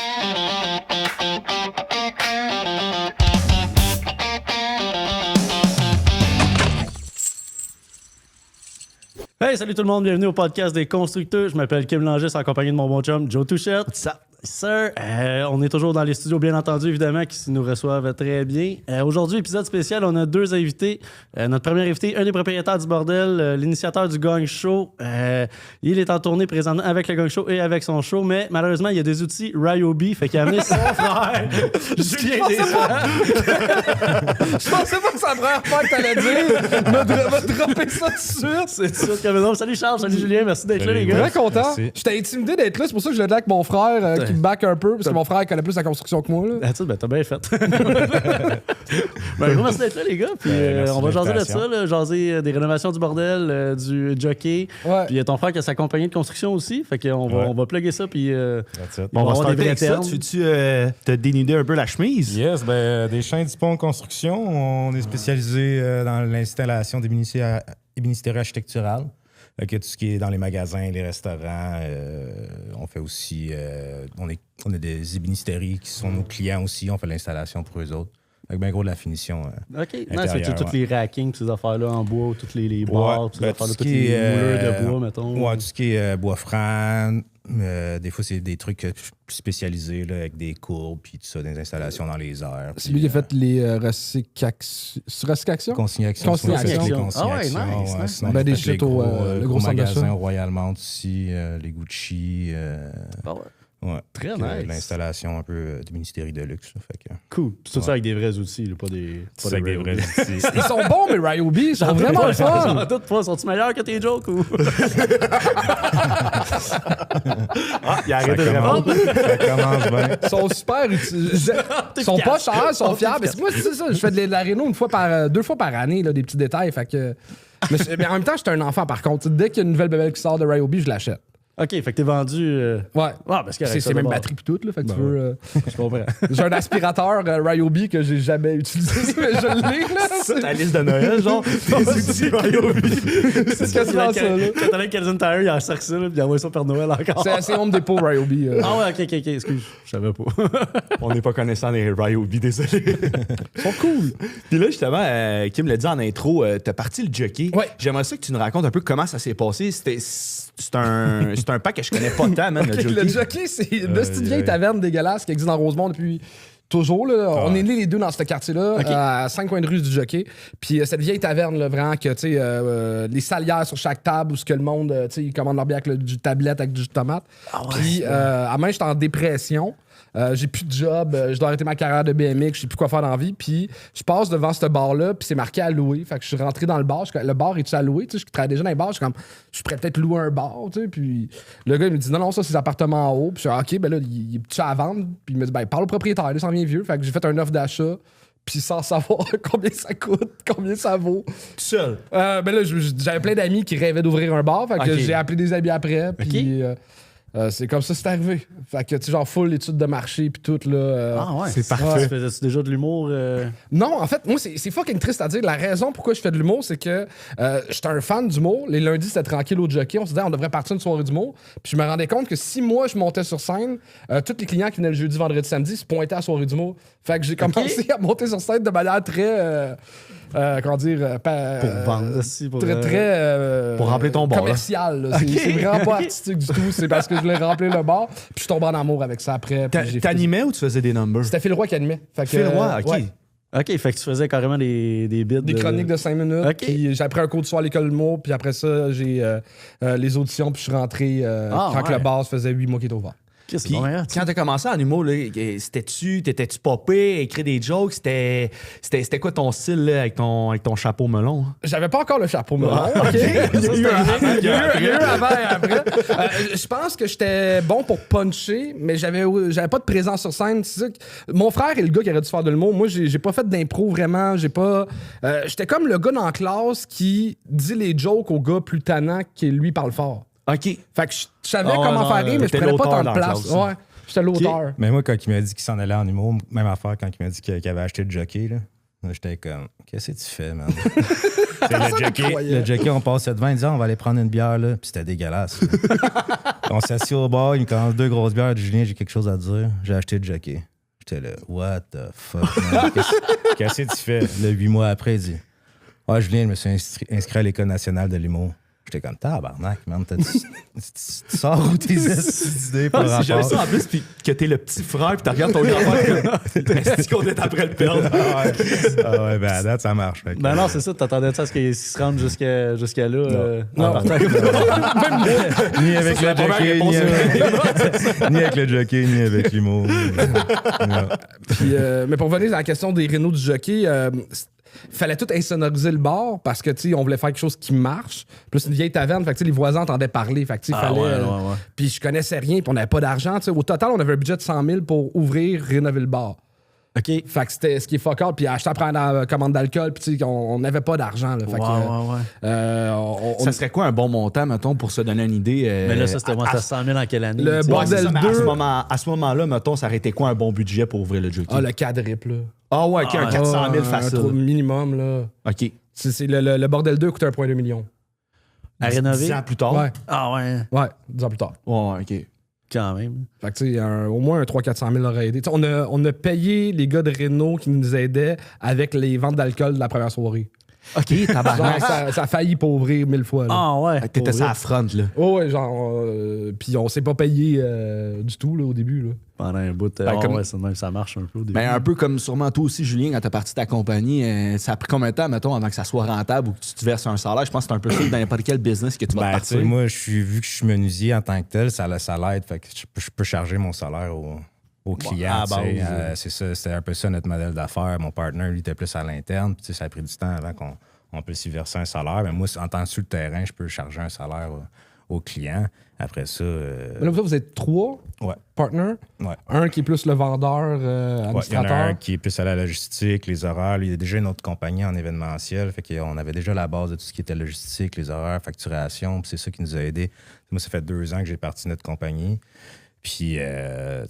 Hey, salut tout le monde, bienvenue au podcast des constructeurs. Je m'appelle Kim Langis, en compagnie de mon bon chum Joe Touchette. Ça, sir. On est toujours dans les studios, bien entendu, évidemment, qui nous reçoivent très bien. Aujourd'hui, épisode spécial, on a deux invités. Notre premier invité, un des propriétaires du bordel, l'initiateur du Gang Show. Il est en tournée présentement avec le Gang Show et avec son show, mais malheureusement, il y a des outils Ryobi, fait qu'il a amené son frère, Julien Deschamps. Je pensais pas que ça me première fois que t'allais dire. Va dropper ça tout de suite. C'est ça que non. Salut Charles, salut Julien, merci d'être là, les gars. Très content. Merci. J'étais intimidé d'être là, c'est pour ça que je l'ai là avec mon frère qui me back un peu, parce que mon frère connaît plus la construction que moi. Là. Ben, t'as bien fait. Gros merci d'être là, les gars. Puis on va jaser de ça, là, jaser des rénovations du bordel, du jockey. Ouais. Puis ton frère qui a sa compagnie de construction aussi. Fait qu'on va, on va plugger ça. Puis On va avoir des vrais ça. termes. Tu te dénuder un peu la chemise? Yes, des chaînes du pont construction. On est spécialisé dans l'installation ébénisterie architecturale. Tout ce qui est dans les magasins, les restaurants. On fait aussi... on a des ébénisteries qui sont nos clients aussi. On fait l'installation pour eux autres. Avec bien gros de la finition. OK. Non, c'est tous les rackings, ces affaires-là en bois, toutes les barres, toutes ces affaires-là, toutes qui les est, moulures de bois, mettons. Ouais, tout ce qui est bois franc. Des fois, c'est des trucs plus spécialisés là, avec des courbes puis tout ça, des installations dans les airs. C'est lui qui a fait les recyclations? Consignation. Consignation. Ah ouais, nice. Sinon, Ben, on des fait les shit au le gros centre d'achat. magasins, au Royal Mount aussi, les Gucci. Ah ouais. Ouais. Très Puis, nice. L'installation un peu du ministère de luxe. Là, fait que, Cool. Tout ça avec des vrais outils, là, pas des avec des vrais outils. Ils sont bons, mes Ryobi. Ils sont vraiment le fun. J'en doute pas. Sont-ils meilleurs que tes jokes ou? Il a arrêté de Ça répondre. ça commence bien. Ils sont super utilisés. Ils sont pas chers, ils sont fiables. Mais moi, c'est ça. Je fais de la réno deux fois par année, là, des petits détails. Fait que... mais en même temps, j'étais un enfant, par contre. Dès qu'il y a une nouvelle bébelle qui sort de Ryobi, je l'achète. OK, fait que t'es vendu... Ouais. Ah, parce que C'est même batterie pis tout, là. Fait que tu veux... Je comprends. J'ai un aspirateur Ryobi que j'ai jamais utilisé, mais je l'ai, là. C'est ta liste de Noël, genre. Des outils Ryobi. C'est quasiment ça, là. Quand t'allais avec Calvin Tire, il a ressorti ça, là, puis il a envoyé ça Père Noël encore. C'est Home Depot Ryobi. Ah ouais, OK, excuse. Je savais pas. On n'est pas connaissant des Ryobi, désolé. Ils sont cool. Puis là, justement, Kim l'a dit en intro, t'as parti le jockey. Ouais. J'aimerais ça que tu nous racontes un peu comment ça s'est passé. C'est un pack que je connais pas tant, man, Okay, le jockey, c'est une petite vieille taverne dégueulasse qui existe dans Rosemont depuis toujours. Là. On est nés les deux dans ce quartier-là, à 5 coins de rue du jockey. Puis cette vieille taverne, là, vraiment, que tu sais, les salières sur chaque table où ce que le monde, tu sais, ils commandent leur bière avec du tablette avec du jus de tomate. Puis à main, j'étais en dépression. J'ai plus de job, je dois arrêter ma carrière de BMX, je sais plus quoi faire dans la vie. Puis je passe devant ce bar-là, puis c'est marqué à louer. Fait que je suis rentré dans le bar. Le bar est-tu à louer? Tu sais, je travaille déjà dans les bars. Je suis comme, je pourrais peut-être louer un bar. Tu sais, puis le gars, il me dit, non, ça, c'est des appartements en haut. Puis je suis OK, ben là, il est-tu à vendre? Puis il me dit, ben, parle au propriétaire, il s'en vient vieux. Fait que j'ai fait un offre d'achat. Puis sans savoir combien ça coûte, combien ça vaut. Tout seul. Ben là, j'avais plein d'amis qui rêvaient d'ouvrir un bar. Fait que OK. j'ai appelé des amis après. Puis c'est comme ça, c'est arrivé. Fait que, tu sais, genre, full études de marché, puis tout, là. Ah ouais. C'est parfait. Faisais-tu déjà de l'humour? Non, en fait, moi, c'est fucking triste à dire. La raison pourquoi je fais de l'humour, c'est que j'étais un fan d'humour. Les lundis, c'était tranquille au jockey. On se disait, on devrait partir une soirée d'humour. Puis je me rendais compte que si moi, je montais sur scène, tous les clients qui venaient le jeudi, vendredi, samedi se pointaient à la soirée d'humour. Fait que j'ai commencé à monter sur scène de manière très... comment dire... Pour vendre aussi. Pour Pour remplir ton bar, là. commercial. Là. C'est vraiment pas artistique du tout. C'est parce que je voulais remplir le bar. Puis je suis tombé en amour avec ça après. puis j'ai fait- T'animais ou tu faisais des numbers? C'était Phil Roy qui animait. Fait que, Phil Roy, OK. ouais. OK, fait que tu faisais carrément des bits. Des chroniques de 5 minutes. OK. Puis j'ai appris un cours de soir à l'école de mots. Puis après ça, j'ai les auditions. Puis je suis rentré quand ouais. le bar, ça faisait 8 mois qu'il était ouvert. Qu'est-ce Puis, quand t'as commencé en humour, là, t'étais-tu popé, écrire des jokes? C'était quoi ton style là, avec ton chapeau melon? Hein? J'avais pas encore le chapeau melon. OK. Il y a eu avant et après. Je pense que j'étais bon pour puncher, mais j'avais pas de présence sur scène. C'est ça que- Mon frère est le gars qui aurait dû faire de l'humour. Moi, j'ai pas fait d'impro vraiment. J'ai pas. J'étais comme le gars dans la classe qui dit les jokes au gars plus tannant qui lui parle fort. OK. Fait que je savais Ah ouais, comment non, faire rire, mais je t'étais prenais pas tant l'auteur de dans la place. classe. Ouais, j'étais l'auteur. Mais moi, quand il m'a dit qu'il s'en allait en humour, même affaire quand il m'a dit qu'il avait acheté le jockey, là, j'étais comme, qu'est-ce que tu fais, man? C'est le jockey, on passait devant, il disait, on va aller prendre une bière, là, puis c'était dégueulasse. On s'est assis au bar, il me commence 2 grosses bières. Julien, j'ai quelque chose à te dire. J'ai acheté le jockey. J'étais là, what the fuck, man? Qu'est-ce que tu fais? Là, 8 mois après, il dit, Julien, je me suis inscrit à l'École nationale de l'humour. J'étais comme, tabarnak, man. Tu sors où tes idées pour rapport? Si j'avais ça en plus, puis que t'es le petit frère, puis tu regardes ton grand-père comme, est-ce qu'on est après le perdre? Ouais, ben à date, ça marche. Ben non, c'est ça. T'attendais ça à ce qu'il se rende jusqu'à là? Non. Ni avec le jockey, ni avec le jockey, ni avec l'humour. Puis, mais pour revenir à la question des rénaux du jockey, fallait tout insonoriser le bar parce que, tu sais, on voulait faire quelque chose qui marche. Plus une vieille taverne, fait que, tu sais, les voisins entendaient parler. Fait que, tu sais, fallait. Ouais. Puis je connaissais rien, puis on n'avait pas d'argent. Tu sais, au total, on avait un budget de 100 000 pour ouvrir, rénover le bar. OK. Fait que c'était ce qui est fuck all, puis acheter après la commande d'alcool, puis tu sais, on n'avait pas d'argent. Là. Fait que, Ça serait quoi un bon montant, mettons, pour se donner une idée? Mais là, ça, c'était 100 000 en quelle année? Le tu sais? bordel mais 2. à ce moment-là, mettons, ça aurait été quoi un bon budget pour ouvrir le jockey? Ah, le quadruple, là. Ah ouais, OK, un 400 000 Un facile. minimum, là. OK. C'est le bordel 2 coûtait 1,2 million. À rénover? 10 ans plus tard? Ouais, Ah ouais, ouais, 10 ans plus tard. Ouais, OK. quand même. Fait que, tu sais, au moins un 300-400 000 aurait aidé. Tu sais, on a payé les gars de Renault qui nous aidaient avec les ventes d'alcool de la première soirée. OK, tabarnak. Genre, ça a failli pas ouvrir 1000 fois. Là. Ah ouais. T'étais ça à front, là. Oh, ouais, genre. Puis on s'est pas payé du tout là, au début. Là. Pendant un bout. Ouais, ça, même, ça marche un peu au début. Ben, un peu comme sûrement toi aussi, Julien, quand t'as parti de ta compagnie, ça a pris combien de temps, mettons, avant que ça soit rentable ou que tu te verses un salaire? Je pense que c'est un peu ça dans n'importe quel business que tu vas partir. Moi, vu que je suis menuisier en tant que tel, ça l'aide. Fait que je peux charger mon salaire aux clients. C'est ça, c'était un peu ça notre modèle d'affaires. Mon partner, lui, était plus à l'interne. Puis ça a pris du temps avant qu'on puisse y verser un salaire. Mais moi, en tant que sur le terrain, je peux charger un salaire aux clients. Après ça... Mais là, vous êtes 3 partners. Ouais. Un qui est plus le vendeur, administrateur. Il y en a un qui est plus à la logistique, les horaires. Il y a déjà une autre compagnie en événementiel. Fait qu'on avait déjà la base de tout ce qui était logistique, les horaires, facturation. Puis c'est ça qui nous a aidés. Moi, ça fait 2 ans que j'ai parti de notre compagnie. Puis,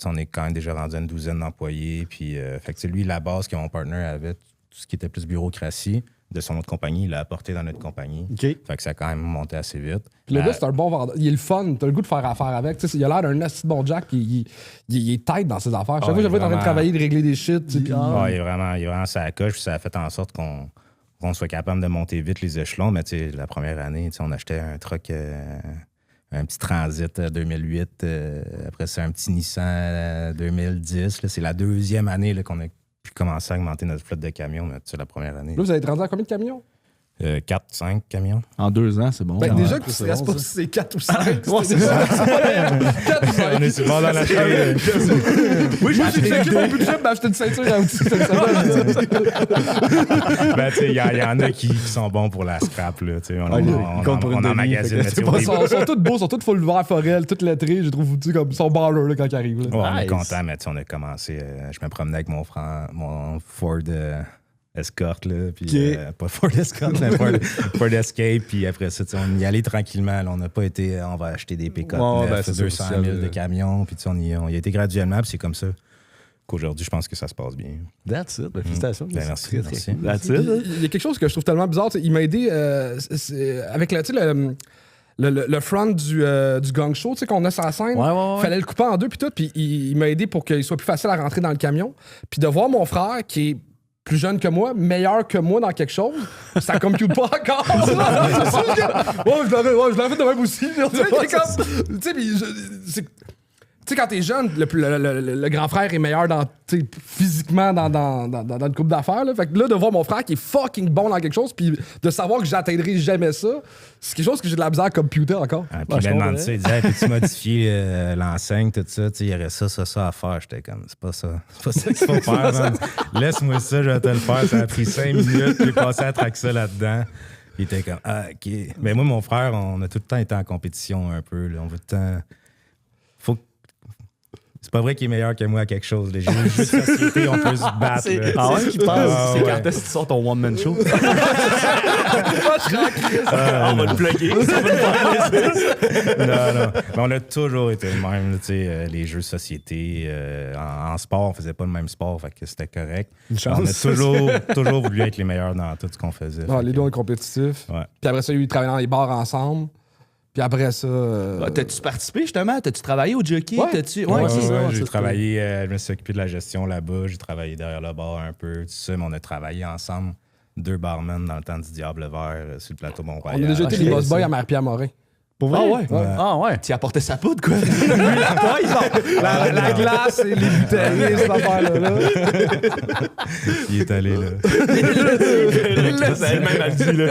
on est quand même déjà rendu à une douzaine d'employés. Puis, fait que lui, la base que mon partner avait, tout ce qui était plus bureaucratie de son autre compagnie, il l'a apporté dans notre compagnie. Okay. Fait que ça a quand même monté assez vite. Puis le gars, c'est un bon vendeur. Il est le fun. T'as le goût de faire affaire avec. T'sais, il a l'air d'un assez bon Jack. Puis il est tête dans ses affaires. Chaque fois que je le vois, il est en train de travailler, de régler des shit. Puis... il est vraiment ça coche. Puis ça a fait en sorte qu'on soit capable de monter vite les échelons. Mais la première année, on achetait un truck... un petit Transit 2008. Après ça, un petit Nissan 2010. Là, c'est la 2e année là, qu'on a pu commencer à augmenter notre flotte de camions. Mais, la première année. Là, vous avez rendu à combien de camions? 4, 5 camions. En 2 ans, c'est bon. Ben, déjà que tu c'est restes bon, pas ça. si c'est 4 ou 5. c'est ça. 4 ou 5. On est souvent dans la chaîne. Oui, j'ai checké mon budget, mais acheté une ceinture à outils cette semaine. Il y en a qui sont bons pour la scrap. Là, on emmagasine. Ils sont tous beaux, ils sont tous full vert forel, tous lettrés. Je trouve comme ils sont ballers là, quand ils arrivent. Là. Ouais, on est Nice. content, mais on a commencé. Je me promenais avec mon Ford Escort, là, puis pas Ford Escort, mais Ford Escape, puis après ça, on y allait tranquillement. Là, on n'a pas été, on va acheter des pick-up, c'est 200 000 de camions, puis on y a été graduellement, puis c'est comme ça qu'aujourd'hui, je pense que ça se passe bien. That's it. Ben, félicitations. Ben, merci. That's it. Il y a quelque chose que je trouve tellement bizarre. Il m'a aidé avec le front du gang show qu'on a sur la scène. Ouais. Fallait le couper en deux puis tout. Puis il m'a aidé pour qu'il soit plus facile à rentrer dans le camion. Puis de voir mon frère qui est plus jeune que moi, meilleur que moi dans quelque chose, ça compute pas encore. Je l'avais fait de même aussi. Tu sais, quand t'es jeune, le grand frère est meilleur physiquement dans le couple d'affaires. Là. Fait que là, de voir mon frère qui est fucking bon dans quelque chose, puis de savoir que j'atteindrai jamais ça, c'est quelque chose que j'ai de la misère à computer encore. Puis il m'a demandé ça, il disait, peux-tu modifier l'enseigne, tout ça, il y aurait ça à faire. J'étais comme, c'est pas ça. C'est pas ça qu'il faut faire, man. Laisse-moi ça, je vais te le faire. Ça a pris 5 minutes, j'ai passé à traquer ça là-dedans. Il était comme, OK. Mais moi, mon frère, on a tout le temps été en compétition un peu. Là. On veut tout le temps... C'est pas vrai qu'il est meilleur que moi à quelque chose. Les jeux de société, on peut se battre. C'est ce qu'il pense. C'est quand est-ce que tu sors ton one-man show? On va le plugger. Non. Mais on a toujours été le même. Les jeux de société. En sport, on faisait pas le même sport, fait que c'était correct. On a toujours voulu être les meilleurs dans tout ce qu'on faisait. Les deux, on est compétitifs. Ouais. Puis après ça, ils travaillaient dans les bars ensemble. Puis après ça... T'as-tu participé, justement? T'as-tu travaillé au jockey? Ouais. C'est ça. J'ai travaillé, je me suis occupé de la gestion là-bas. J'ai travaillé derrière le bar un peu, tout ça, mais on a travaillé ensemble. 2 barmen dans le temps du Diable Vert sur le plateau Mont-Royal. On a déjà été les boss boys à Marie-Pierre Morin. Pour vrai? Ah ouais. Tu apportais sa poudre, quoi. La paille, La glace et les bouteilles, cette affaire-là. Il est allé là. là, c'est elle-même a dit, là.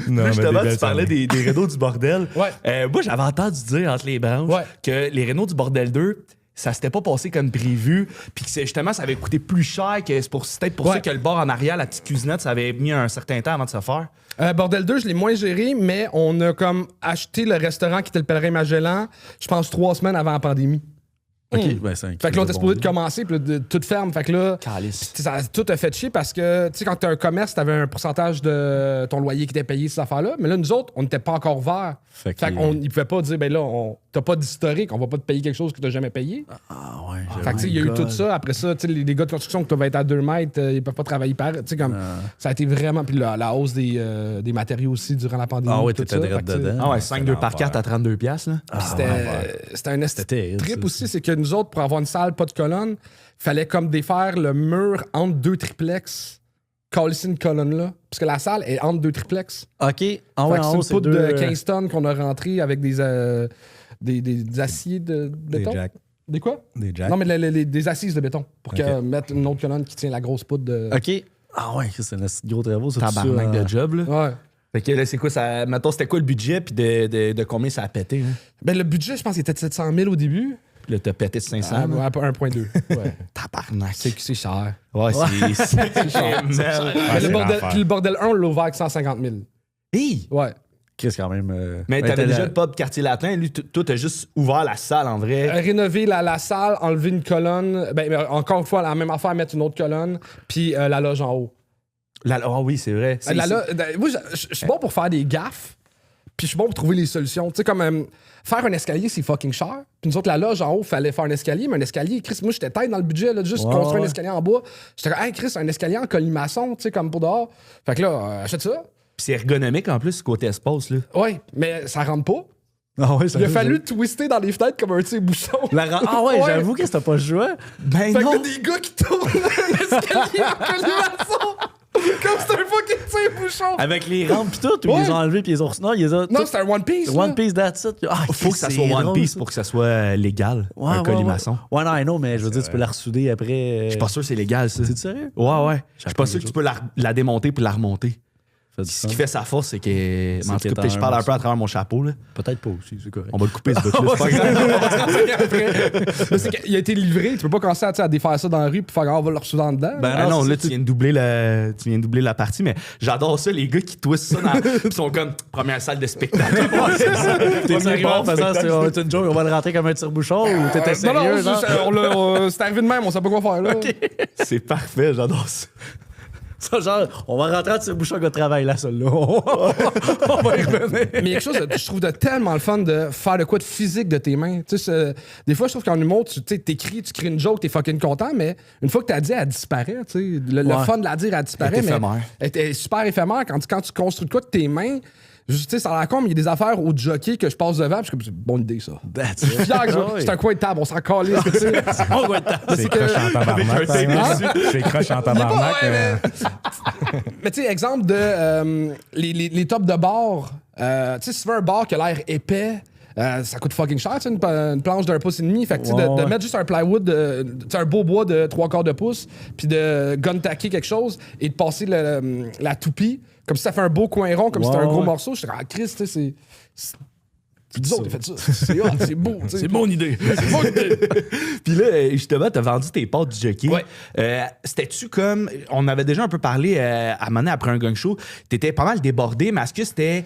Non, Justement, mais tu parlais des rénaux du bordel. Ouais. Moi, j'avais entendu dire entre les branches que les rénaux du bordel 2, ça s'était pas passé comme prévu, puis que justement, ça avait coûté plus cher que c'est peut-être pour ça que le bar en arrière, la petite cuisinette, ça avait mis un certain temps avant de se faire. Bordel 2, je l'ai moins géré, mais on a comme acheté le restaurant qui était le Pèlerin Magellan, je pense 3 semaines avant la pandémie. OK, ben c'est Fait que là, on était supposé de commencer, puis là, tout ferme. Fait que là, tout a fait chier parce que, tu sais, quand t'as un commerce, t'avais un pourcentage de ton loyer qui était payé, ces affaires-là. Mais là, nous autres, on n'était pas encore ouverts. Fait qu'on ne pouvait pas dire, ben là, t'as pas d'historique, on va pas te payer quelque chose que t'as jamais payé. Ah ouais. Fait que, tu sais, il y a eu tout ça. Après ça, tu sais, les gars de construction qui doivent être à 2 mètres, ils peuvent pas travailler par. Tu sais, comme, ça a été vraiment. Puis la hausse des matériaux aussi durant la pandémie. Ah ouais, tout t'étais ça. direct Fait que, dedans. Ah ouais, 5-2 par 4 à 32$, là. C'était un terrible, trip ça. aussi, c'est que nous autres, pour avoir une salle, pas de colonne, fallait comme défaire le mur entre 2 triplex, coller une colonne là. Parce que la salle est entre 2 triplex. OK. Ah Fait ouais, que en c'est haut, une poudre deux, de 15 tonnes qu'on a rentré avec des aciers de béton. Des jacks. Des quoi? Des jacks. Non, mais des assises de béton pour mettre une autre colonne qui tient la grosse poudre de. OK. Ah ouais, c'est un gros travaux, ça. Tabarnak de job, là. Ouais. Fait que là, c'est quoi ça? Mettons, c'était quoi le budget, puis de combien ça a pété, hein? Ben, le budget, je pense qu'il était de 700 000 au début. Puis là, t'as pété de 500. Ouais, 1,2. Ouais. Tabarnak. C'est cher. Ouais, c'est cher. Mais le bordel 1, on l'a ouvert avec 150 000. Hey! Ouais. Chris, quand même. Mais ben, t'avais déjà le pub Quartier Latin. Lui, toi, t'as juste ouvert la salle, en vrai. Rénover la salle, enlever une colonne. Ben, encore une fois, la même affaire, mettre une autre colonne, puis la loge en haut. Ah oui, c'est vrai. Moi, je suis bon pour faire des gaffes, puis je suis bon pour trouver les solutions. Tu sais, comme faire un escalier, c'est fucking cher. Puis nous autres, la loge en haut, fallait faire un escalier, mais un escalier, Chris, moi, j'étais tête dans le budget, là, juste construire un escalier en bois. J'étais comme, hey, Chris, un escalier en colimaçon, tu sais, comme pour dehors. Fait que là, achète ça. Puis c'est ergonomique, en plus, côté espace, là. Ouais, mais ça rentre pas. Ah ouais, Il a fallu twister dans les fenêtres comme un tire-bouchon. Ah ouais, j'avoue que c'était pas joué. Ben Fait que non! t'as des gars qui tournent un escalier en colimaçon. Comme c'est un fucking tire-bouchon. Avec les rampes pis tout, ou ils les ont enlevés pis ils ont. Non, ils les ont. Non, c'est un One Piece. One Piece, that's it. Ah, Faut que ça soit One Piece pour que ça soit légal, un colimaçon. Ouais, non, non, mais je veux dire, tu peux la ressouder après. Je suis pas sûr que c'est légal, ça. C'est sérieux? Ouais. Je suis pas sûr que tu peux la démonter puis la remonter. Ce Ce qui fait sa force, c'est que. C'est En tout que cas, t'as je parle un un peu à travers mon chapeau, là. Peut-être pas aussi, c'est correct. On va le couper, ce bout-là. C'est pas grave. Mais c'est qu'il a été livré, tu peux pas commencer à défaire ça dans la rue puis faire on va le ressouder en dedans. Ben Ah, non, c'est là, ça, tu viens de doubler la partie, mais j'adore ça, les gars qui twistent ça dans. Puis sont comme première salle de spectacle. T'es arrivé en faisant c'est une joke, on va le rentrer comme un tire-bouchon ou t'étais sérieux? Non, c'est arrivé de même, on sait pas quoi faire là. C'est parfait, j'adore ça. Ça, genre, on va rentrer en tire-bouchon de travail là, celle-là. On va y revenir. Mais il y a quelque chose, je trouve de tellement le fun de faire de quoi de physique de tes mains. Tu sais, des fois, je trouve qu'en humour, tu t'écris, tu crées une joke, t'es fucking content, mais une fois que t'as dit, elle disparaît. Tu sais, le fun de la dire, elle disparaît. Elle est éphémère. Elle est super éphémère. Quand tu construis de quoi de tes mains, tu sais, ça a l'air con, mais il y a des affaires au jockey que je passe devant, puis je suis comme, c'est une bonne idée, ça. That's Je suis fier que ça. Ah oui. C'est un coin de table, on s'en calisse. tu sais. C'est croche en tabarnak. C'est croche en tabarnak. Mais tu sais, exemple de les tops de bar. Tu sais, si tu veux un bar qui a l'air épais, ça coûte fucking cher, tu sais, une planche d'1,5 pouce. Fait que tu sais, de mettre juste un plywood, tu sais, un beau bois de 3/4 de pouce, puis de gun-tacker quelque chose et de passer la toupie, comme si ça fait un beau coin rond, comme si c'était un gros morceau. Je suis comme, ah, Chris, tu sais, c'est. Nous autres, fait ça. C'est hot, c'est beau. C'est mon idée. C'est mon idée. Puis là, justement, t'as vendu tes pâtes du jockey. Ouais. C'était-tu comme. On avait déjà un peu parlé à Monet après un gang show. T'étais pas mal débordé, mais est-ce que c'était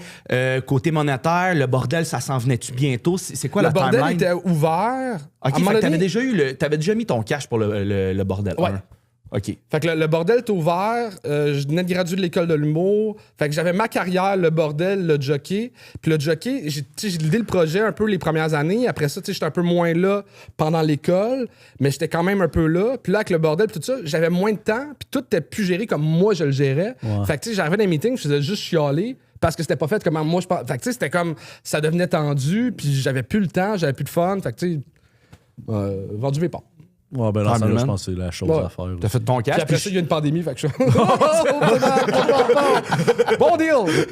côté monétaire, le bordel, ça s'en venait-tu bientôt? C'est quoi la timeline? Le bordel était ouvert. OK, fait que t'avais déjà mis ton cash pour le bordel. Ouais. OK. Fait que le bordel est ouvert. Je venais de graduer de l'école de l'humour. Fait que j'avais ma carrière, le bordel, le jockey. Puis le jockey, j'ai l'idée le projet un peu les premières années. Après ça, j'étais un peu moins là pendant l'école, mais j'étais quand même un peu là. Puis là, avec le bordel, tout ça, j'avais moins de temps. Puis tout était plus géré comme moi, je le gérais. Ouais. Fait que j'arrivais dans les meetings, je faisais juste chialer. parce que c'était pas fait comme moi je pense. Fait que tu sais, c'était comme ça devenait tendu, puis j'avais plus le temps, j'avais plus de fun. Fait que tu sais, vendu mes parts. Ouais, ben l'ensemble, je pense que c'est la chose à faire. T'as fait ton cash. Puis après ça, il y a une pandémie, fait que je bon deal!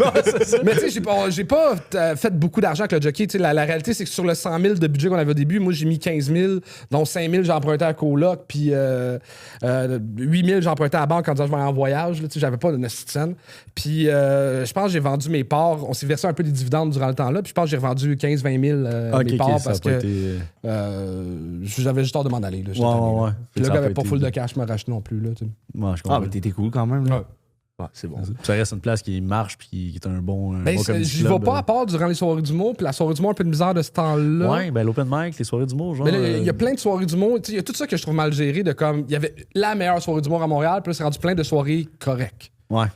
Mais tu sais, j'ai pas fait beaucoup d'argent avec le jockey. Tu sais, la réalité, c'est que sur le 100 000 de budget qu'on avait au début, moi, j'ai mis 15 000, dont 5 000, j'ai emprunté à coloc, puis 8 000, j'ai emprunté à la banque quand je vais en voyage. Là, tu sais, j'avais pas de scène. Puis je pense que j'ai vendu mes parts. On s'est versé un peu des dividendes durant le temps-là, puis je pense que j'ai revendu 15-20 000 mes parts parce que j'avais juste hâte de m'en aller. Là, ouais. Puis le gars avait pas full de cash me racheter non plus. Là, tu sais. Ouais, je comprends. Mais t'étais cool quand même. Là. Ouais, c'est bon. Ça reste une place qui marche puis qui est un bon. Je vais pas à part durant les soirées d'humour, puis la soirée d'humour, un peu de misère de ce temps-là. Ouais, ben l'open mic, les soirées d'humour, genre. Mais il y a plein de soirées d'humour. Il y a tout ça que je trouve mal géré. De comme, il y avait la meilleure soirée d'humour à Montréal, puis là, c'est rendu plein de soirées correctes. Ouais.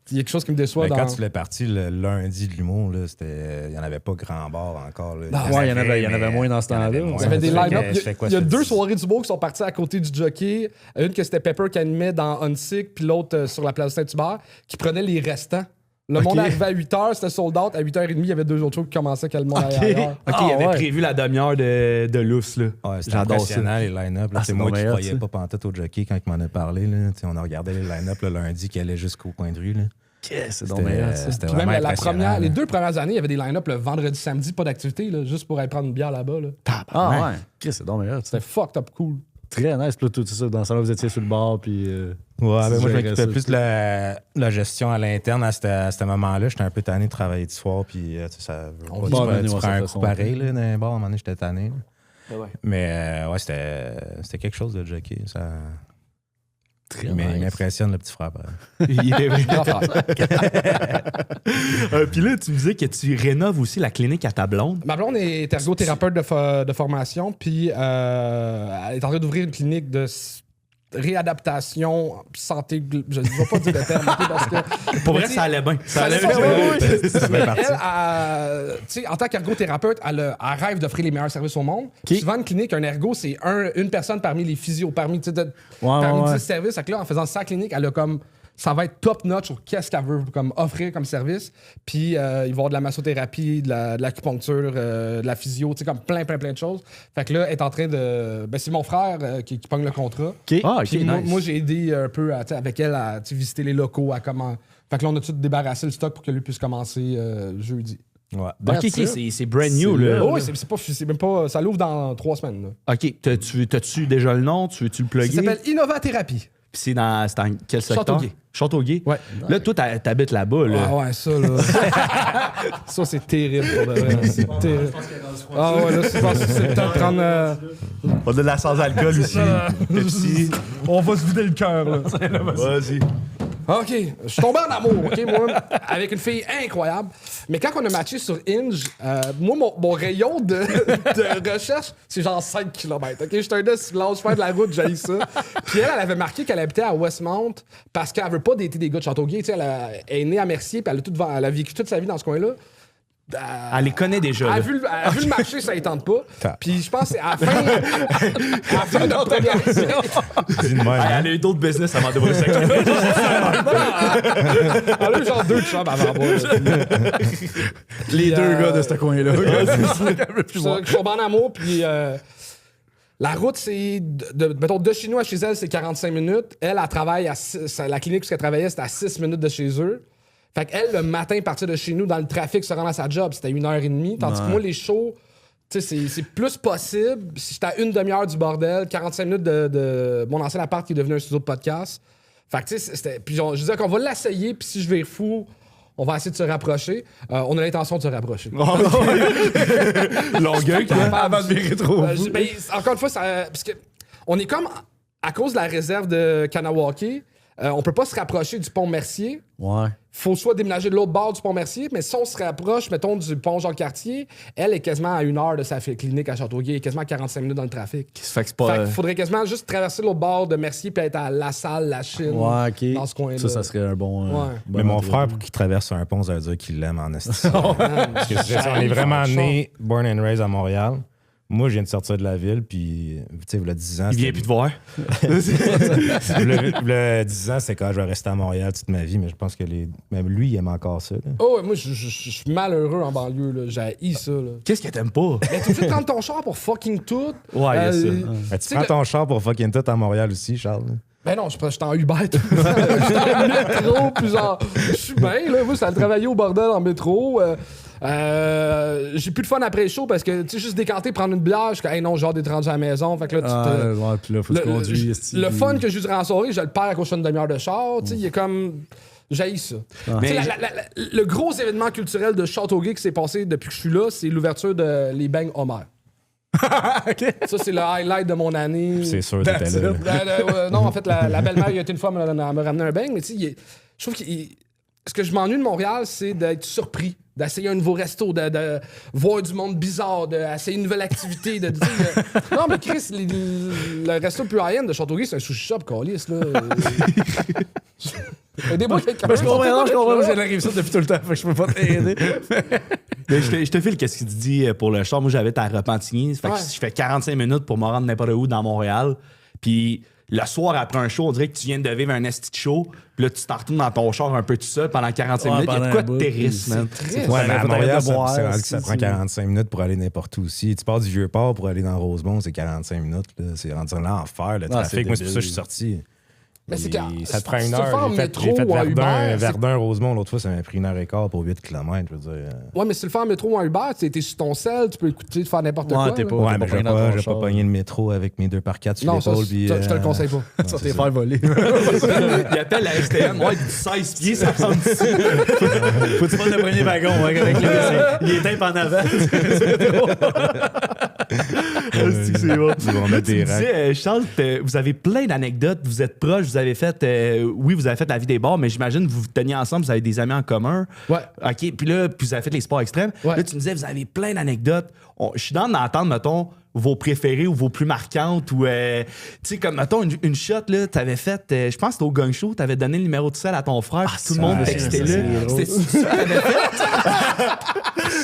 Il y a quelque chose qui me déçoit. Quand tu l'es parti le lundi de l'humour, il n'y en avait pas grand bar encore. Là. Ouais, il y en avait moins dans ce temps-là. Il y avait des line-up. Il y a 2 soirées d'humour qui sont parties à côté du jockey. Une que c'était Pepper qui animait dans Unsick, puis l'autre sur la place Saint-Hubert, qui prenait les restants. Le monde arrivait à 8h, c'était sold out. À 8h30, il y avait 2 autres shows qui commençaient que le monde allait ailleurs. Il avait prévu la demi-heure de lousse. Là. Ouais, c'était impressionnant, les line-up. C'est moi qui ne croyais pas pantoute au jockey quand il m'en a parlé. Là. On a regardé les line-up le lundi qui allaient jusqu'au coin de rue. Là. C'est dommage. C'était Puis vraiment même les 2 premières années, il y avait des line-up le vendredi, samedi, pas d'activité, là, juste pour aller prendre une bière là-bas. Là. Ouais. C'est dommage. C'était fucked up cool. Très nice. Puis là, tout ça, dans ça, là, vous étiez sur le bar. Puis. Ouais, ben moi, je m'occupais plus de la gestion à l'interne à ce moment-là. J'étais un peu tanné de travailler du soir. Puis tu prends un coup pareil là, dans un bar. À un moment donné, j'étais tanné. Ouais. Mais ouais, c'était quelque chose de jockey. Ça. Il nice. m'impressionne, le petit frère. Il est vraiment Puis là, tu me disais que tu rénoves aussi la clinique à ta blonde. Ma blonde est ergothérapeute de formation, puis elle est en train d'ouvrir une clinique de réadaptation, santé. Je ne vais pas dire le terme, parce que. Pour vrai, ça allait bien. Ça allait bien. Elle, en tant qu'ergothérapeute, elle rêve d'offrir les meilleurs services au monde. Souvent, une clinique, un ergo, c'est une personne parmi les physios, parmi 10 services. Là, en faisant sa clinique, elle a comme. Ça va être top notch sur qu'est-ce qu'elle veut comme offrir comme service. Puis il va y avoir de la massothérapie, de l'acupuncture, de la physio, comme plein de choses. Fait que là, elle est en train de. Ben, c'est mon frère qui pogne le contrat. Puis nice. Moi, j'ai aidé un peu avec elle à visiter les locaux, à comment. Fait que là, on a tout débarrassé le stock pour que lui puisse commencer jeudi. Ouais. C'est brand new. Là. Oui, c'est même pas. Ça l'ouvre dans 3 semaines. Là. OK. T'as-tu déjà le nom? Tu veux-tu le plugger? Ça s'appelle Innovathérapie. Puis c'est dans quel secteur? Châteauguay. Châteauguay? Ouais. Là, toi, t'habites là-bas. Là. Ah ouais, ça, là. Ça, c'est terrible pour de vrai. C'est terrible. Ah ouais, là, c'est le temps de prendre. On a de la sans-alcool aussi. On va se vider le cœur, là. Vas-y. OK, je suis tombé en amour, OK, moi, avec une fille incroyable. Mais quand on a matché sur Hinge, moi, mon rayon de recherche, c'est genre 5 km. OK, je suis un gars silence, je fais de la route, j'haïs ça. Puis elle avait marqué qu'elle habitait à Westmount parce qu'elle veut pas dater des gars de Châteauguay. Tu sais, elle est née à Mercier, puis elle a vécu toute sa vie dans ce coin-là. Elle les connaît déjà. Elle a vu le marché, ça ne tente pas. Puis je pense que c'est à la fin de notre relation. Elle a eu d'autres business avant d'ouvrir sa clinique. Elle a eu genre 2 chums avant moi. Les 2 gars de ce coin-là. Je suis tombé en amour, puis la route, c'est. Mettons, de chez nous à chez elle, c'est 45 minutes. Elle travaille à 6, la clinique où elle travaillait, c'était à 6 minutes de chez eux. Fait qu'elle, le matin, partir de chez nous, dans le trafic, se rendre à sa job, c'était 1h30. Tandis que moi, les shows, tu sais, c'est plus possible. Si j'étais à une demi-heure du bordel, 45 minutes de mon ancien appart qui est devenu un studio de podcast. Fait que, tu sais, c'était. Puis je disais qu'on va l'essayer, puis si je vais fou, on va essayer de se rapprocher. On a l'intention de se rapprocher. Longueuil, avant de virer trop. Ben, encore une fois, parce que on est comme, à cause de la réserve de Kanawake, on peut pas se rapprocher du pont Mercier. Ouais. Faut soit déménager de l'autre bord du pont Mercier, mais si on se rapproche, mettons, du pont Jean-Cartier, elle est quasiment à 1 heure de sa clinique à Châteauguay, quasiment à 45 minutes dans le trafic. Fait qu'il faudrait quasiment juste traverser l'autre bord de Mercier puis être à La Salle, La Chine, dans ce coin-là. Ça serait un bon... Mais mon frère, pour qu'il traverse un pont, ça veut dire qu'il l'aime en esti. Parce que on est vraiment né, born and raised à Montréal. Moi, je viens de sortir de la ville, puis, tu sais, il y a 10 ans... Il vient plus te voir. Il y a 10 ans, c'est quand je vais rester à Montréal toute ma vie, mais je pense que même lui, il aime encore ça. Là. Oh, ouais, moi, je suis malheureux en banlieue, là. J'ai ça, là. Qu'est-ce que t'aimes pas? Mais t'es obligé de prendre ton char pour fucking tout. Ouais, il y a ça. Ben, tu prends ton char pour fucking tout à Montréal aussi, Charles. Ben non, je suis en Uber tout le temps. Je suis en métro, puis genre, je suis bien, là. Moi, ça a travaillé au bordel en métro. J'ai plus de fun après le show parce que, tu sais, juste décanter, prendre une bière, je suis comme, hey non, genre d'être rendu à la maison. Fait que là, puis là, faut se conduire. Le fun que j'ai eu durant la soirée, je le perds à cause d'une demi-heure de char. Tu sais, il est comme. J'haïs ça. Mais le gros événement culturel de Châteauguay qui s'est passé depuis que je suis là, c'est l'ouverture de Les Beignes Homer. OK. Ça, c'est le highlight de mon année. C'est sûr, t'étais là. Non, en fait, la belle-mère, il y a été une fois, elle me ramener un beigne, mais tu sais, je trouve que ce que je m'ennuie de Montréal, c'est d'être surpris, d'essayer un nouveau resto, de voir du monde bizarre, d'essayer une nouvelle activité. Non, mais Chris, le resto le plus high-end de Châteauguay, c'est un sushi shop, câlisse, là. Aidez-moi quelqu'un. Je comprends, j'ai la réussite depuis tout le temps, fait que je peux pas t'aider. Mais je te file qu'est-ce qu'il te dit pour le char. Moi, j'habite à Repentigny. Fait que je fais 45 minutes pour me rendre n'importe où dans Montréal. Puis le soir, après un show, on dirait que tu viens de vivre un esti de show. Puis là, tu t'en retournes dans ton char un peu tout seul pendant 45 minutes. Il y a de quoi de terrible, man. Ouais, mais à Montréal, ça ça prend 45 minutes pour aller n'importe où aussi. Tu pars du Vieux-Port pour aller dans Rosemont, c'est 45 minutes. Là. C'est rendu l'enfer, le trafic. Moi, c'est pour ça que je suis sorti. Mais c'est ça te prend une heure. J'ai fait Verdun, Rosemont, l'autre fois, ça m'a pris 1h15 pour 8 km. Je veux dire. Ouais, mais si tu le fais en métro ou en Uber, t'es sur ton sel, tu peux écouter, faire n'importe quoi. Ouais, mais je vais pas pogner le métro avec mes 2x4 sur l'épaule. Je te le conseille pas. Ça t'es faire voler. Il appelle la STM, ouais, il dit 16 pieds, ça ressemble ici. Faut que tu prennes le premier wagon avec il est tape en avant. C'est bon. Ils vont mettre des racks. Charles, vous avez plein d'anecdotes, vous êtes proches, vous avez fait, vous avez fait la vie des bars, mais j'imagine que vous vous teniez ensemble, vous avez des amis en commun. Ouais. OK, puis là, vous avez fait les sports extrêmes. Ouais. Là, tu me disais, vous avez plein d'anecdotes. Je suis dans d'entendre, mettons, vos préférées ou vos plus marquantes ou, tu sais, comme, mettons, une shot, là, t'avais fait, je pense que c'était au Gang Show, t'avais donné le numéro de sel à ton frère, puis tout le monde textait là. C'était ça que t'avais fait?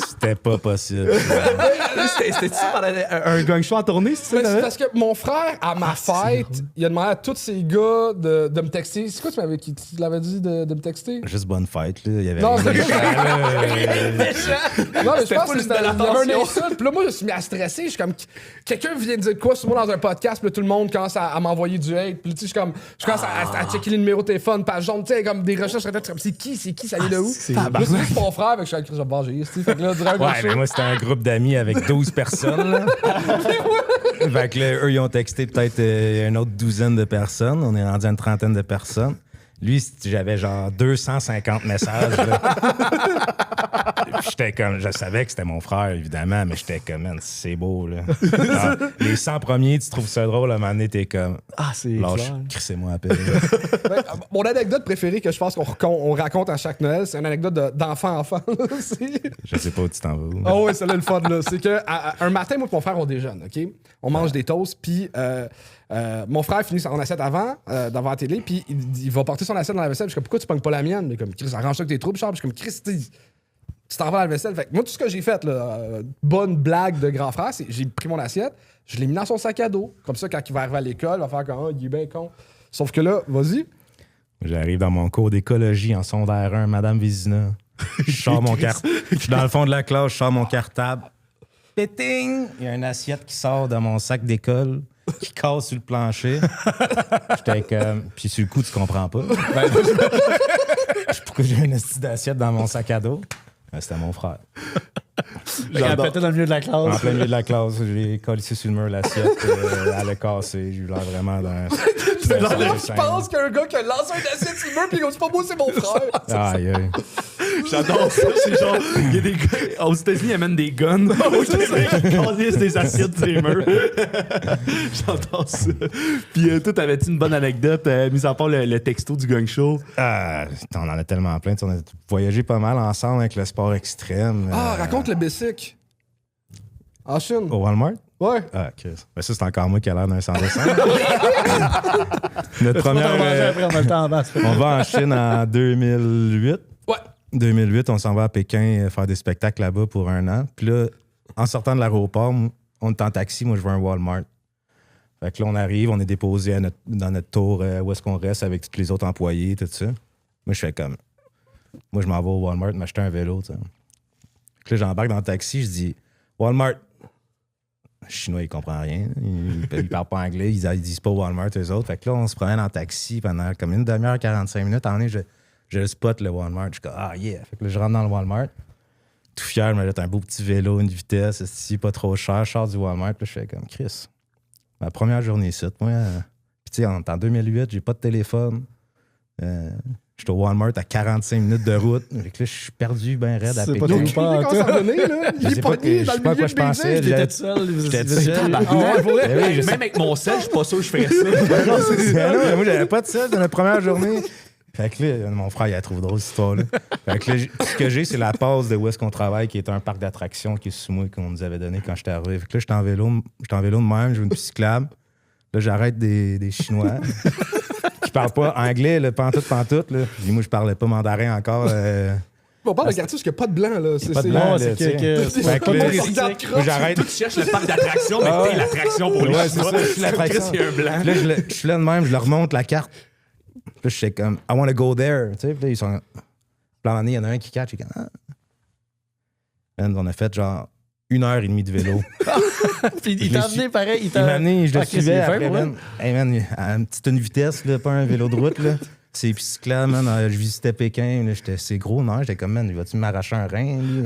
C'était pas possible. C'était-tu pendant un Gang Show en tournée, c'est ça? C'est parce que mon frère, à ma fête, il a demandé à tous ces gars de me texter. C'est quoi tu l'avais dit de me texter? Juste bonne fête, là. Il y avait Non, c'est méchant. Non, mais je pense que il y avait un insulte. Puis là, moi, je suis mis à stresser. Je suis comme, quelqu'un vient de dire quoi sur moi dans un podcast, puis là, tout le monde commence à m'envoyer du hate. Puis tu sais, je commence à checker les numéros de téléphone, page jaune, tu sais, comme des recherches sur Internet. C'est qui, ça vient de où? Là, c'est mon frère, avec je suis je vais venger, fait que là, ouais, mais moi, c'était un groupe d'amis avec 12 personnes, là. Fait que là, eux, ils ont texté peut-être une autre douzaine de personnes. On est rendu à une trentaine de personnes. Lui, j'avais genre 250 messages. J'étais comme, je savais que c'était mon frère, évidemment, mais j'étais comme, man, c'est beau, là. Alors, les 100 premiers, tu trouves ça drôle, à un moment donné, t'es comme, c'est lâche, crissez-moi à peine. Mon anecdote préférée que je pense qu'on raconte à chaque Noël, c'est une anecdote d'enfant-enfant. Je sais pas où tu t'en vas. Oh oui, c'est là le fun, là. C'est qu'un matin, moi et mon frère, on déjeune, OK? On mange des toasts, puis mon frère finit son assiette avant, devant la télé, puis il va porter son assiette dans la vaisselle. Je suis comme, pourquoi tu pognes pas la mienne? Mais comme, Chris, arrange ça avec tes troubles, Charles. Je suis comme, Chris, tu t'en vas à la vaisselle. Fait que moi, tout ce que j'ai fait, là, bonne blague de grand frère, c'est j'ai pris mon assiette, je l'ai mis dans son sac à dos. Comme ça, quand il va arriver à l'école, il va faire comme, il est bien con. Sauf que là, vas-y. J'arrive dans mon cours d'écologie en secondaire 1, Madame Vézina. Je sors mon cartable. Je suis dans le fond de la classe, je sors mon cartable. Péting! Il y a une assiette qui sort de mon sac d'école, qui casse sur le plancher. J'étais comme. Puis sur le coup, tu comprends pas. Pourquoi j'ai une assiette dans mon sac à dos? C'était mon frère. Il a pété dans le milieu de la classe. En plein milieu de la classe, j'ai collé sur le mur l'assiette. Elle a cassé. J'ai eu l'air vraiment d'un. C'est là que je pense qu'un gars qui a lancé une assiette sur le mur, puis c'est pas moi, c'est mon frère. Aïe, aïe. J'adore ça. C'est genre, il y a des gars. Aux États-Unis, ils amènent des guns. Au Québec, ils cassent des assiettes sur les murs. J'adore ça. Puis, toi, t'avais-tu une bonne anecdote, mis à part le texto du Gang Show? On en a tellement plein. On a voyagé pas mal ensemble avec le sport extrême. Raconte le Bessic. En Chine. Au Walmart? Ouais. Ah, Chris. Ben ça, c'est encore moi qui a l'air d'un sans-dessin. Notre première. On va en Chine en 2008. Ouais. 2008, on s'en va à Pékin faire des spectacles là-bas pour 1 an. Puis là, en sortant de l'aéroport, on est en taxi, moi je veux un Walmart. Fait que là, on arrive, on est déposé dans notre tour où est-ce qu'on reste avec tous les autres employés, tout ça. Moi, je fais comme... Moi, je m'en vais au Walmart m'acheter un vélo, tu sais. Fait que là, j'embarque dans le taxi, je dis « Walmart ». Le Chinois, il comprend rien. Il parle pas anglais, ils disent pas Walmart, eux autres. Fait que là, on se promène en taxi pendant comme une demi-heure, 45 minutes. En est, je spot le Walmart. Je suis comme « Ah, yeah ». Fait que là, je rentre dans le Walmart. Tout fier, je m'achète un beau petit vélo, une vitesse, pas trop cher. Je sors du Walmart, puis je fais comme « Chris ». Ma première journée ici, moi, puis tu sais, en 2008, j'ai pas de téléphone. J'étais au Walmart à 45 minutes de route. Fait que là, je suis perdu, ben raide à Pékin. Quand ça donné, là, Je sais pas à quoi je pensais. J'étais tout seul. J'étais tout seul. Même avec mon sel, je suis pas sûr que je ferais ça. Moi, j'avais pas de sel dans la première journée. Fait que là, mon frère, il a trouvé drôle cette histoire-là. Fait que là, ce que j'ai, c'est la passe de où est-ce qu'on travaille, qui est un parc d'attractions qui est sous moi, qu'on nous avait donné quand j'étais arrivé. Fait que là, j'étais en vélo de même, j'ai une piste cyclable. Là, j'arrête des Chinois qui parlent pas anglais, là, pantoute. Là. Puis moi, je parlais pas mandarin encore. On parle de quartier parce qu'il n'y a pas de blanc, là. Pas de blanc, là, c'est pas touristique. J'arrête. Tu cherches le parc d'attractions, mais t'es l'attraction pour les Chinois. C'est ça, je suis l'attraction. Il y a un blanc. Là, je suis là de même, je leur montre la carte. Là, je suis comme, I want to go there. Tu sais, puis là, ils sont. Puis il y en a un qui catch, il est comme, on a fait genre 1h30 de vélo. Puis il t'a amené pareil. Il m'a amené, je le suivais après, ouais. man. Hey, man, à une vitesse, là, pas un vélo de route, là. C'est cyclable, man. Je visitais Pékin, là, c'est gros, non? J'étais comme, man, vas-tu m'arracher un rein, lui?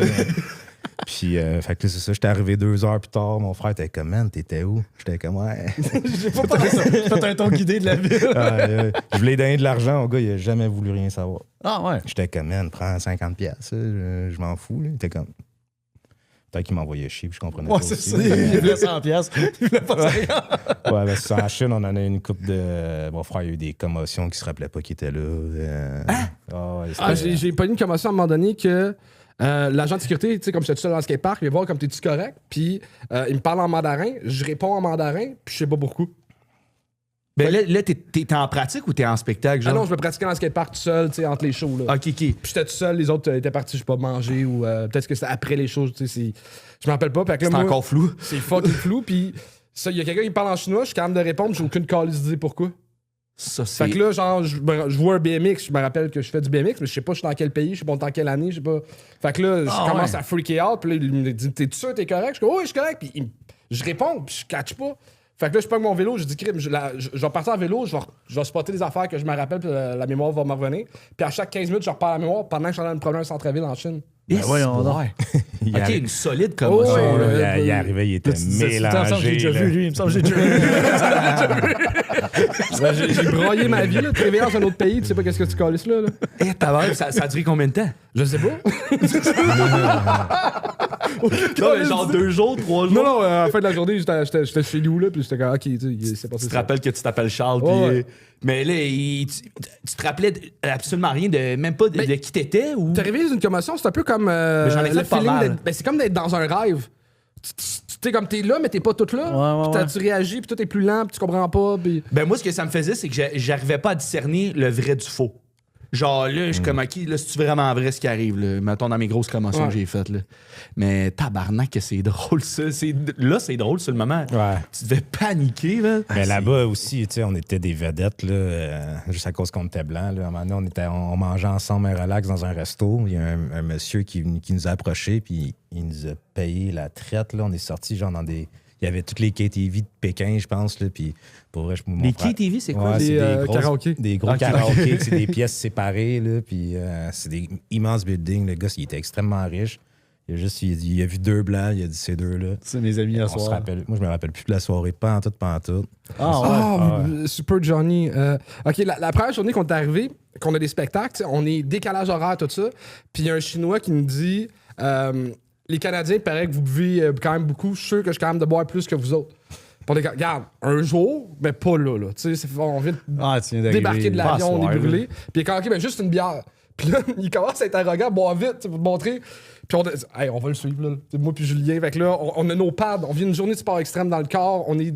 Puis, fait que c'est ça, j'étais arrivé 2 heures plus tard. Mon frère était comme, man, t'étais où? J'étais comme, ouais. J'ai fait un ton guidé de la ville. Je voulais donner de l'argent au gars, il a jamais voulu rien savoir. Ah ouais. J'étais comme, man, prends 50$. Je m'en fous, là. Il était comme. Peut-être qu'il m'envoyait chier, puis je comprenais pas. Ouais, c'est ça. Il voulait 100$. Il voulait pas rien. Ouais, ben c'est en Chine, on en a une couple de. Mon frère, il y a eu des commotions qui se rappelaient pas qu'il était là. J'ai pas eu une commotion à un moment donné que. L'agent de sécurité, tu sais, comme j'étais tout seul dans le skatepark, il vient voir comme t'es-tu correct, puis il me parle en mandarin, je réponds en mandarin, puis je sais pas pourquoi. Ben là, t'es en pratique ou t'es en spectacle, genre? Ah non, je me pratiquais dans le skatepark tout seul, tu sais, entre les shows, là. OK. Puis j'étais tout seul, les autres étaient partis, je sais pas, manger, ou peut-être que c'était après les shows, tu sais, je m'en rappelle pas. Fait que là, C'est encore flou. C'est fucking flou, puis ça, il y a quelqu'un qui me parle en chinois, je suis capable de répondre, j'ai aucune calice d'idée pourquoi. Ça, c'est... Fait que là, genre, je vois un BMX, je me rappelle que je fais du BMX, mais je sais pas je suis dans quel pays, je sais pas dans quelle année, je sais pas. Fait que là, je commence à freaker out, puis là, il me dit, t'es sûr, t'es correct? Je dis, oui, je suis correct, puis je réponds, puis je catch pas. Fait que là, je prends mon vélo, je dis, crime, je vais partir en vélo, je vais spotter des affaires que je me rappelle, puis la mémoire va me revenir. Puis à chaque 15 minutes, je repars la mémoire pendant que je suis en train de promener un centre-ville en Chine. Ben voyons donc. OK, une solide commotion. Il est arrivé, il était mélangé. J'ai déjà vu, lui. Il me semble que j'ai déjà vu. J'ai broyé ma vie, là. Tu réveilles dans un autre pays, tu sais pas qu'est-ce que tu calisses là. Ça a duré combien de temps? Je sais pas. Non, mais genre 2 jours, 3 jours. Non, à la fin de la journée, j'étais chez nous, là, puis j'étais comme, OK, tu sais, c'est passé. Tu te rappelles que tu t'appelles Charles, ouais. Mais là, tu te rappelais absolument rien même pas de qui t'étais ou. T'es arrivé dans une commotion, c'est un peu comme j'en ai fait le pas feeling mal. c'est comme d'être dans un rêve. T'es comme t'es là, mais t'es pas tout là. Ouais. Tu réagis, puis tout est plus lent, puis tu comprends pas. Puis... Ben moi, ce que ça me faisait, c'est que j'arrivais pas à discerner le vrai du faux. Genre là, je suis comme, OK, là, c'est-tu vraiment vrai ce qui arrive, là? Mettons dans mes grosses commotions que j'ai faites, là. Mais tabarnak que c'est drôle, ça. Là, c'est drôle sur le moment. Ouais. Tu devais paniquer, là. Mais là-bas aussi, tu sais, on était des vedettes, là, juste à cause qu'on était blancs. Là. À un moment donné, on mangeait ensemble un relax dans un resto. Il y a un monsieur qui nous a approchés, puis il nous a payé la traite, là. On est sortis, genre, dans des... Il y avait toutes les KTV de Pékin, je pense, là, puis pour vrai, les KTV, c'est quoi? Ouais, c'est karaokés. Des gros karaokés, c'est des pièces séparées, là, puis c'est des immenses buildings. Le gars, il était extrêmement riche. Il a vu 2 blancs, il a dit ces 2-là. C'est mes amis à soir. Moi, je me rappelle plus de la soirée, pas en tout. Super Johnny. OK, la première journée qu'on est arrivé, qu'on a des spectacles, on est décalage horaire, tout ça, puis il y a un Chinois qui nous dit... les Canadiens, il paraît que vous buvez quand même beaucoup. Je suis sûr que je suis capable de boire plus que vous autres. Pour les gars, regarde, un jour, mais pas là. Tu sais, on vient de débarquer de l'avion, on est brûlé. Puis quand, OK, ben juste une bière. Puis là, il commence à être arrogant, boire vite, pour te montrer. Puis on va le suivre, là. Moi puis Julien. Fait que là, on a nos pads. On vient d'une journée de sport extrême dans le corps. On est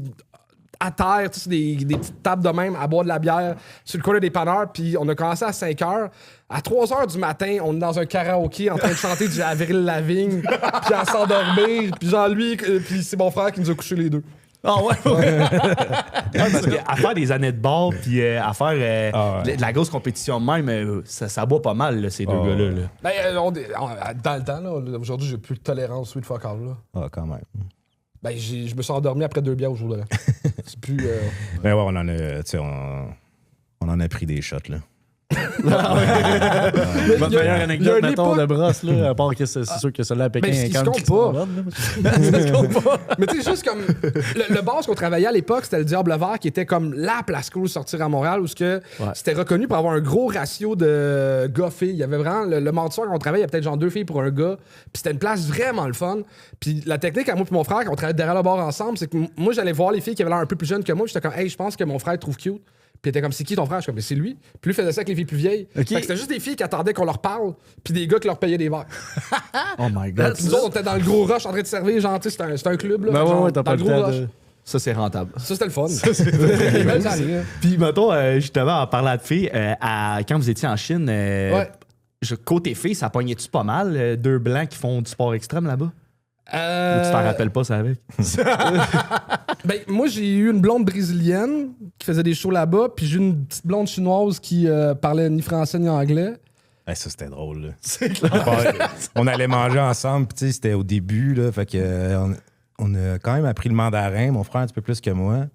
à terre, tu sais, des petites tables de même à boire de la bière sur le coin des panneurs. Puis on a commencé à 5 h. À 3 h du matin, on est dans un karaoké en train de chanter du Avril Lavigne, puis à s'endormir. Puis genre lui, puis c'est mon frère qui nous a couchés les deux. Ah ouais. Parce qu'à faire des années de bar, puis à faire de la grosse compétition de même, ça boit pas mal, là, ces deux gars-là. Là. Ben, dans le temps, là, aujourd'hui, j'ai plus de tolérance sweet fuck all, là. Ah, quand même. Ben, je me suis endormi après 2 bières au jour de l'an. C'est plus... Ben ouais, on en a, tu sais, on en a pris des shots, là. Votre meilleure anecdote, mettons, de brosse, là, à part que c'est sûr que celle-là à Pékin Mais est il quand se même compte qui pas. se pas. Mais tu sais, juste comme... Le bar qu'on travaillait à l'époque, c'était le Diable Vert, qui était comme la place cool sortir à Montréal, où c'était reconnu pour avoir un gros ratio de gars-filles. Il y avait vraiment... Le mardi soir, qu'on travaillait, il y a peut-être genre 2 filles pour un gars. Puis c'était une place vraiment le fun. Puis la technique, à moi et mon frère, quand on travaillait derrière le bar ensemble, c'est que moi, j'allais voir les filles qui avaient l'air un peu plus jeunes que moi. J'étais comme, hey, je pense que mon frère te trouve cute. Puis il était comme, c'est qui ton frère? Je suis comme, c'est lui. Puis lui faisait ça avec les filles plus vieilles. Okay. Fait que c'était juste des filles qui attendaient qu'on leur parle, puis des gars qui leur payaient des verres. Oh my God. Puis nous autres, on était dans le gros rush en train de servir, genre, tu sais, c'était un club, là. Ben genre, ouais, t'as dans pas le le gros temps rush. de... Ça, c'est rentable. Ça, c'était le fun. Des belles années, hein. Puis, mettons, justement, en parlant de filles, quand vous étiez en Chine, côté filles, ça pognait-tu pas mal, 2 blancs qui font du sport extrême là-bas? Ou tu t'en rappelles pas, ça avec? Ben, moi, j'ai eu une blonde brésilienne qui faisait des shows là-bas, puis j'ai eu une petite blonde chinoise qui parlait ni français ni anglais. Ouais, ça, c'était drôle, là. C'est clair. On allait manger ensemble, puis tu sais, c'était au début, là, fait que on a quand même appris le mandarin, mon frère un petit peu plus que moi.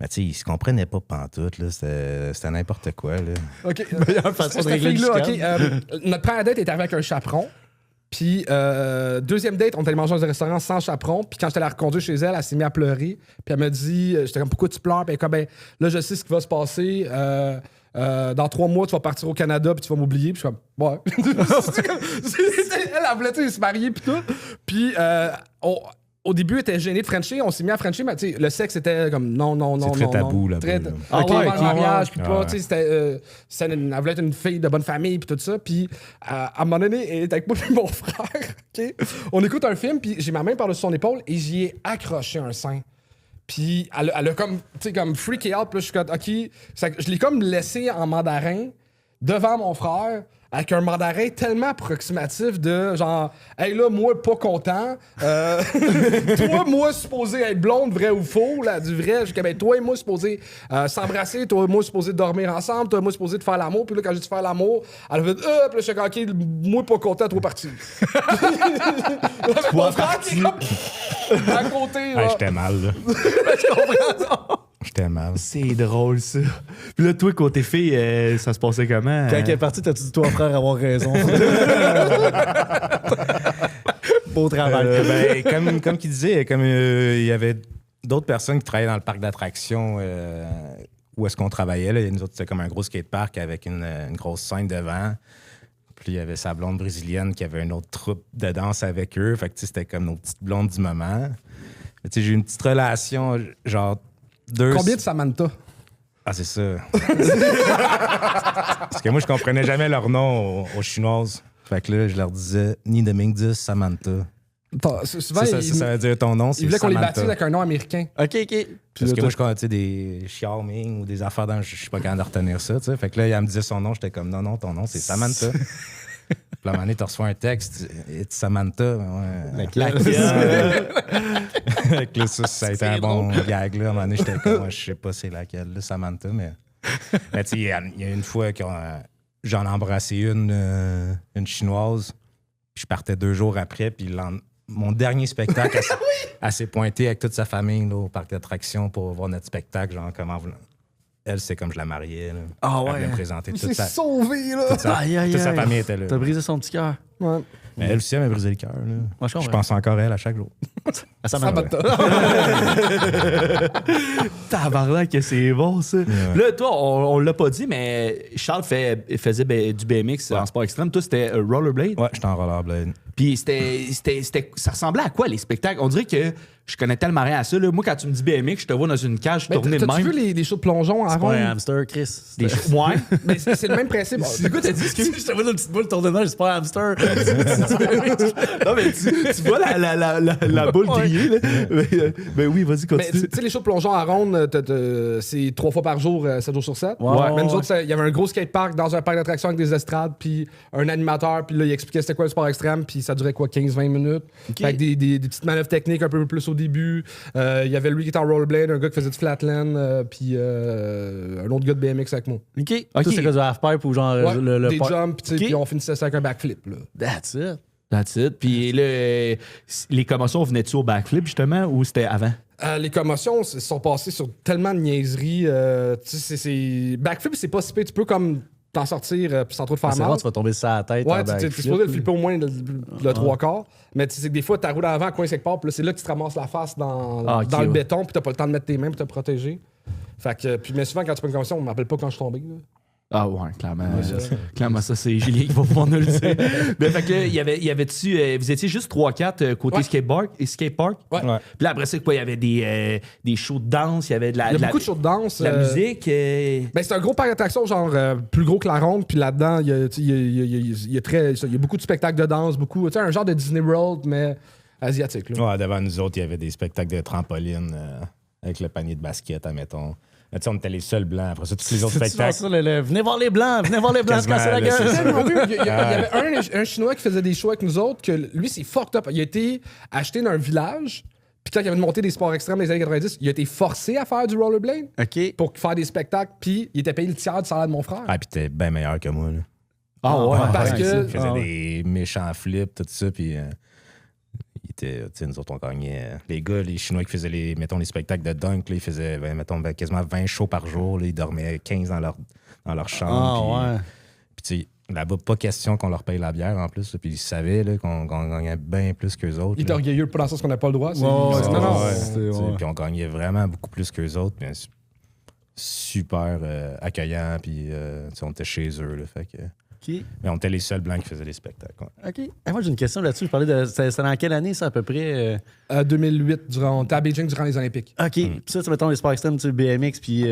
Mais tu sais, il se comprenait pas pantoute, là. C'était n'importe quoi, là. OK. Meilleure façon de régler le chicane. Notre première date était avec un chaperon. Puis, deuxième date, on était allé manger dans un restaurant sans chaperon. Puis, quand j'étais allé la reconduire chez elle, elle s'est mise à pleurer. Puis, elle m'a dit, j'étais comme, pourquoi tu pleures? Puis, elle comme, ben, là, je sais ce qui va se passer. Dans 3 mois, tu vas partir au Canada, puis tu vas m'oublier. Puis, je suis comme, ouais. Elle voulait, tu sais, se marier, puis tout. Puis, au début, elle était gênée de Frencher. On s'est mis à Frencher, mais tu sais, le sexe était comme non. C'est très tabou, là. Très, là. OK, avant le mariage, puis pas, ouais. tu sais, elle voulait être une fille de bonne famille, puis tout ça. Puis à un moment donné, elle était avec moi et mon frère, OK? On écoute un film, puis j'ai ma main par-dessus son épaule et j'y ai accroché un sein. Puis elle a comme, tu sais, comme freaké out, puis là, je suis comme, OK. Je l'ai comme laissé en mandarin devant mon frère, avec un mandarin tellement approximatif de genre, hey là, moi, pas content. Toi, moi, supposé être blonde, vrai ou faux, là, du vrai. Je dis, ben, toi et moi, supposé s'embrasser. Toi et moi, supposé dormir ensemble. Toi et moi, supposé de faire l'amour. Puis là, quand j'ai dit faire l'amour, elle a fait, puis là, je suis comme, OK, moi, pas content, trop parti. Mon frère qui est comme à côté. Ah, j'étais mal, là. Je comprends. J'étais mal. C'est drôle, ça. Puis là, toi, côté fille, ça se passait comment? Quand elle est partie, t'as-tu dit, toi, frère, avoir raison? Beau travail. Ben, comme qu'il disait, comme il y avait d'autres personnes qui travaillaient dans le parc d'attractions où est-ce qu'on travaillait. Là. Nous autres, c'était comme un gros skatepark avec une grosse scène devant. Puis il y avait sa blonde brésilienne qui avait une autre troupe de danse avec eux. Fait que c'était comme nos petites blondes du moment. Mais, j'ai eu une petite relation, genre... Combien de Samantha? Ah, c'est ça. Parce que moi, je comprenais jamais leur nom aux Chinoises. Fait que là, je leur disais Ni de Ming Samantha. Souvent, ça veut dire ton nom, c'est il voulait qu'on les Samantha. baptise avec un nom américain. OK. Parce que moi, je connais des Xiaoming ou des affaires dans... Je suis pas capable de retenir ça, tu sais. Fait que là, elle me disait son nom, j'étais comme non, ton nom, c'est Samantha. Puis à un moment donné, tu reçois un texte, It's Samantha. Ouais. Là, ça a été un bon gag. Là. À un moment donné, j'étais comme, je sais pas c'est laquelle, là, Samantha, mais tu sais, il y a une fois que j'en ai embrassé une chinoise, puis je partais 2 jours après, puis mon dernier spectacle, elle s'est pointée avec toute sa famille là, au parc d'attractions pour voir notre spectacle, genre comment vous... Elle, c'est comme je la mariais. Là. Ah ouais. Elle voulait me présenter toute sa... sauvé, là! Toute sa famille était là. T'as brisé son petit cœur. Ouais. Mais elle aussi, elle m'a brisé le cœur. Moi, je pense encore à elle à chaque jour. Samantha. Tabarnak, que c'est bon, ça. Yeah. Là, toi, on l'a pas dit, mais Charles faisait du BMX en sport extrême. Toi, c'était rollerblade. Ouais, j'étais en rollerblade. Puis ça ressemblait à quoi, les spectacles? On dirait que je connais tellement rien à ça. Là. Moi, quand tu me dis BMX, je te vois dans une cage tournée de T'as-tu même. vu les shows de plongeon en C'est pas rond? un hamster, Chris. Ouais. Mais c'est le même principe. Du coup, t'as dit que je te vois dans une petite boule tourne de neige, c'est pas un hamster. Non, mais tu vois la boule pas le griller. Là. Mais oui, vas-y, Mais continue. tu sais, les shows de plongeon à ronde, c'est 3 fois par jour, 7 jours sur 7. Ouais. Mais nous autres, il y avait un gros skatepark dans un parc d'attractions avec des estrades, puis un animateur, puis là, il expliquait c'était quoi le sport extrême, puis ça durait quoi, 15-20 minutes. Avec des petites manœuvres techniques un peu plus au début. Il y avait lui qui était en rollerblade, un gars qui faisait du flatland, puis un autre gars de BMX avec moi. OK. Ça, c'est quoi, du half-pipe ou genre le des part- jumps, tu sais, OK. puis on finissait ça avec un backflip. Là. That's it. That's it. Puis là, les commotions venaient-tu au backflip, justement, ou c'était avant? Les commotions sont passées sur tellement de niaiseries. Tu sais, backflip, c'est pas si pire. Tu peux comme t'en sortir sans trop te faire C'est mal. rare, tu vas tomber sur la tête. Ouais, en t'es backflip, supposé le là. flipper au moins le 3/4. Mais tu sais, que des fois, ta roue d'avant coince quelque part, puis là, c'est là que tu te ramasses la face dans le béton, puis t'as pas le temps de mettre tes mains pour te protéger. Fait que, puis, mais souvent, quand tu prends une commotion, on m'appelle pas quand je suis tombé. Là. Ah ouais, clairement. Clairement, ça, c'est Julien qui va pouvoir nous le dire. Mais fait que là, y avait-tu... vous étiez juste 3-4 côté skatepark? Ouais. Puis là, après ça, quoi, il y avait des shows de danse, il y avait de la... Il y a beaucoup de shows de danse. de la musique. Ben, c'est un gros parc d'attractions, genre plus gros que la ronde, puis là-dedans, il y a beaucoup de spectacles de danse, beaucoup, tu sais, un genre de Disney World, mais asiatique. Là. Ouais, devant nous autres, il y avait des spectacles de trampoline avec le panier de basket, admettons. Mais tu sais, on était les seuls blancs. Après ça, tous les autres C'est-tu spectacles. ça, venez voir les blancs, se casser la Quasiment, gueule. là, Tellement weird. Il y avait un Chinois qui faisait des shows avec nous autres, que lui, c'est fucked up. Il a été acheté dans un village, puis quand il avait monté des sports extrêmes dans les années 90, il a été forcé à faire du rollerblade OK. pour faire des spectacles, puis il était payé le tiers du salaire de mon frère. Ah, puis t'es bien meilleur que moi, là. Ah ouais. Parce ouais, que... Il faisait des méchants flips, tout ça, puis il était, tu sais, nous autres, on gagnait. Les gars, les Chinois qui faisaient les spectacles de dunk, là, ils faisaient, quasiment 20 shows par jour, là, ils dormaient 15 dans leur chambre. Ah, ouais. Puis, tu sais, là-bas, pas question qu'on leur paye la bière, en plus, là, puis ils savaient là, qu'on gagnait bien plus qu'eux autres. Il était là. orgueilleux pour penser qu'on n'a pas le droit. Ouais, Non, non. Ouais, c'est- tu sais, ouais. Puis on gagnait vraiment beaucoup plus qu'eux autres, mais super accueillant, puis tu sais, on était chez eux, là, fait que... OK. Mais on était les seuls blancs qui faisaient les spectacles. Ouais. OK. Moi, j'ai une question là-dessus. Je parlais de. C'est dans quelle année, ça, à peu près? 2008, on était à Beijing durant les Olympiques. OK. Puis ça, mettons les sports extrêmes, tu sais, BMX, puis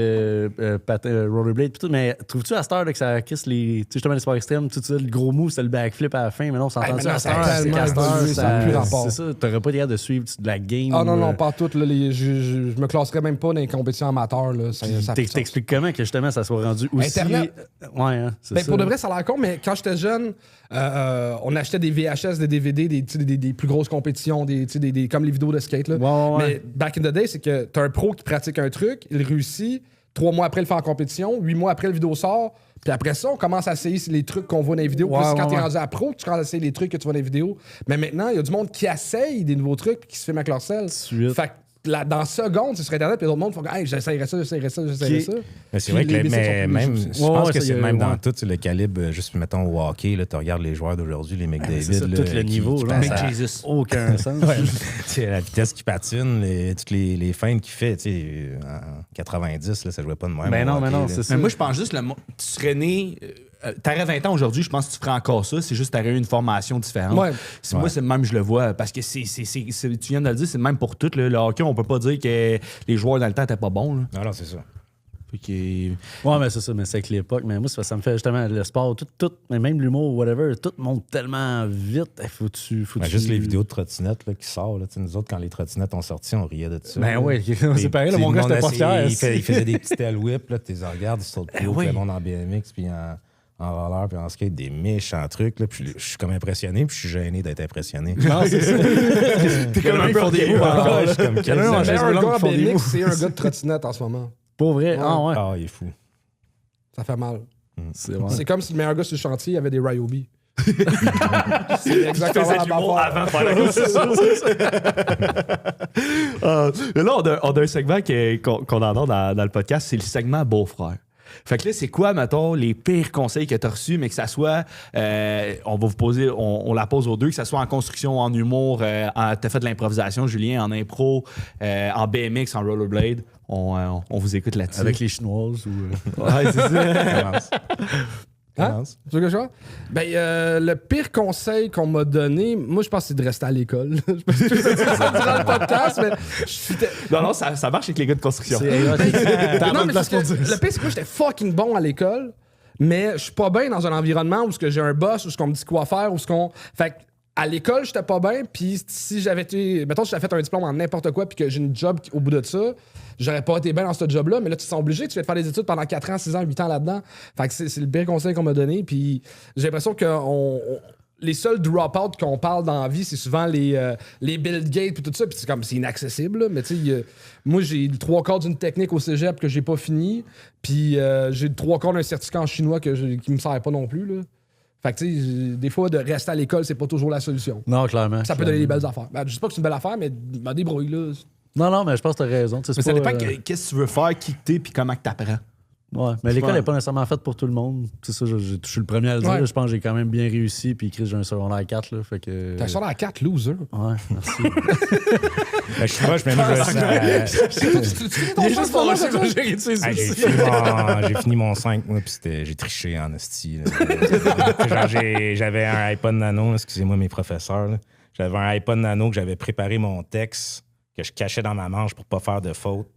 rollerblade, puis tout. Mais trouves-tu à cette heure là, que ça crisse les. Tu sais, justement, les sports extrêmes, tout ça, le gros move, c'est le backflip à la fin. Mais non, on s'entend ça à cette heure. C'est qu'à cette heure, ça a plus rapport. c'est ça. T'aurais pas l'air de suivre de la game. Ah non, pas tout. Là, je me classerais même pas dans les compétitions amateurs. Là, ça a plus de sens. T'expliques comment que justement ça soit rendu aussi. Internet. Ouais, hein, c'est Ben, ça. pour de vrai, ça a l'air con, mais quand j'étais jeune, on achetait des VHS, des DVD, des plus grosses compétitions, comme les vidéos de skate. Là. Ouais. Mais back in the day, c'est que t'as un pro qui pratique un truc, il réussit, 3 mois après, il le fait en compétition, 8 mois après, le vidéo sort, puis après ça, on commence à essayer les trucs qu'on voit dans les vidéos. Ouais, Puis quand t'es ouais. rendu à pro, tu commences à essayer les trucs que tu vois dans les vidéos. Mais maintenant, il y a du monde qui essaye des nouveaux trucs puis qui se filme avec leur sel. Suite. Fait que dans secondes, c'est sur Internet, puis d'autres mondes font hey, j'essayerais ça. Mais c'est Puis vrai que les mais sites sont plus même, légers aussi. je pense Ouais, que ça, c'est y a- même dans ouais. tout le calibre, juste mettons au hockey, là, tu regardes les joueurs d'aujourd'hui, les McDavid. c'est ça, là, tout le niveau, qui là. passent Big à- Jesus. Aucun sens. Tu sais, la vitesse qu'il patine, toutes les feintes qu'il fait, tu sais, en 90, là, ça jouait pas de même. Ben au non, mais hockey, non, là. c'est ça. Mais moi, je pense juste, tu serais né... T'aurais 20 ans aujourd'hui, je pense que tu ferais encore ça. C'est juste que t'aurais eu une formation différente. Ouais. Moi, c'est le même, je le vois. Parce que tu viens de le dire, c'est le même pour tout. Là. Le hockey, on peut pas dire que les joueurs dans le temps étaient pas bons. Là. Non, c'est ça. Fait que- Ouais, mais c'est ça, mais c'est avec l'époque. Mais moi, ça me fait justement le sport, tout, mais même l'humour, whatever, tout monte tellement vite. Faut-tu. Ben, juste les vidéos de trottinettes là, qui sortent. Là, tu sais, nous autres, quand les trottinettes ont sorti, on riait de ça. Ben là. ouais, c'est pareil, là, Puis mon le gars, monde j'étais pas essayait, fier. Il faisait des petits tail whips, là, tu les regardes, ils sautent plus haut, oui. puis le monde en BMX, puis en roller, puis en skate, des méchants trucs. Là, puis je suis comme impressionné, puis je suis gêné d'être impressionné. Non, c'est ça. T'es comme un peu orgueilleux encore. Je suis comme Il y en a un en Mais chaise un roulante gars en qui font des BMX, moves. c'est un gars de trottinette en ce moment. Pour vrai. Ah ouais. Ah, il est fou. Ça fait mal. C'est vrai. C'est comme si le meilleur gars sur le chantier avait des Ryobi. C'est exactement la même affaire. avant de faire la course. Mais là, on a un segment qu'on adore dans le podcast, c'est le segment beau-frère. Fait que là, c'est quoi, mettons, les pires conseils que tu as reçus, mais que ça soit, on va vous poser, on la pose aux deux, que ça soit en construction, en humour, t'as fait de l'improvisation, Julien, en impro, en BMX, en rollerblade. On vous écoute là-dessus. Avec les Chinoises ou. Ouais, c'est ça. Commence. Hein? Commence. Tu veux que je fasse? Ben, le pire conseil qu'on m'a donné, moi, je pense que c'est de rester à l'école. Je sais pas si c'est ça durant le podcast, mais Non, ça marche avec les gars de construction. C'est Non, mais parce que le pire, c'est que moi, j'étais fucking bon à l'école, mais je suis pas bien dans un environnement où ce que j'ai un boss, où ce qu'on me dit quoi faire, où ce qu'on... Fait que à l'école, j'étais pas bien, puis si j'avais été... Mettons, si j'avais fait un diplôme en n'importe quoi, puis que j'ai une job au bout de ça, j'aurais pas été bien dans ce job-là, mais là, tu te sens obligé, tu vas te faire des études pendant 4 ans, 6 ans, 8 ans là-dedans. Fait que c'est le pire conseil qu'on m'a donné, puis j'ai l'impression que les seuls drop-out qu'on parle dans la vie, c'est souvent les Bill Gates et tout ça, puis c'est inaccessible, là, mais tu sais, moi, j'ai le 3/4 d'une technique au cégep que j'ai pas fini, puis j'ai le 3/4 d'un certificat en chinois qui me sert pas non plus, là. Fait que, tu sais, des fois, de rester à l'école, c'est pas toujours la solution. Non, clairement. Ça peut donner des belles affaires. Ben, je sais pas que c'est une belle affaire, mais me débrouille, là. Non, mais je pense que t'as raison. Mais ça dépend qu'est-ce que tu veux faire, qui que t'es, puis comment que t'apprends. Ouais, mais l'école n'est pas nécessairement faite pour tout le monde. C'est ça, je suis le premier à le dire. Ouais. Je pense que j'ai quand même bien réussi. Puis Chris, j'ai un secondaire 4. Là, fait que... T'as un secondaire 4, loser. Ouais, merci. Je suis proche, mais moi, J'ai juste pas gérer de ses j'ai fini mon 5, moi, puis j'ai triché en hostie. J'avais un iPod Nano, excusez-moi mes professeurs. Là. J'avais un iPod Nano que j'avais préparé mon texte, que je cachais dans ma manche pour pas faire de faute.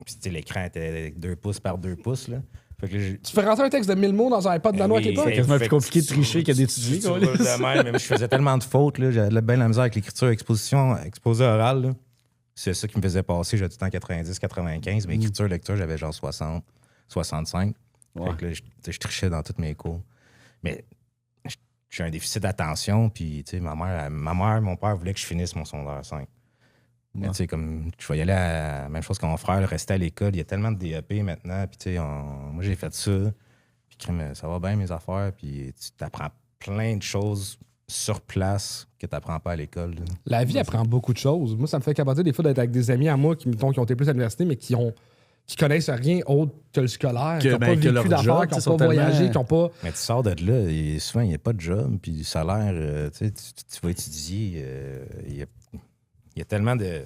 Puis l'écran était 2 pouces par 2 pouces. Là. Fait que tu fais rentrer un texte de 1000 mots dans un iPod Nano à l'époque? C'est quasiment plus compliqué de tricher que d'étudier. Mais je faisais tellement de fautes. J'avais bien la misère avec l'écriture, exposé oral. Là. C'est ça qui me faisait passer. J'avais tout le temps 90-95. Mais écriture, lecture, j'avais genre 60, 65. Ouais. Fait que là, je trichais dans tous mes cours. Mais j'ai un déficit d'attention. Puis, tu sais, ma mère, mon père voulait que je finisse mon secondaire 5. Mais tu sais, comme je vais y aller à la même chose que mon frère, rester à l'école. Il y a tellement de DEP maintenant. Puis, tu sais, moi, j'ai fait ça. Puis, ça va bien, mes affaires. Puis, tu apprends plein de choses sur place que tu n'apprends pas à l'école. Là. La vie apprend beaucoup de choses. Moi, ça me fait capoter des fois d'être avec des amis à moi qui ont été plus à l'université, mais qui connaissent rien autre que le scolaire, qui n'ont pas vécu d'affaires, qui n'ont pas voyagé, qui n'ont pas... Mais tu sors de là, et souvent, il n'y a pas de job. Puis, le salaire, tu vas étudier. Il y a tellement de...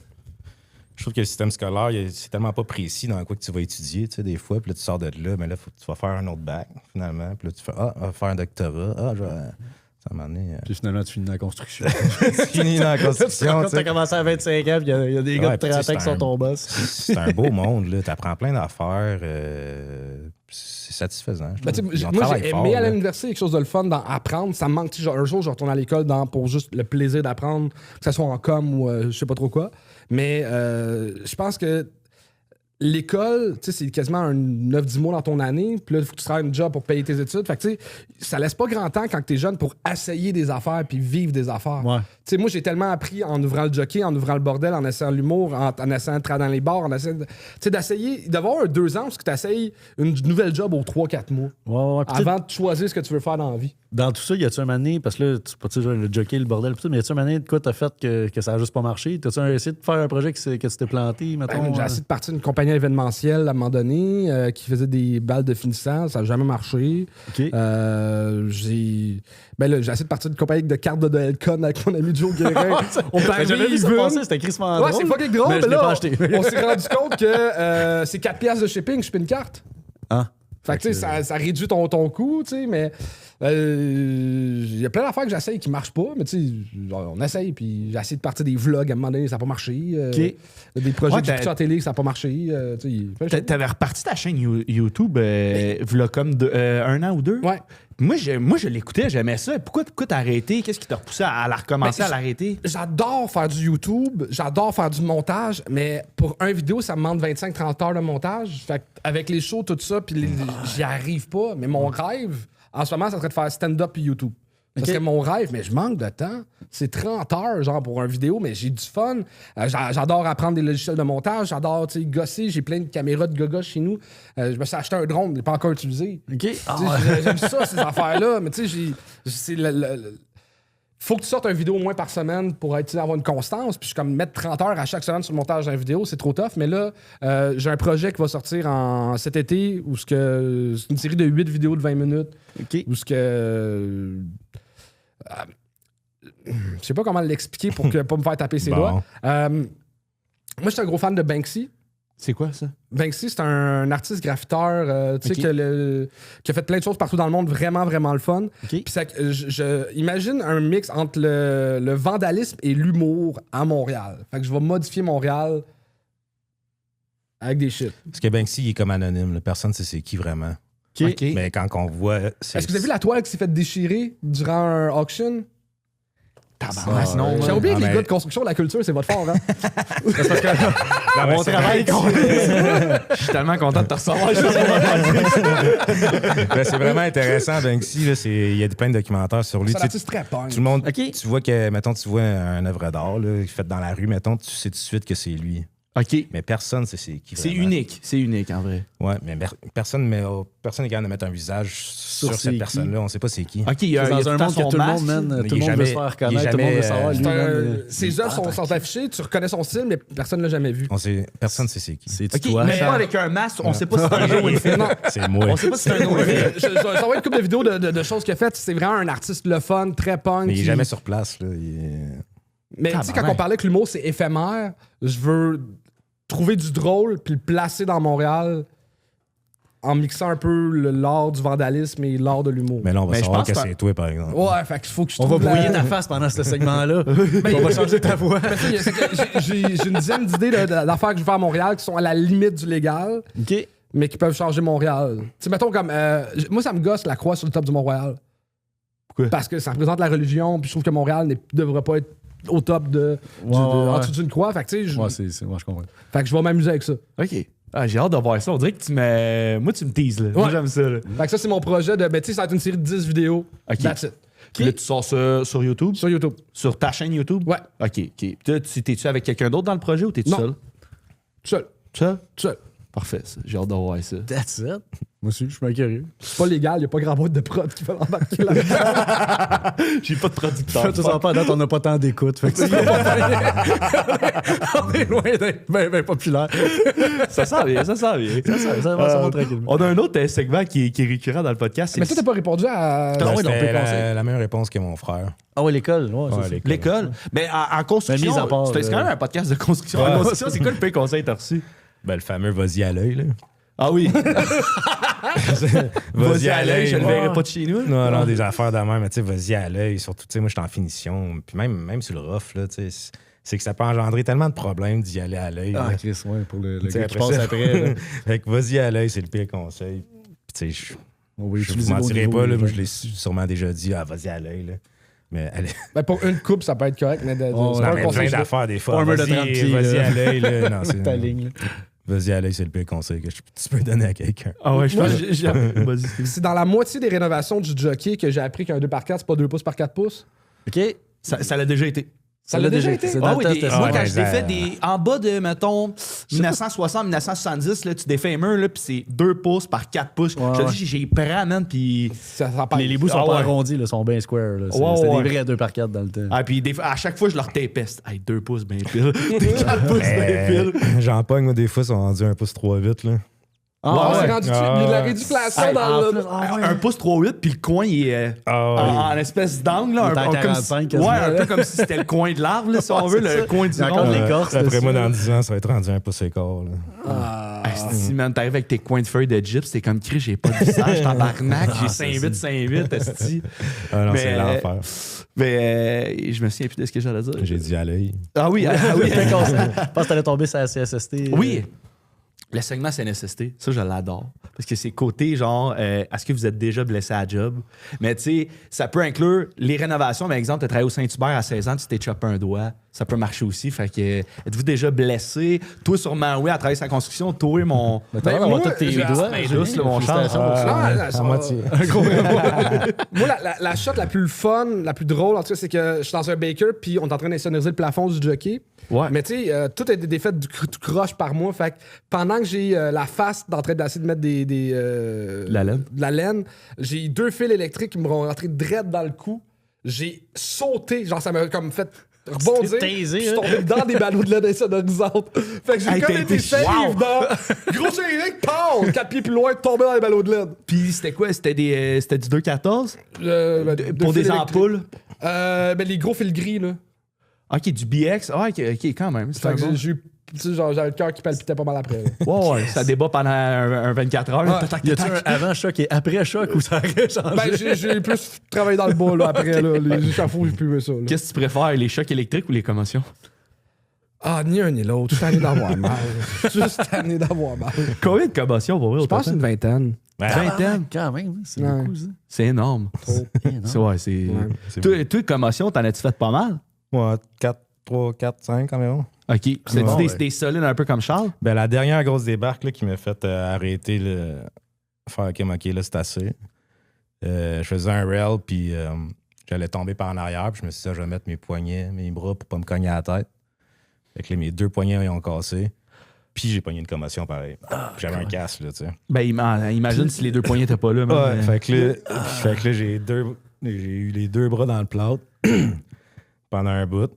Je trouve que le système scolaire, c'est tellement pas précis dans quoi que tu vas étudier, tu sais, des fois. Puis là, tu sors de là, mais là, tu vas faire un autre bac, finalement. Puis là, tu fais, faire un doctorat. Ça m'a amené... Puis finalement, tu finis dans la construction. Tu finis dans la construction, tu as commencé à 25 ans, puis il y a des gars de 30 ans qui sont ton boss. C'est un beau monde, là. Tu apprends plein d'affaires. C'est satisfaisant. Moi, j'ai aimé à l'université quelque chose de le fun dans apprendre. Ça me manque. Un jour, je retourne à l'école pour juste le plaisir d'apprendre, que ce soit en com ou je sais pas trop quoi. Mais je pense que l'école, tu sais, c'est quasiment un 9-10 mois dans ton année. Puis là, il faut que tu travailles un job pour payer tes études. Fait que, tu sais, ça laisse pas grand temps quand t'es jeune pour essayer des affaires puis vivre des affaires. Ouais. Tu sais, moi, j'ai tellement appris en ouvrant le jockey, en ouvrant le bordel, en essayant l'humour, en essayant de travailler dans les bars, en essayant tu sais, d'essayer, d'avoir 2 ans parce que tu essayes une nouvelle job aux 3-4 mois. Ouais. Avant de choisir ce que tu veux faire dans la vie. Dans tout ça, y a-tu un année, parce que là, tu sais, le jockey, le bordel, mais y a-tu un année de quoi t'as fait que ça a juste pas marché? T'as-tu essayé de faire un projet que tu t'es planté, mettons? J'ai essayé de partir d'une compagnie événementielle à un moment donné qui faisait des balles de finissant. Ça n'a jamais marché. OK. J'ai essayé de partir d'une compagnie de cartes de Elcon avec mon ami Joe Guérin. On parlait j'avais vu ça passer, c'était crissement drôle. Ouais, c'est fucking drôle, mais je l'ai là, pas acheté. on s'est rendu compte que c'est 4 piastres de shipping, je fais une carte. Ah. Fait que, tu sais, ça réduit ton coût, tu sais, mais il y a plein d'affaires que j'essaye qui marchent pas, mais tu sais, on essaye, puis j'ai essayé de partir des vlogs, à un moment donné, ça n'a pas marché. Des projets de en télé, ça n'a pas marché. T'avais reparti ta chaîne YouTube, v'là comme 1 an ou 2? Ouais. Moi, je l'écoutais, j'aimais ça. Pourquoi t'as arrêté? Qu'est-ce qui t'a repoussé à la recommencer, à l'arrêter? J'adore faire du YouTube, j'adore faire du montage, mais pour une vidéo, ça me demande 25-30 heures de montage. Fait avec les shows, tout ça, puis j'y arrive pas. Mais mon rêve, en ce moment, ça serait de faire stand-up et YouTube. Ça serait mon rêve, mais je manque de temps. C'est 30 heures, genre, pour une vidéo, mais j'ai du fun. J'adore apprendre des logiciels de montage. J'adore, tu sais, gosser. J'ai plein de caméras de gaga chez nous. Je me suis acheté un drone, je l'ai pas encore utilisé. OK. J'aime ça, ces affaires-là. Mais tu sais, c'est faut que tu sortes une vidéo au moins par semaine pour avoir une constance. Puis je suis comme mettre 30 heures à chaque semaine sur le montage d'une vidéo, c'est trop tough. Mais là, j'ai un projet qui va sortir cet été où c'est une série de 8 vidéos de 20 minutes. OK. Où je sais pas comment l'expliquer pour pas me faire taper ses doigts. Moi, je suis un gros fan de Banksy. C'est quoi ça? Banksy, c'est un artiste graffiteur qui a fait plein de choses partout dans le monde, vraiment, vraiment le fun. Okay. Puis j'imagine un mix entre le vandalisme et l'humour à Montréal. Fait que je vais modifier Montréal avec des shit. Parce que Banksy, il est comme anonyme. Là. Personne ne sait c'est qui vraiment. Okay. Mais quand on voit... Est-ce que vous avez vu la toile qui s'est faite déchirer durant un auction? Tabarnak, non. J'ai oublié que les gars de construction de la culture, c'est votre fort, hein? On travaille Je suis tellement content de te recevoir. C'est vraiment intéressant, Banksy. Il y a plein de documentaires sur lui. C'est un artiste très punk. Tout le monde, tu vois que, mettons, tu vois un œuvre d'art là, fait dans la rue, mettons, tu sais tout de suite que c'est lui. OK. Mais personne sait c'est qui. C'est vraiment. unique. C'est unique, en vrai. Ouais, mais personne n'est capable de mettre un visage sur cette personne-là. On sait pas c'est qui. OK, il y a dans un monde que tout le monde, tout le monde veut se faire connaître, tout le monde veut savoir. Ses œuvres sont affichées, tu reconnais son style, mais personne ne l'a jamais vu. Personne ne sait c'est qui. C'est OK, toi. mais pas avec un masque, on sait pas si c'est un jeu ou une film. C'est moi. On sait pas si c'est un nom. Je vais envoyer une couple de vidéos de choses qu'il a faites. C'est vraiment un artiste le fun, très punk. Mais il est jamais sur place. Là. Mais tu sais, quand on parlait que l'humour, c'est éphémère, je veux trouver du drôle puis le placer dans Montréal en mixant un peu l'art du vandalisme et l'art de l'humour. Mais là, on va Mais je savoir pense que c'est toi, par exemple. Ouais, fait qu'il faut que je On va trouve brouiller ta face pendant ce segment-là. On va changer ta voix. Mais tu sais, c'est que j'ai une dizaine d'idées d'affaires que je veux faire à Montréal qui sont à la limite du légal, OK. mais qui peuvent changer Montréal. Tu sais, mettons comme... moi, ça me gosse la croix sur le top du Mont-Royal. Pourquoi? Parce que ça représente la religion, puis je trouve que Montréal ne devrait pas être au top en dessous d'une croix. Fait que tu sais, Moi, je comprends. fait que je vais m'amuser avec ça. OK. Ah, j'ai hâte de voir ça. On dirait que moi, tu me teases. Là. Moi, j'aime ça. Là. Fait que ça, c'est mon projet de... Ben, tu sais, ça va être une série de 10 vidéos. OK. That's it. Puis là, tu sors ça sur YouTube? Sur YouTube. Sur ta chaîne YouTube? Ouais. OK. Puis là, t'es-tu avec quelqu'un d'autre dans le projet ou t'es-tu Non. seul? Tout seul. Seul? Tout seul. Parfait, ça. J'ai hâte de voir ça. That's it. Moi aussi, je suis bien curieux. C'est pas légal, il n'y a pas grand boîte de prod qui va l'embarquer là. J'ai pas de producteur. Tu sens pas à date, on n'a pas tant d'écoute. Fait que on est loin d'être bien populaire. Ça sent bien, ça sent bien. Ça va tranquillement. On a un autre segment qui est récurrent dans le podcast. Mais toi, t'as pas répondu à. Ah oui, non, C'était on peut conseiller. la même réponse que mon frère. Ah oui, l'école. Ouais, Ouais, c'est ça. L'école. Mais en construction, Mais mis à part, c'est quand même un podcast de construction. Ouais. En construction, c'est quoi le pire conseil que t'as reçu? Ben, le fameux vas-y à l'œil, là. Ah oui. Vas-y à l'œil, je ne le verrai pas de chez nous. Non, des affaires de même, mais tu sais, vas-y à l'œil. Surtout, tu sais, moi, je suis en finition. Puis même sur le rough, là, tu sais, c'est que ça peut engendrer tellement de problèmes d'y aller à l'œil. Ah, là. Chris, ouais, pour le Tu sais, gars qui passe ça- après. là. Fait que vas-y à l'œil, c'est le pire conseil. Puis, tu sais, On va je utiliser vous vos mentirai niveaux, pas, là, moi, là. je l'ai sûrement déjà dit, vas-y à l'œil, là. Mais allez, Ben, pour une coupe, ça peut être correct, mais c'est ouais. pas non, un mais conseil. plein d'affaires des fois. Pas un mur de Vas-y 30 pieds, vas-y là. à l'œil, là. Non, c'est Ta ligne. là. Vas-y à l'œil, c'est le pire conseil que tu peux donner à quelqu'un. Ah ouais, je Moi, pense. Vas-y. C'est dans la moitié des rénovations du jockey que j'ai appris qu'un 2x4, c'est pas 2 pouces par 4 pouces. OK. Ça l'a déjà été. Ça l'a déjà été? C'est Ah dans oui, le temps, des- c'était moi, ça. quand je l'ai ça- fait en bas de, mettons, 1960, 1970, là, tu défais un mur, là, puis c'est 2 pouces par 4 pouces. Ouais, je te ouais. dis, j'ai prêt, man, puis... Ça Les pèse. bouts sont Ah pas ouais. arrondis, là, sont bien square. Là. Ouais, C'était ouais. des vrais 2x4 dans le temps. Ah, puis à chaque fois, je leur tapais. Hey, 2 pouces, ben pile. 4 pouces, ben pile. J'en pogne, moi, des fois, ils sont rendus 1 pouce 3,8, là. Ah, Ouais, c'est ouais. rendu. Il y a de la réduction Hey, dans le. Un pouce 3,8, puis le coin, il est en espèce d'angle, là. Il est à comme 45 si, quasiment, ouais, un là. peu comme si c'était le coin de l'arbre, là, si on veut, le coin du Il y a encore rond. de l'écorce Après dessus, moi, là. dans 10 ans, ça va être rendu 1 pouce et quart, là. Si, man, t'arrives avec tes coins de feuilles de gyps, t'es comme cri, j'ai pas de visage, tabarnak, j'ai 5,8, 5,8, esti. Ah non, Mais, c'est l'enfer. Mais je me souviens plus de ce que j'allais dire. J'ai dit à l'œil. Ah oui, Je pense que t'allais tomber sur la CSST. Oui. Le segment CNSST, ça, je l'adore. Parce que c'est côté, genre, est-ce que vous êtes déjà blessé à la job? Mais tu sais, ça peut inclure les rénovations. Par exemple, tu as travaillé au Saint-Hubert à 16 ans, tu t'es chopé un doigt. Ça peut marcher aussi. Fait que, êtes-vous déjà blessé? Toi, sûrement, oui, à travailler sur la construction. Toi, mon. Mais t'as l'air Ben, d'avoir moi, tous tes j'ai- doigts. main douce, là, mon Charles. Félicitations pour ça. Ah, à moitié. Moi, la shot la plus fun, la plus drôle, en tout cas, c'est que je suis dans un baker, puis on est en train d'insonoriser le plafond du jockey. Ouais. Mais tu sais, tout a été fait du croche par moi. Fait que pendant que j'ai la face en train d'essayer de mettre de la laine, j'ai 2 fils électriques qui me sont rentrés direct dans le cou. J'ai sauté, genre ça m'a comme fait rebondir. C'était puis taisé, je suis hein? tombé dans des ballots de laine insonorisantes. Fait que j'ai Hey, comme t'as été été- safe wow! dans gros électrique, pow! 4 pieds plus loin, tombé dans les ballots de laine. Puis c'était quoi? C'était du 2,14? Pour fils des ampoules? Ben, les gros fils gris, là. Ok, du BX. Ah, ok, quand même. C'est Fait un que bon. j'ai eu. Tu sais, genre, j'avais le cœur qui palpitait pas mal après. là. Ouais, ça débat pendant un 24 heures. là. Tac, Y tac, a-tu tac. un avant choc et après choc ou ça aurait changé? Ben, j'ai plus travaillé dans le bas, là, après, là. Les échafauds, j'ai plus vu ça, là. Qu'est-ce que tu préfères, les chocs électriques ou les commotions? Ah, ni un ni l'autre. Juste tanné d'avoir mal. Juste tanné d'avoir mal. Combien de commotions pour vrai? Je pense une vingtaine. Vingtaine. Quand même, c'est Ouais. beaucoup, ça. C'est énorme. C'est. Toi, commotion, t'en as-tu fait pas mal? Ouais, 3, 4, 5 environ. OK. C'est bon, des solides un peu comme Charles? Ben, la dernière grosse débarque là, qui m'a fait arrêter, faire OK, là, c'est assez. Je faisais un rail, puis j'allais tomber par en arrière, puis je me suis dit, je vais mettre mes poignets, mes bras pour pas me cogner à la tête. Fait que là, mes 2 poignets, ils ont cassé. Puis j'ai pogné une commotion pareil. J'avais un casque, là, tu sais. Ben, imagine si les 2 poignets étaient pas là. Ouais, fait que là, j'ai eu les 2 bras dans le plâtre pendant un bout.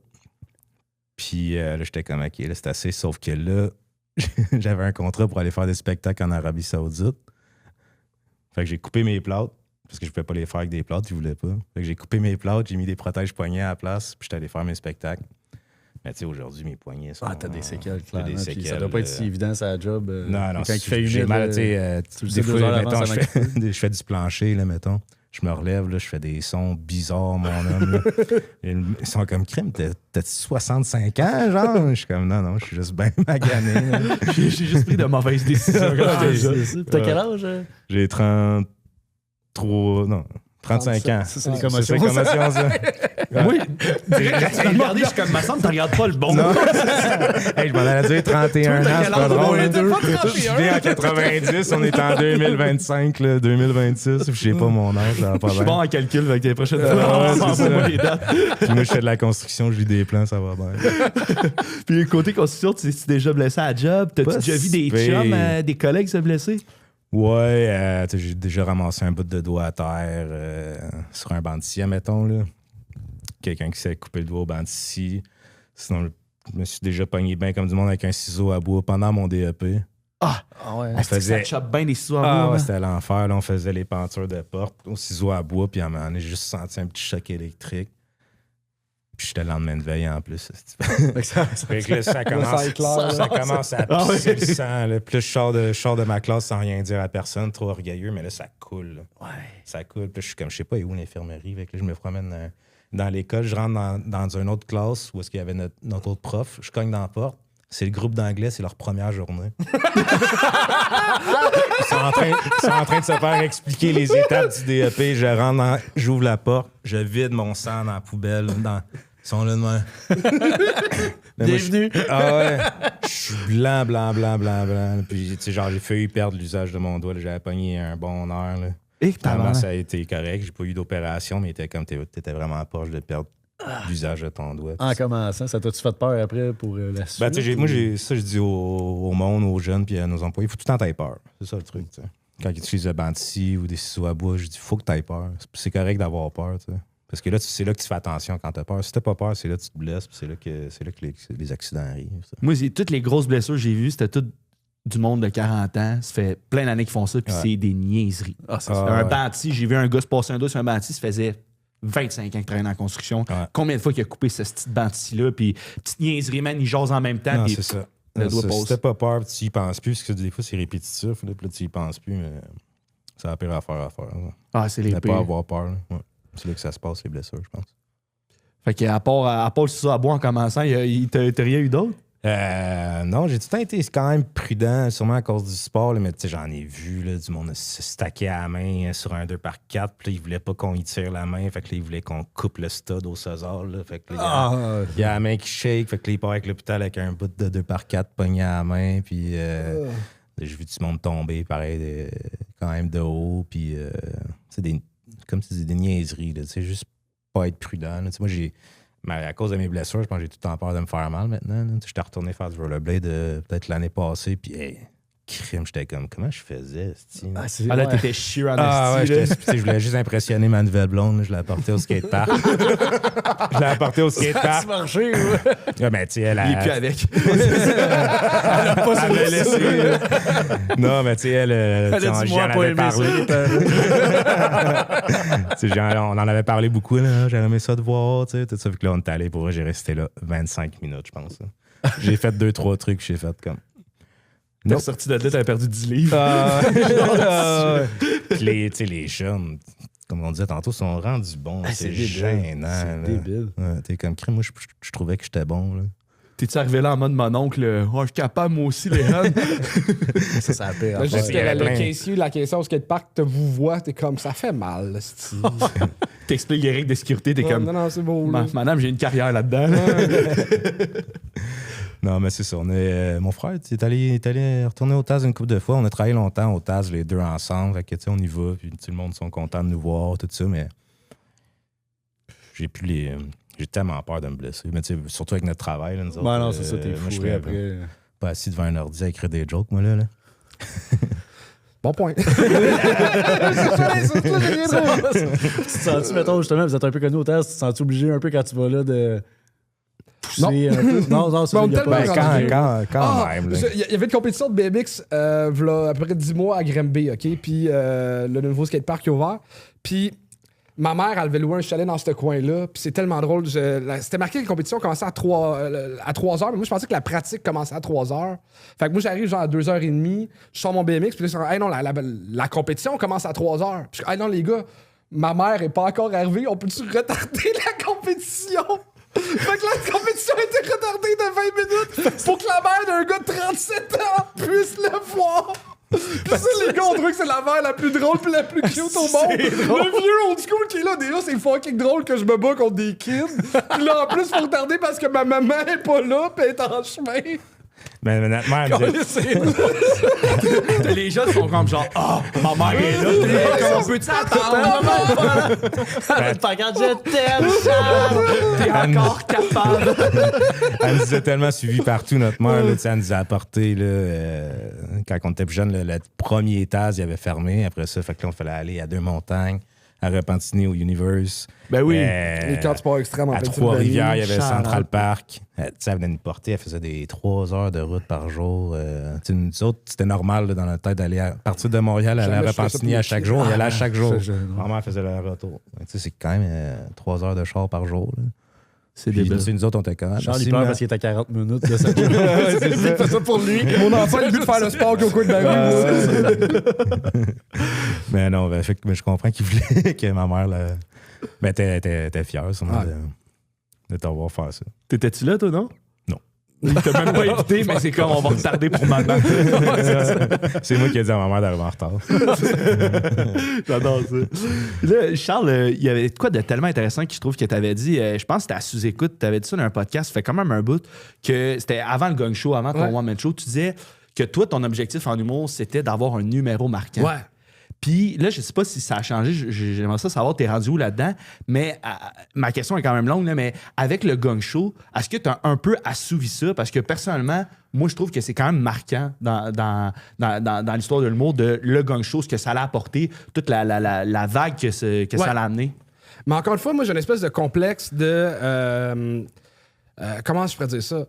Puis là, j'étais comme, OK, là, c'est assez. Sauf que là, j'avais un contrat pour aller faire des spectacles en Arabie Saoudite. Fait que j'ai coupé mes plâtres. Parce que je pouvais pas les faire avec des plâtres, je voulais pas. Fait que j'ai coupé mes plâtres, j'ai mis des protèges poignets à la place, puis j'étais allé faire mes spectacles. Mais tu sais, aujourd'hui, mes poignets sont... Ah, t'as des séquelles, j'ai clairement. des puis séquelles, ça doit pas être si évident, ça, job. Non, quand il fait humide. j'ai mal, tu sais, des fois, mettons, je je fais du plancher, là, mettons. Je me relève, là, je fais des sons bizarres, mon homme. Là. Ils sont comme, crime, t'as 65 ans, genre? Je suis comme, non, je suis juste bien magané. J'ai juste pris de mauvaises décisions. T'as quel âge? J'ai 33... Non, 35 ans. Ça, c'est les commotions. C'est commotions, ça. Oui, direct, quand tu m'as regardé, je suis comme, ma semble, tu regardes pas le bon. Non. Hey, je m'en allais dire 31 ans, c'est pas drôle. Je suis né en 90, on est en 2025, là, 2026. Je sais pas mon âge, ça va pas Je suis bien. bon en calcul, avec les prochaines fois. Ouais, c'est ça. Envoie-moi les dates. Puis moi, je fais de la construction, je lis des plans, ça va bien. Puis côté construction, tu t'es déjà blessé à la job? T'as-tu Pas déjà vu si des pire. chums, des collègues se blesser? Ouais, j'ai déjà ramassé un bout de doigt à terre sur un banc de scie, mettons, là. Quelqu'un qui s'est coupé le doigt au banc de scie. Sinon, je me suis déjà pogné bien comme du monde avec un ciseau à bois pendant mon DEP. Ah ouais. Est-ce que ça te chope bien des ciseaux à Ah bois? ouais, hein? c'était l'enfer. Là, on faisait les pentures de porte au ciseau à bois, puis à un moment donné, j'ai juste senti un petit choc électrique. Puis j'étais le lendemain de veille en plus. Fait que là, ça commence à pisser le sang. Là. Puis là, je sors de ma classe sans rien dire à personne, trop orgueilleux, mais là, ça coule. Là. Ouais. Ça coule. Puis je suis comme, je sais pas où l'infirmerie. Fait que là, je me promène dans l'école, je rentre dans une autre classe où est-ce qu'il y avait notre autre prof. Je cogne dans la porte. C'est le groupe d'anglais, c'est leur première journée. Ils sont en train de se faire expliquer les étapes du DEP. Je rentre, j'ouvre la porte, je vide mon sang dans la poubelle. Ils sont là de moi. Bienvenue. Ah ouais. Je suis blanc. Puis, tu sais, genre, j'ai failli perdre l'usage de mon doigt. Là. J'avais pogné un bon heure. Là. Et Finalement, ça a été correct. J'ai pas eu d'opération, mais t'étais vraiment proche de perdre l'usage de ton doigt. En commençant, ça t'a-tu fait peur après pour la suite? Ben, tu sais, moi, je dis au monde, aux jeunes puis à nos employés, il faut tout le temps t'aies peur. C'est ça le truc, tu sais. Quand ils utilisent le banc de scie ou des ciseaux à bois, je dis, faut que t'aies peur. C'est correct d'avoir peur, tu sais. Parce que là, c'est là que tu fais attention quand t'as peur. Si t'as pas peur, c'est là que tu te blesses, puis c'est là que les accidents arrivent. Ça. Moi, toutes les grosses blessures que j'ai vues, c'était tout du monde de 40 ans. Ça fait plein d'années qu'ils font ça, puis c'est des niaiseries. Un banc de scie, j'ai vu un gars se passer un doigt sur un banc de scie, ça faisait 25 ans qu'il travaillait dans la construction. Ouais. Combien de fois qu'il a coupé ce petit banc de scie-là, puis petite niaiserie, man, il jase en même temps. Non, puis c'est ça. Le doigt pose. Si t'as pas peur, tu y penses plus, parce que des fois, c'est répétitif. Là, puis là, tu y penses plus, mais c'est la pire affaire à faire. Là. Ah, c'est les pires. pires. Pas avoir peur. Là. Ouais. C'est là que ça se passe, les blessures, je pense. Fait qu'à part le ciseau à bois en commençant, t'as rien eu d'autre? Non, j'ai tout le temps été quand même prudent, sûrement à cause du sport, là, mais j'en ai vu là, du monde se stacker à la main sur un 2x4, puis là, ils voulaient pas qu'on y tire la main, fait que là, ils voulaient qu'on coupe le stud au César, là, fait que là, il y a la main qui shake, fait que là, il part avec l'hôpital avec un bout de 2x4 pogné à la main, puis j'ai vu du monde tomber, pareil, quand même de haut, puis comme tu dis, des niaiseries, là, juste pas être prudent. Là, moi, mais à cause de mes blessures, je pense que j'ai tout le temps peur de me faire mal maintenant. J'étais retourné faire du rollerblade peut-être l'année passée, puis crime, j'étais comme, comment je faisais? Là, t'étais chieux en ouais, je voulais juste impressionner ma nouvelle blonde. Là, je l'ai apportée au skatepark. Ça marché, ouais, mais tu sais, elle a... Il est plus avec. Elle a pas Elle l'a laissé. Non, mais tu sais, elle j'en avais parlé. On en avait parlé beaucoup, là. J'avais aimé ça de voir, tu sais, tout ça. Vu que là, on est allé pour vrai, j'ai resté là 25 minutes, je pense. J'ai fait 2-3 trucs, j'ai fait comme... T'es sorti de là, t'avais perdu 10 livres. Les jeunes, comme on disait tantôt, sont rendus bons. C'est gênant. C'est débile. Ouais, t'es comme crime. Moi, je trouvais que j'étais bon. Là. T'es-tu arrivé là en mode mon oncle, oh, je suis capable, moi aussi, les huns? Ça a pire. Juste que le caissier, la caissière au skatepark te vous voit, t'es comme, ça fait mal, c'ti. T'expliques les règles de sécurité, t'es comme, non, c'est beau. madame, j'ai une carrière là-dedans. Non, mais c'est ça. Mon frère il est allé retourner au TAS une couple de fois. On a travaillé longtemps au TAS, les deux ensemble. Fait que, on y va, puis tout le monde sont contents de nous voir, tout ça, mais j'ai tellement peur de me blesser. Mais surtout avec notre travail, là, nous autres, non, c'est ça, t'es fou. Moi, je serais après. pas assis devant un ordi à écrire des jokes, moi, là. Bon point. Tu te sens-tu, mettons, justement, vous êtes un peu connu au test, tu te sens-tu obligé un peu quand tu vas là de pousser un peu? Non, c'est quand même. Il y avait une compétition de BMX v'là à peu près 10 mois à Granby, OK? Puis le nouveau skatepark est ouvert. Puis ma mère, elle avait loué un chalet dans ce coin-là. Puis c'est tellement drôle. C'était marqué que la compétition commençait à 3 heures. Mais moi, je pensais que la pratique commençait à 3 heures. Fait que moi, j'arrive genre à 2h30. Je sors mon BMX. Puis là, je dis, hey, non, la compétition commence à 3 heures. Puis je dis, hey, non, les gars, ma mère est pas encore arrivée. On peut-tu retarder la compétition? Fait que la compétition a été retardée de 20 minutes pour que la mère d'un gars de 37 ans puisse le voir. Pis ça, les gars, on trouve que c'est la mère la plus drôle pis la plus cute au monde. Le vieux old school qui est là, déjà, c'est fucking drôle que je me bats contre des kids. Pis là, en plus, faut retarder parce que ma maman est pas là pis elle est en chemin. Mais notre mère me dit... Les jeunes sont comme genre, ma mère est là. On peut-tu attendre? Je t'aime, Charles! T'es encore capable. Elle nous a tellement suivis partout, notre mère. Là, elle nous a apporté, là, quand on était plus jeune, le premier étage, il avait fermé. Après ça, fait que là, on fallait aller à Deux-Montagnes, à Repentigny, au Universe. Ben oui. Les camps de sport extrêmes en à Trois-Rivières, il y avait Central Park. Elle venait nous porter, elle faisait des 3 heures de route par jour. Nous autres, c'était normal là, dans notre tête d'aller à partir de Montréal à Repentigny à chaque jour. On y allait à chaque jour. Maman faisait le retour. C'est quand même 3 heures de char par jour. Là. C'est débile. Nous autres, on était quand même. Charles, il pleure parce qu'il est à 40 minutes de sa journée. C'est ça pour lui. Mon enfant, il a le but de faire le sport qu'au coin de la rue. Mais non, mais je comprends qu'il voulait que ma mère était fière sûrement de t'avoir fait ça. T'étais-tu là, toi, non? Non. Il t'a même pas invité, mais c'est comme on va retarder pour maman. C'est moi qui ai dit à ma mère d'arriver en retard. J'adore ça. Là, Charles, il y avait quoi de tellement intéressant que je trouve que tu avais dit, je pense que c'était à sous-écoute, tu avais dit ça dans un podcast, ça fait quand même un bout, que c'était avant le Gong Show, avant ton one-man show, tu disais que toi, ton objectif en humour, c'était d'avoir un numéro marquant. Ouais. Puis là, je sais pas si ça a changé, j'aimerais ça savoir, t'es rendu où là-dedans, mais ma question est quand même longue, là, mais avec le Gong Show, est-ce que tu as un peu assouvi ça? Parce que personnellement, moi, je trouve que c'est quand même marquant dans l'histoire de l'humour de le Gong Show, ce que ça a apporté, toute la vague que ça l'a amené. Mais encore une fois, moi, j'ai une espèce de complexe de... comment je pourrais dire ça?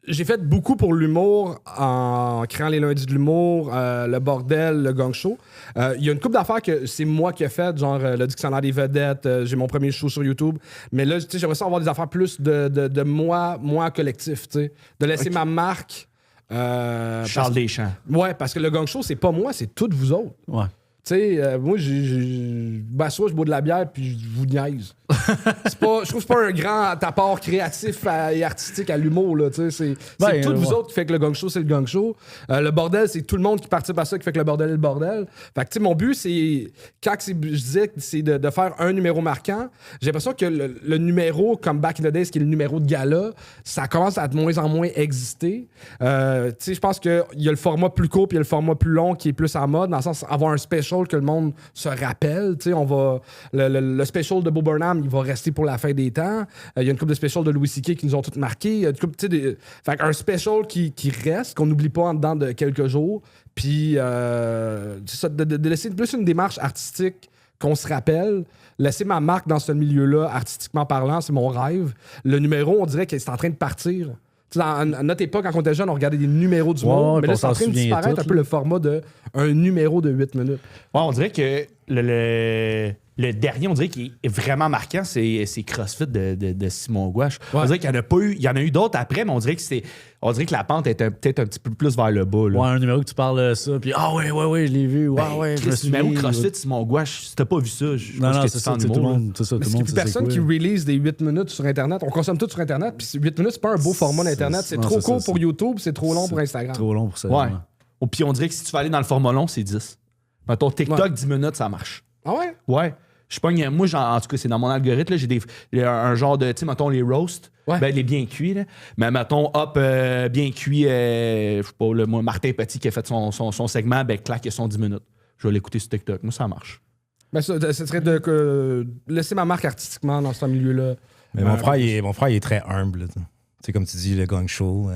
J'ai fait beaucoup pour l'humour en créant les lundis de l'humour, le bordel, le Gong Show. Il y a une couple d'affaires que c'est moi qui ai fait, genre le dictionnaire des vedettes, j'ai mon premier show sur YouTube. Mais là, j'aimerais ça avoir des affaires plus de moi collectif, tu sais. De laisser ma marque. Charles Deschamps. Ouais, parce que le Gong Show, c'est pas moi, c'est toutes vous autres. Ouais. Tu sais, moi, soit je bois de la bière puis je vous niaise. Je trouve que c'est pas un grand apport créatif et artistique à l'humour, là. Tu sais, c'est toutes vous autres qui fait que le Gong Show, c'est le Gong Show. Le bordel, c'est tout le monde qui participe à ça qui fait que le bordel est le bordel. Fait que, tu sais, mon but, c'est, je disais que c'est de faire un numéro marquant, j'ai l'impression que le numéro, comme Back in the Days, qui est le numéro de gala, ça commence à de moins en moins exister. Tu sais, je pense qu'il y a le format plus court puis il y a le format plus long qui est plus en mode, dans le sens avoir un special que le monde se rappelle. Tu sais, on va... Le special de Bo Burnham, il va rester pour la fin des temps. Il y a une couple de specials de Louis C.K. qui nous ont toutes marqués. Fait un special qui reste, qu'on n'oublie pas en dedans de quelques jours. Puis, de laisser plus une démarche artistique qu'on se rappelle. Laisser ma marque dans ce milieu-là, artistiquement parlant, c'est mon rêve. Le numéro, on dirait qu'il est en train de partir. À notre époque, quand on était jeune, on regardait des numéros du monde, mais là, c'est en train de disparaître un peu le format d'un numéro de 8 minutes. Ouais, on dirait que le dernier, on dirait qu'il est vraiment marquant, c'est CrossFit de Simon Gouache. Ouais. On dirait qu'il n'y en a pas eu. Il y en a eu d'autres après, mais on dirait que la pente est peut-être un petit peu plus vers le bas. Là. Ouais, un numéro que tu parles de ça, puis ouais, je l'ai vu. Ouais, je me suis numéro CrossFit Simon Gouache, si t'as pas vu ça, je pense que c'est ça, tout le monde. C'est ça, tout le monde. Il y a personne qui release des 8 minutes sur Internet. On consomme tout sur Internet, puis 8 minutes, c'est pas un beau format d'Internet. C'est trop court pour YouTube, c'est trop long pour Instagram. Trop long pour ça. Ouais. Puis on dirait que si tu vas aller dans le format long, c'est 10. Mettons, TikTok, 10 minutes, ça marche. Ah ouais? Ouais. Je pogne, moi, en tout cas, c'est dans mon algorithme, là, j'ai un genre de, tu sais, mettons, les roasts, les bien cuits, là. Mais mettons, bien cuit, je sais pas, moi, Martin Petit qui a fait son segment, claque, son 10 minutes. Je vais l'écouter sur TikTok. Moi, ça marche. Ben, ça serait de laisser ma marque artistiquement dans ce milieu-là. Mais mon frère, il est très humble. C'est comme tu dis, le gang show,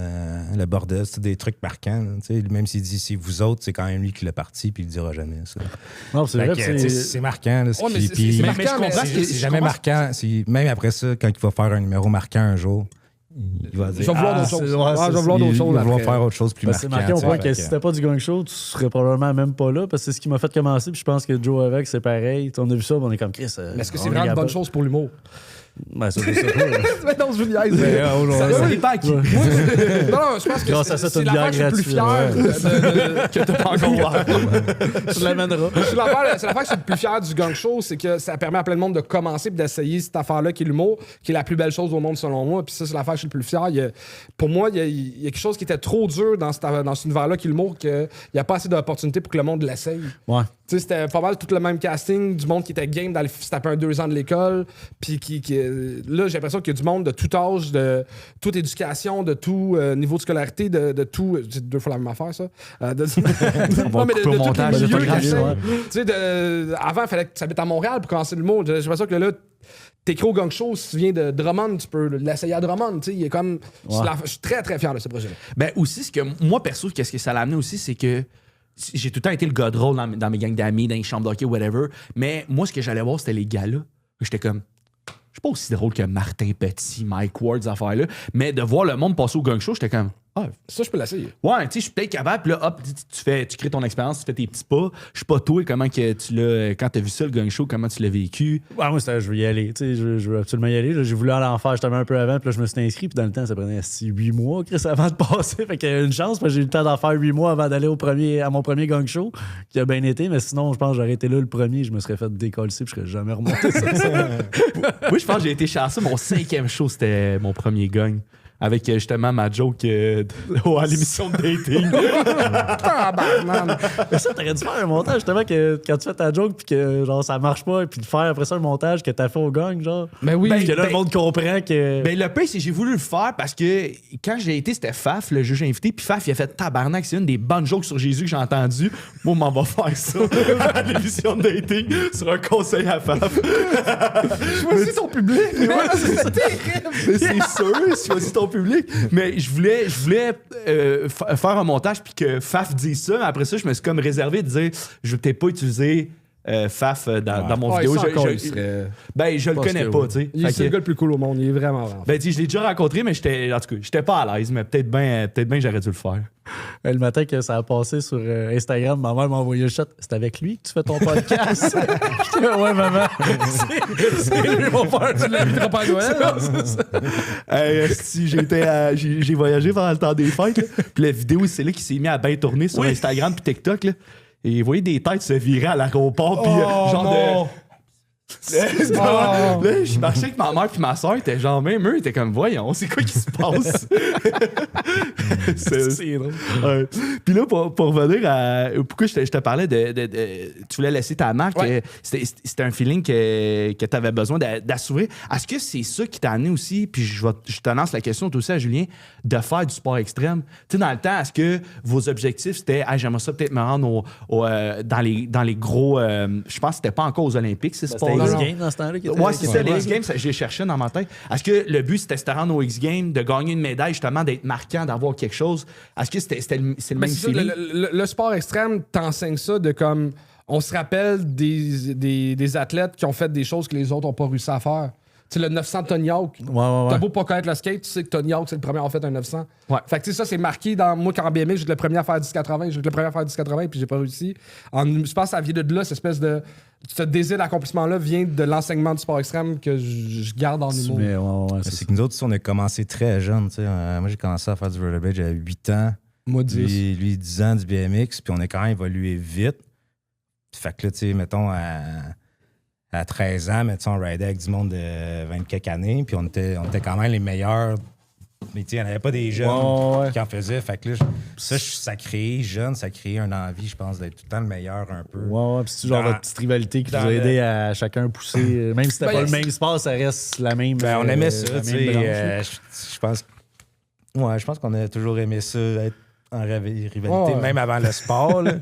le bordel, c'est des trucs marquants. Même s'il dit c'est vous autres, c'est quand même lui qui l'a parti, puis il le dira jamais. Ça. Non, c'est vrai que c'est marquant. Là, mais c'est marquant, mais c'est jamais marquant. Même après ça, quand il va faire un numéro marquant un jour, il va dire je vais vouloir d'autres choses. Je vais vouloir d'autres choses. Il va vouloir faire autre chose plus marquant. C'est marqué au point que si c'était pas du gang show, tu serais probablement même pas là, parce que c'est ce qui m'a fait commencer, puis je pense que Joe avec, c'est pareil. On a vu ça, on est comme Chris. Mais est-ce que c'est vraiment une bonne chose pour l'humour? Ben, ça, c'est ça. Non, je vous niaise. Ça dépend à qui. Non, je pense que grâce à ça, c'est l'affaire que je suis le plus fier que t'as pas encore voir. Tu l'amèneras. C'est l'affaire que je suis le plus fier du gang show, c'est que ça permet à plein de monde de commencer et d'essayer cette affaire-là qui est l'humour, qui est la plus belle chose au monde selon moi. Puis ça, c'est l'affaire que je suis le plus fier. Pour moi, il y a quelque chose qui était trop dur dans cet univers-là qui est l'humour, qu'il n'y a pas assez d'opportunités pour que le monde l'essaye. Ouais. Tu sais, c'était pas mal tout le même casting, du monde qui était game d'aller se taper 2 ans de l'école. Puis là, j'ai l'impression qu'il y a du monde de tout âge, de toute éducation, de tout niveau de scolarité, de tout. C'est 2 fois la même affaire, ça. De tous les milieux. Avant, il fallait que tu habites à Montréal pour commencer le mot. J'ai l'impression que là, t'écris au gang show, si tu viens de Drummond, tu peux l'essayer à Drummond. Il est comme. Ouais. Je suis très, très fier de ce projet-là. Ben aussi, ce que moi, perso, qu'est-ce que ça l'a amené aussi, c'est que j'ai tout le temps été le gars drôle dans mes gangs d'amis, dans les chambres d'hockey, whatever. Mais moi, ce que j'allais voir, c'était les gars-là. J'étais comme, je suis pas aussi drôle que Martin Petit, Mike Ward, ces affaires-là. Mais de voir le monde passer au gang show, j'étais comme, ça, je peux l'essayer. Ouais, tu sais, je suis peut-être capable. Puis là, hop, tu crées ton expérience, tu fais tes petits pas. Je suis pas toi, comment que tu l'as. Quand t'as vu ça, le gang show, comment tu l'as vécu? Ouais, moi, je veux y aller. Tu sais, je veux absolument y aller. Là, j'ai voulu aller en faire justement un peu avant. Puis là, je me suis inscrit. Puis dans le temps, ça prenait 8 mois, Chris, avant de passer. Fait qu'il y a une chance. Parce que j'ai eu le temps d'en faire 8 mois avant d'aller à mon premier gang show, qui a bien été. Mais sinon, je pense que j'aurais été là le premier. Je me serais fait décoller puis je serais jamais remonté. Moi, je pense que j'ai été chanceux. Mon 5e show, c'était mon premier gang. Avec justement ma joke à l'émission de dating. Mais ça, t'aurais dû faire un montage justement que quand tu fais ta joke puis que genre ça marche pas, et puis de faire après ça un montage que t'as fait au gang, genre. Ben oui. Que là, le monde comprend que. Ben le pire, c'est que j'ai voulu le faire parce que quand j'ai été, c'était Faf, le juge invité, puis Faf, il a fait tabarnak, c'est une des bonnes jokes sur Jésus que j'ai entendues. Moi, on m'en va faire ça à l'émission de dating sur un conseil à Faf. Choisis ton public. C'est terrible. Mais c'est sûr, choisis ton public. Mais je voulais faire un montage puis que Faf dise ça. Mais après ça, je me suis comme réservé de dire je vais peut-être pas utiliser Faf dans mon vidéo. Je le connais pas, tu sais. C'est le gars le plus cool au monde. Il est vraiment. Ben, je l'ai déjà rencontré, mais j'étais pas à l'aise. Mais peut-être bien j'aurais dû le faire. Le matin que ça a passé sur Instagram, ma mère m'a envoyé le shot. C'est avec lui que tu fais ton podcast? Ouais, maman. C'est lui, mon père. Tu l'inviteras pas à Noël? J'ai voyagé pendant le temps des fêtes. Puis la vidéo, c'est là qu'il s'est mis à bien tourner sur Instagram puis TikTok. Là. Et vous voyez des têtes se virer à l'aéroport. Puis genre Là, je marchais avec ma mère puis ma soeur, était genre, même eux, étaient comme, voyons, c'est quoi qui se passe? C'est drôle. Puis là, pour revenir à pourquoi je te parlais tu voulais laisser ta marque, c'était un feeling que tu avais besoin d'assurer. Est-ce que c'est ça qui t'a amené aussi, puis je te lance la question aussi à Julien, de faire du sport extrême? Tu sais, dans le temps, est-ce que vos objectifs, c'était, j'aimerais ça peut-être me rendre dans les gros, je pense que c'était pas encore aux Olympiques, c'est sport. X Games dans ce temps-là. Ouais, c'est ça, les X Games, j'ai cherché dans ma tête. Est-ce que le but, c'était de se rendre aux X Games, de gagner une médaille, justement, d'être marquant, d'avoir quelque chose? Est-ce que c'est le même feeling? Le sport extrême t'enseigne ça de comme... On se rappelle des athlètes qui ont fait des choses que les autres n'ont pas réussi à faire. sais, le 900 Tony Hawk. T'as beau pas connaître le skate, tu sais que Tony Hawk, c'est le premier à avoir fait un 900. Fait que tu sais, ça, c'est marqué dans moi quand en BMX, j'étais le premier à faire 1080, puis j'ai pas réussi. Je pense que ça vient de là, cette espèce de. Ce désir d'accomplissement-là vient de l'enseignement du sport extrême que je garde en humour. C'est que nous autres, on a commencé très jeunes. Moi, j'ai commencé à faire du rollerblade, j'avais 8 ans. Moi, 10. Lui, 10 ans du BMX, puis on a quand même évolué vite. Fait que là, tu sais, mettons, à 13 ans, on ridait avec du monde de 20 quelques années, puis on était quand même les meilleurs. Mais tu sais, il n'y en avait pas des jeunes qui en faisaient. Fait que là, ça crée une envie, je pense, d'être tout le temps le meilleur un peu. Puis c'est genre votre petite rivalité qui vous a aidé à chacun pousser. Même si c'était pas le même sport, ça reste la même. On aimait ça, tu sais. Je pense qu'on a toujours aimé ça, être en rivalité, même avant le sport. Là.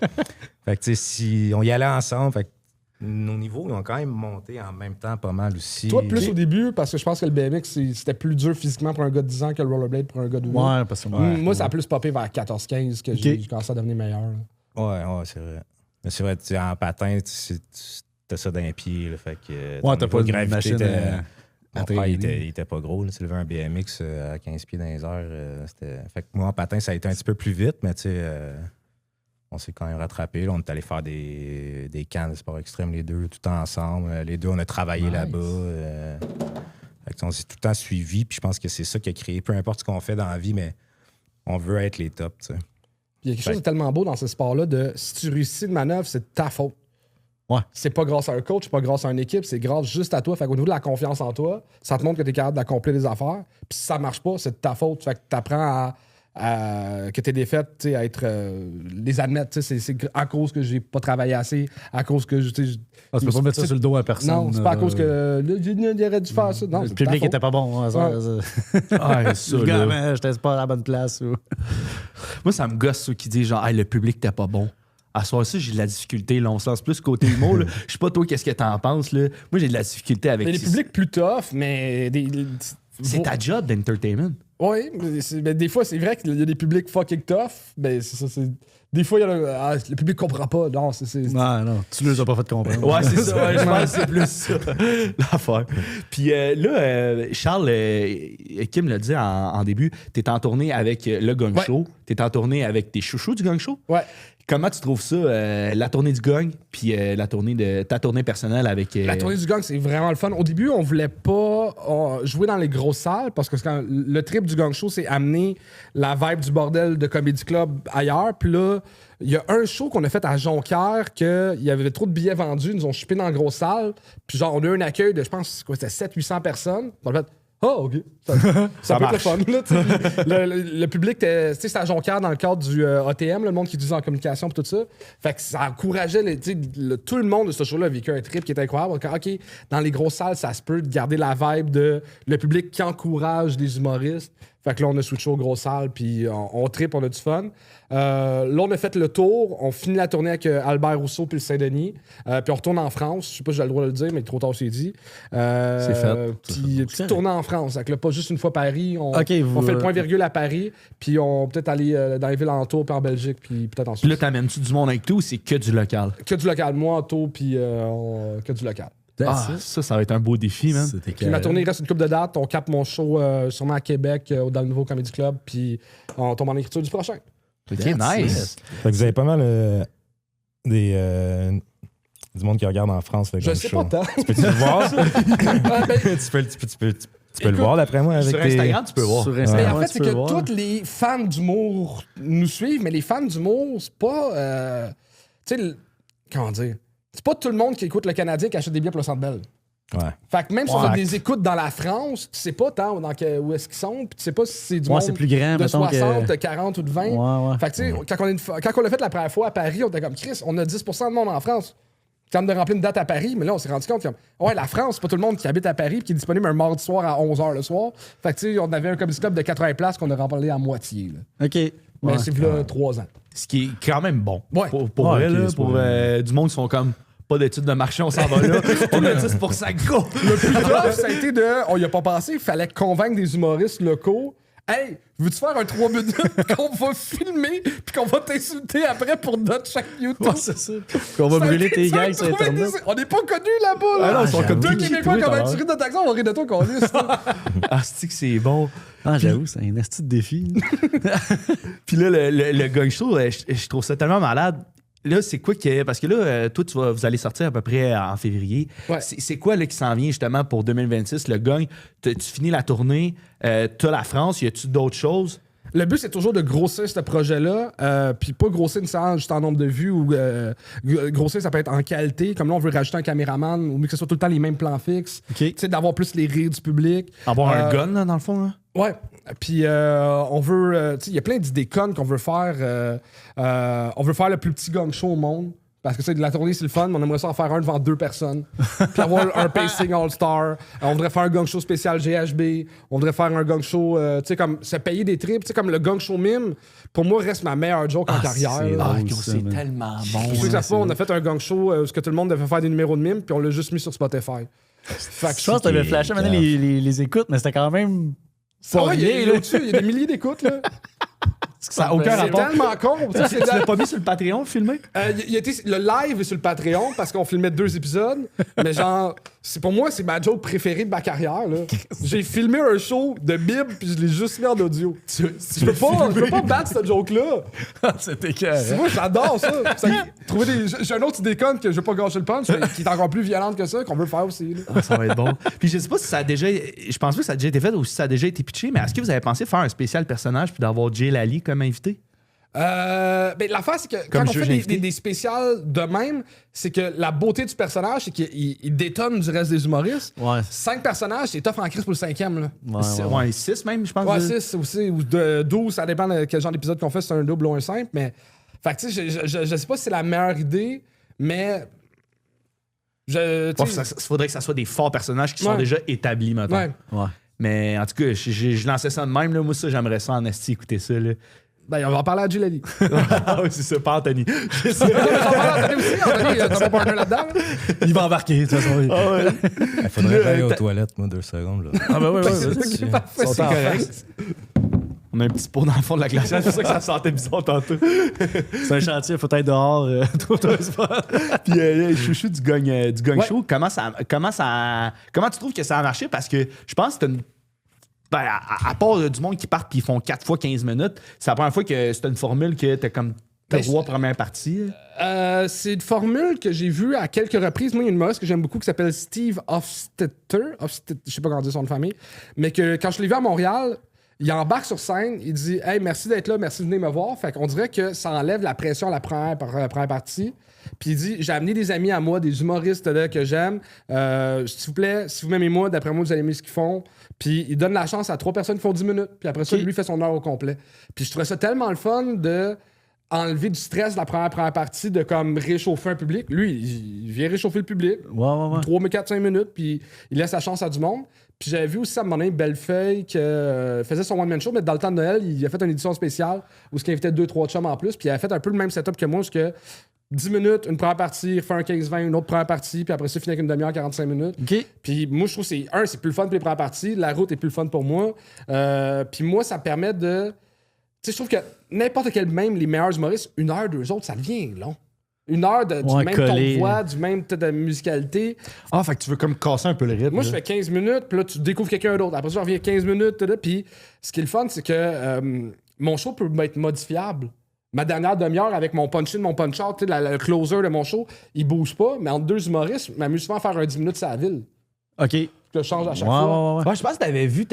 Fait que tu sais, si on y allait ensemble, fait que nos niveaux ils ont quand même monté en même temps pas mal aussi. Toi, plus au début, parce que je pense que le BMX, c'était plus dur physiquement pour un gars de 10 ans que le rollerblade pour un gars de 8 ans. Parce que moi, ça a plus popé vers 14-15 que j'ai commencé à devenir meilleur. Ouais, c'est vrai. Mais c'est vrai, en patin, t'as ça d'un pied. Là, fait que t'as pas de machine mon frère, il était pas gros. Là, lever un BMX à 15 pieds dans les airs. Fait que moi, en patin, ça a été un petit peu plus vite, mais tu sais... on s'est quand même rattrapé. Là, on est allé faire des camps de sport extrême, les deux, tout ensemble. Les deux, on a travaillé là-bas. On s'est tout le temps suivis. Puis je pense que c'est ça qui a créé, peu importe ce qu'on fait dans la vie, mais on veut être les tops. T'sais. Il y a quelque chose de tellement beau dans ce sport-là de si tu réussis une manœuvre, c'est de ta faute. C'est pas grâce à un coach, c'est pas grâce à une équipe, c'est grâce juste à toi. Fait qu'au niveau de la confiance en toi, ça te montre que tu es capable d'accomplir des affaires. Puis si ça marche pas, c'est de ta faute. Fait que tu apprends que tes défaites, à être les admettre, c'est à cause que j'ai pas travaillé assez, à cause que tu peux pas mettre ça sur le dos à personne. Non, c'est pas à cause que il aurait dû faire ça. Non, le public était pas bon. Le gars, j'étais pas à la bonne place. Moi, ça me gosse ceux qui disent genre le public t'es pas bon. À ce soir-ci, j'ai de la difficulté. Là, on se lance plus côté humour. Je sais pas toi, qu'est-ce que t'en penses. Là. Moi, j'ai de la difficulté avec... Mais les publics plus tough, mais... C'est ta job d'entertainment. Oui, mais des fois, c'est vrai qu'il y a des publics fucking tough. Ben, c'est ça, c'est... Des fois, il y a le public comprend pas. Non, non, tu les as pas fait comprendre. Ouais, c'est ça. Je pense que c'est plus ça, l'affaire. Puis là, Charles, Kim l'a dit en début, t'es en tournée avec le Gang Show. T'es en tournée avec tes chouchous du Gang Show. Ouais. Comment tu trouves ça, la tournée du gang, puis ta tournée personnelle avec... La tournée du gang, c'est vraiment le fun. Au début, on voulait pas jouer dans les grosses salles parce que le trip du Gang Show, c'est amener la vibe du bordel de Comedy Club ailleurs. Puis là, il y a un show qu'on a fait à Jonquière qu'il y avait trop de billets vendus. Ils nous ont chipé dans la grosse salle. Puis genre, on a eu un accueil de, je pense, c'était 700-800 personnes. On a fait... OK. Ça peut être le fun. Là, le public, c'était à Jonquière dans le cadre du ATM, le monde qui utilise en communication et tout ça. Fait que ça encourageait tout le monde de ce show-là a vécu un trip qui était incroyable. OK, dans les grosses salles, ça se peut de garder la vibe de le public qui encourage les humoristes. Fait que là, on a switché aux grosses salles, puis on tripe, on a du fun. Là, on a fait le tour. On finit la tournée avec Albert Rousseau puis le Saint-Denis. Puis on retourne en France. Je sais pas si j'ai le droit de le dire, mais trop tard, c'est dit. C'est fait. Puis petite tournée en France. Donc là, pas juste une fois Paris. On fait le point-virgule à Paris. Puis on peut-être aller dans les villes alentours, puis en Belgique, puis peut-être en Suisse. Puis là, t'amènes-tu du monde avec toi ou c'est que du local? Que du local. Moi, en taux, puis que du local. Ça va être un beau défi, man. Puis ma tournée, il reste une couple de dates. On capte mon show sûrement à Québec, dans le nouveau Comedy Club, puis on tombe en écriture du prochain. OK, nice. Fait que vous avez pas mal du monde qui regarde en France. Je sais pas tant. Tu peux-tu le voir? Tu peux le voir, d'après moi. Avec sur Instagram, tu peux voir. Sur Instagram, en fait, c'est que tous les fans d'humour nous suivent, mais les fans d'humour, c'est pas... tu sais, comment dire? C'est pas tout le monde qui écoute le Canadien qui achète des billets pour le Centre Bell. Ouais. Fait que même si on a des écoutes dans la France, tu sais pas tant où est-ce qu'ils sont, puis tu sais pas si c'est du monde c'est plus grand, de 60, de 40 ou de 20. Fait que tu sais, quand on l'a fait la première fois à Paris, on était comme Chris, on a 10% de monde en France. Quand on a rempli une date à Paris, mais là, on s'est rendu compte que la France, c'est pas tout le monde qui habite à Paris et qui est disponible un mardi soir à 11h le soir. Fait que tu sais, on avait un comedy club de 80 places qu'on a rempli à moitié. Là. OK. Mais c'est là 3 ans. Ce qui est quand même bon. Ouais. Pour du monde qui sont comme pas d'études de marché, on s'en va là. On a 10% go. Le plus tough, ça a été on y a pas pensé. Il fallait convaincre des humoristes locaux Hey, veux-tu faire un 3 minutes qu'on va filmer puis qu'on va t'insulter après pour notre chaîne YouTube? Ouais, c'est ça. Qu'on va brûler tes gags sur Internet. On n'est pas connus là-bas. Là. Ah non, ils sont comme deux qui, Québécois toi, qui ont t'as tiré notre accent, on va rire de toi qu'on lisse. Ah, c'est que c'est bon. Ah, j'avoue, c'est un asti de défi. Puis là, le gang show, je trouve ça tellement malade. Là, c'est quoi que. Parce que là, toi, vous allez sortir à peu près en février. Ouais. C'est quoi là, qui s'en vient justement pour 2026? Le gang, tu finis la tournée, t'as la France, y a-tu d'autres choses? Le but, c'est toujours de grossir ce projet-là, puis pas grossir nécessairement juste en nombre de vues ou grossir, ça peut être en qualité. Comme là, on veut rajouter un caméraman ou que ce soit tout le temps les mêmes plans fixes. OK. Tu sais, d'avoir plus les rires du public. Avoir un gun, là, dans le fond? Là? Ouais. Puis on veut. Tu sais, il y a plein d'idées connes qu'on veut faire. On veut faire le plus petit gang show au monde. Parce que c'est de la tournée, c'est le fun, mais on aimerait ça en faire un devant 2 personnes. Puis avoir un pacing all-star. On voudrait faire un gang show spécial GHB. On voudrait faire un gang show, tu sais, comme se payer des trips. Tu sais, comme le gang show mime, pour moi, reste ma meilleure joke en carrière. c'est là. drôle, gros, ça, c'est man. tellement bon. Pour ceux qui savent pas, on a fait un gang show où tout le monde devait faire des numéros de mime, puis on l'a juste mis sur Spotify. Fait que Je pense que t'avais flashé maintenant les écoutes, mais c'était quand même. Ah ouais, il y rien, a- là. au-dessus, il y a des milliers d'écoutes, là. Ça n'a aucun C'est rapport. tellement con. Tu sais, Tu l'as pas mis sur le Patreon, filmé? le live est sur le Patreon parce qu'on filmait 2 épisodes. Mais genre, pour moi, c'est ma joke préférée de ma carrière. Là. J'ai filmé un show de Bible puis je l'ai juste mis en audio. Je peux pas battre cette joke-là. C'était carré. Moi, j'adore ça. J'ai un autre idée conne que je veux pas gâcher le punch, mais qui est encore plus violente que ça, qu'on veut faire aussi. Là. Ah, ça va être bon. Puis je sais pas si ça a déjà. Je pense pas que ça a déjà été fait ou si ça a déjà été pitché, mais est-ce que vous avez pensé faire un spécial personnage puis d'avoir Jay Lally comme invité? Ben, l'affaire, c'est que quand Comme on juge fait invité. des spécials de même, c'est que la beauté du personnage, c'est qu'il détonne du reste des humoristes. Ouais. 5 personnages, c'est tough en crise pour le 5e. Là. Ouais, 6 même, je pense. Ouais, 6 aussi, ou de 12, ça dépend de quel genre d'épisode qu'on fait, si c'est un double ou un simple. Mais, fait que, tu sais, je sais pas si c'est la meilleure idée, mais. Il faudrait que ça soit des forts personnages qui sont Ouais. déjà établis, maintenant. Ouais. Ouais. Mais en tout cas, je lançais ça de même. Là. Moi, ça, j'aimerais ça en esti écouter ça. Là. Ben, on va en parler à Gilali. Ah oui, c'est ça, pas Anthony. On va en parler à Anthony aussi. Anthony, t'as mon partner là-dedans. Là. Il va embarquer, de toute façon. Il faudrait aller aux toilettes, moi, 2 secondes. Là. Ah, ben ouais, C'est parfait. C'est correct. On a un petit pot dans le fond de la glacière, c'est pour ça que ça sentait bizarre tantôt. C'est un chantier, il faut être dehors. Puis, chouchou du gang show, comment tu trouves que ça a marché? Parce que je pense que c'est une. Ben, à part du monde qui part puis ils font 4 fois 15 minutes, c'est la première fois que c'est une formule que t'as comme 3 premières parties. C'est une formule que j'ai vue à quelques reprises. Moi, il y a une humoriste que j'aime beaucoup qui s'appelle Steve Hofstetter. Je sais pas comment dire son nom de famille. Mais que quand je l'ai vu à Montréal, il embarque sur scène, il dit « Hey, merci d'être là, merci de venir me voir. » Fait qu'on dirait que ça enlève la pression à la première partie. Puis il dit « J'ai amené des amis à moi, des humoristes là, que j'aime. S'il vous plaît, si vous m'aimez moi, d'après moi, vous allez aimer ce qu'ils font. » Puis il donne la chance à 3 personnes qui font 10 minutes. Puis après ça, lui fait son heure au complet. Puis je trouvais ça tellement le fun de enlever du stress de la première partie, de comme réchauffer un public. Lui, il vient réchauffer le public. Ouais. 3, 4, 5 minutes, puis il laisse la chance à du monde. Puis j'avais vu aussi à un moment donné Bellefeuille qui faisait son one-man show, mais dans le temps de Noël, il a fait une édition spéciale où il invitait 2-3 chums en plus, puis il a fait un peu le même setup que moi, parce que 10 minutes, une première partie, il refait un 15-20, une autre première partie, puis après ça, il finit avec une demi-heure, 45 minutes. OK. Puis moi, je trouve que c'est plus le fun pour les premières parties, la route est plus le fun pour moi. Puis moi, ça me permet de... Tu sais, je trouve que n'importe quel, même les meilleurs humoristes, 1 heure, 2 autres, ça devient long. 1 heure du même collé. ton de voix, du même de musicalité. Ah, fait que tu veux comme casser un peu le rythme. Moi, je fais 15 minutes, puis là, tu découvres quelqu'un d'autre. Après ça, je reviens 15 minutes, puis ce qui est le fun, c'est que mon show peut être modifiable. Ma dernière demi-heure avec mon punch-in, mon punch-out, le closer de mon show, il bouge pas, mais entre 2 humoristes, je m'amuse souvent à faire un 10 minutes sur la ville. OK. Je le change à chaque fois. Ouais, je pense que t'avais vu,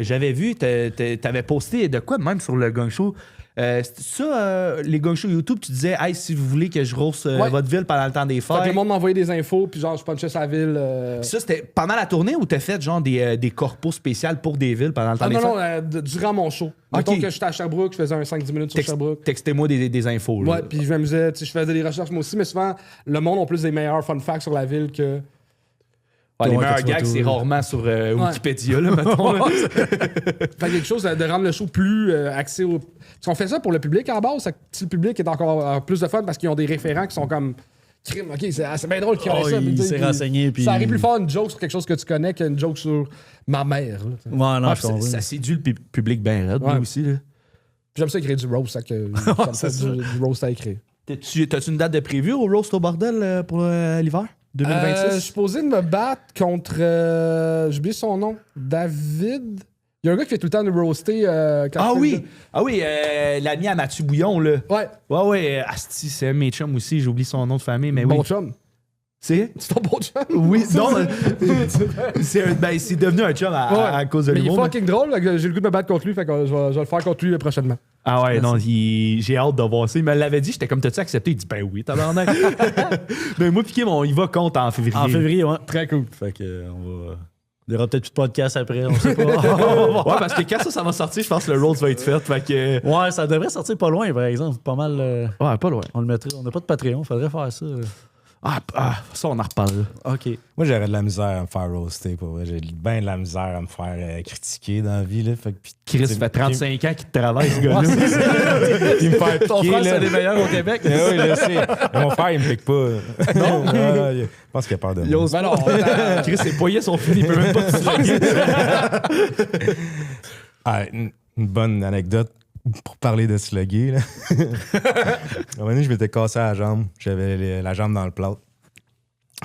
j'avais vu, t'avais posté de quoi même sur le gang show. C'est ça, les gang shows YouTube, tu disais, hey, si vous voulez que je rosse votre ville pendant le temps des Fait que fêtes. le monde m'envoyait des infos, puis genre, je punchais sa ville. Ça, c'était pendant la tournée ou t'as fait genre des corpos spéciales pour des villes pendant le temps des fêtes? Durant mon show. Mettons que j'étais à Sherbrooke, je faisais un 5-10 minutes sur Sherbrooke. Textez-moi des infos. Là. Ouais, puis je m'amusais, je faisais des recherches moi aussi, mais souvent, le monde a plus des meilleurs fun facts sur la ville que. Ouais, les Ouais, meilleurs que tu vois gags, tout, c'est rarement sur Wikipédia, là, mettons. Là. Fait quelque chose de rendre le show plus axé au. Parce qu'on fait ça pour le public à la base, si le public est encore plus de fun parce qu'ils ont des référents qui sont comme. crime, ok, c'est bien drôle qu'il connaisse ça. Il s'est renseigné. Puis... Ça arrive plus faire une joke sur quelque chose que tu connais qu'une joke sur ma mère. Là, ouais, non, ça séduit le public bien raide, moi aussi. Là. J'aime ça écrire du roast, ça que du roast à écrire. T'as-tu une date de prévue au roast au bordel pour l'hiver 2026? Je suis posé de me battre contre. J'ai oublié son nom. David. Il y a un gars qui fait tout le temps de roaster. L'ami à Mathieu Bouillon, là. Ouais. Ouais, Asti, c'est un de mes chums aussi, j'ai oublié son nom de famille, mais Bon oui. chum. C'est ton bon chum? Oui, non, c'est devenu un chum à cause de lui. Mais l'humour. il est fucking drôle, là, j'ai le goût de me battre contre lui, fait que je vais le faire contre lui prochainement. Ah ouais, non, j'ai hâte de voir ça. Il me l'avait dit, j'étais comme, t'as-tu accepté? Il dit, ben oui, tabarnak. Mais moi, Piqué, il va contre en février. En février, ouais. Très cool. Fait que, on va... Il y aura peut-être plus de podcast après, on sait pas. Ouais, parce que quand ça va sortir, je pense que le Rolls va être fait. Fait que... Ouais, ça devrait sortir pas loin, par exemple. Pas mal. Ouais, pas loin. On le mettrait. On n'a pas de Patreon, faudrait faire ça. Ça, on en reparlera. OK. Moi, j'aurais de la misère à me faire roaster. Pour vrai. J'ai bien de la misère à me faire critiquer dans la vie. Là. Fait que, Chris, ça fait 35 ans qu'il travaille, ce gars-là. Il me fait Ton frère, c'est des meilleurs au Québec. Oui, je sais. Mais mon frère, il me pique pas. Non? Je pense qu'il a peur de moi. Ben non, Chris, ses poignets sont finis, il peut même pas se une bonne anecdote pour parler de slugger. Là. À un moment donné, je m'étais cassé la jambe. J'avais la jambe dans le plâtre.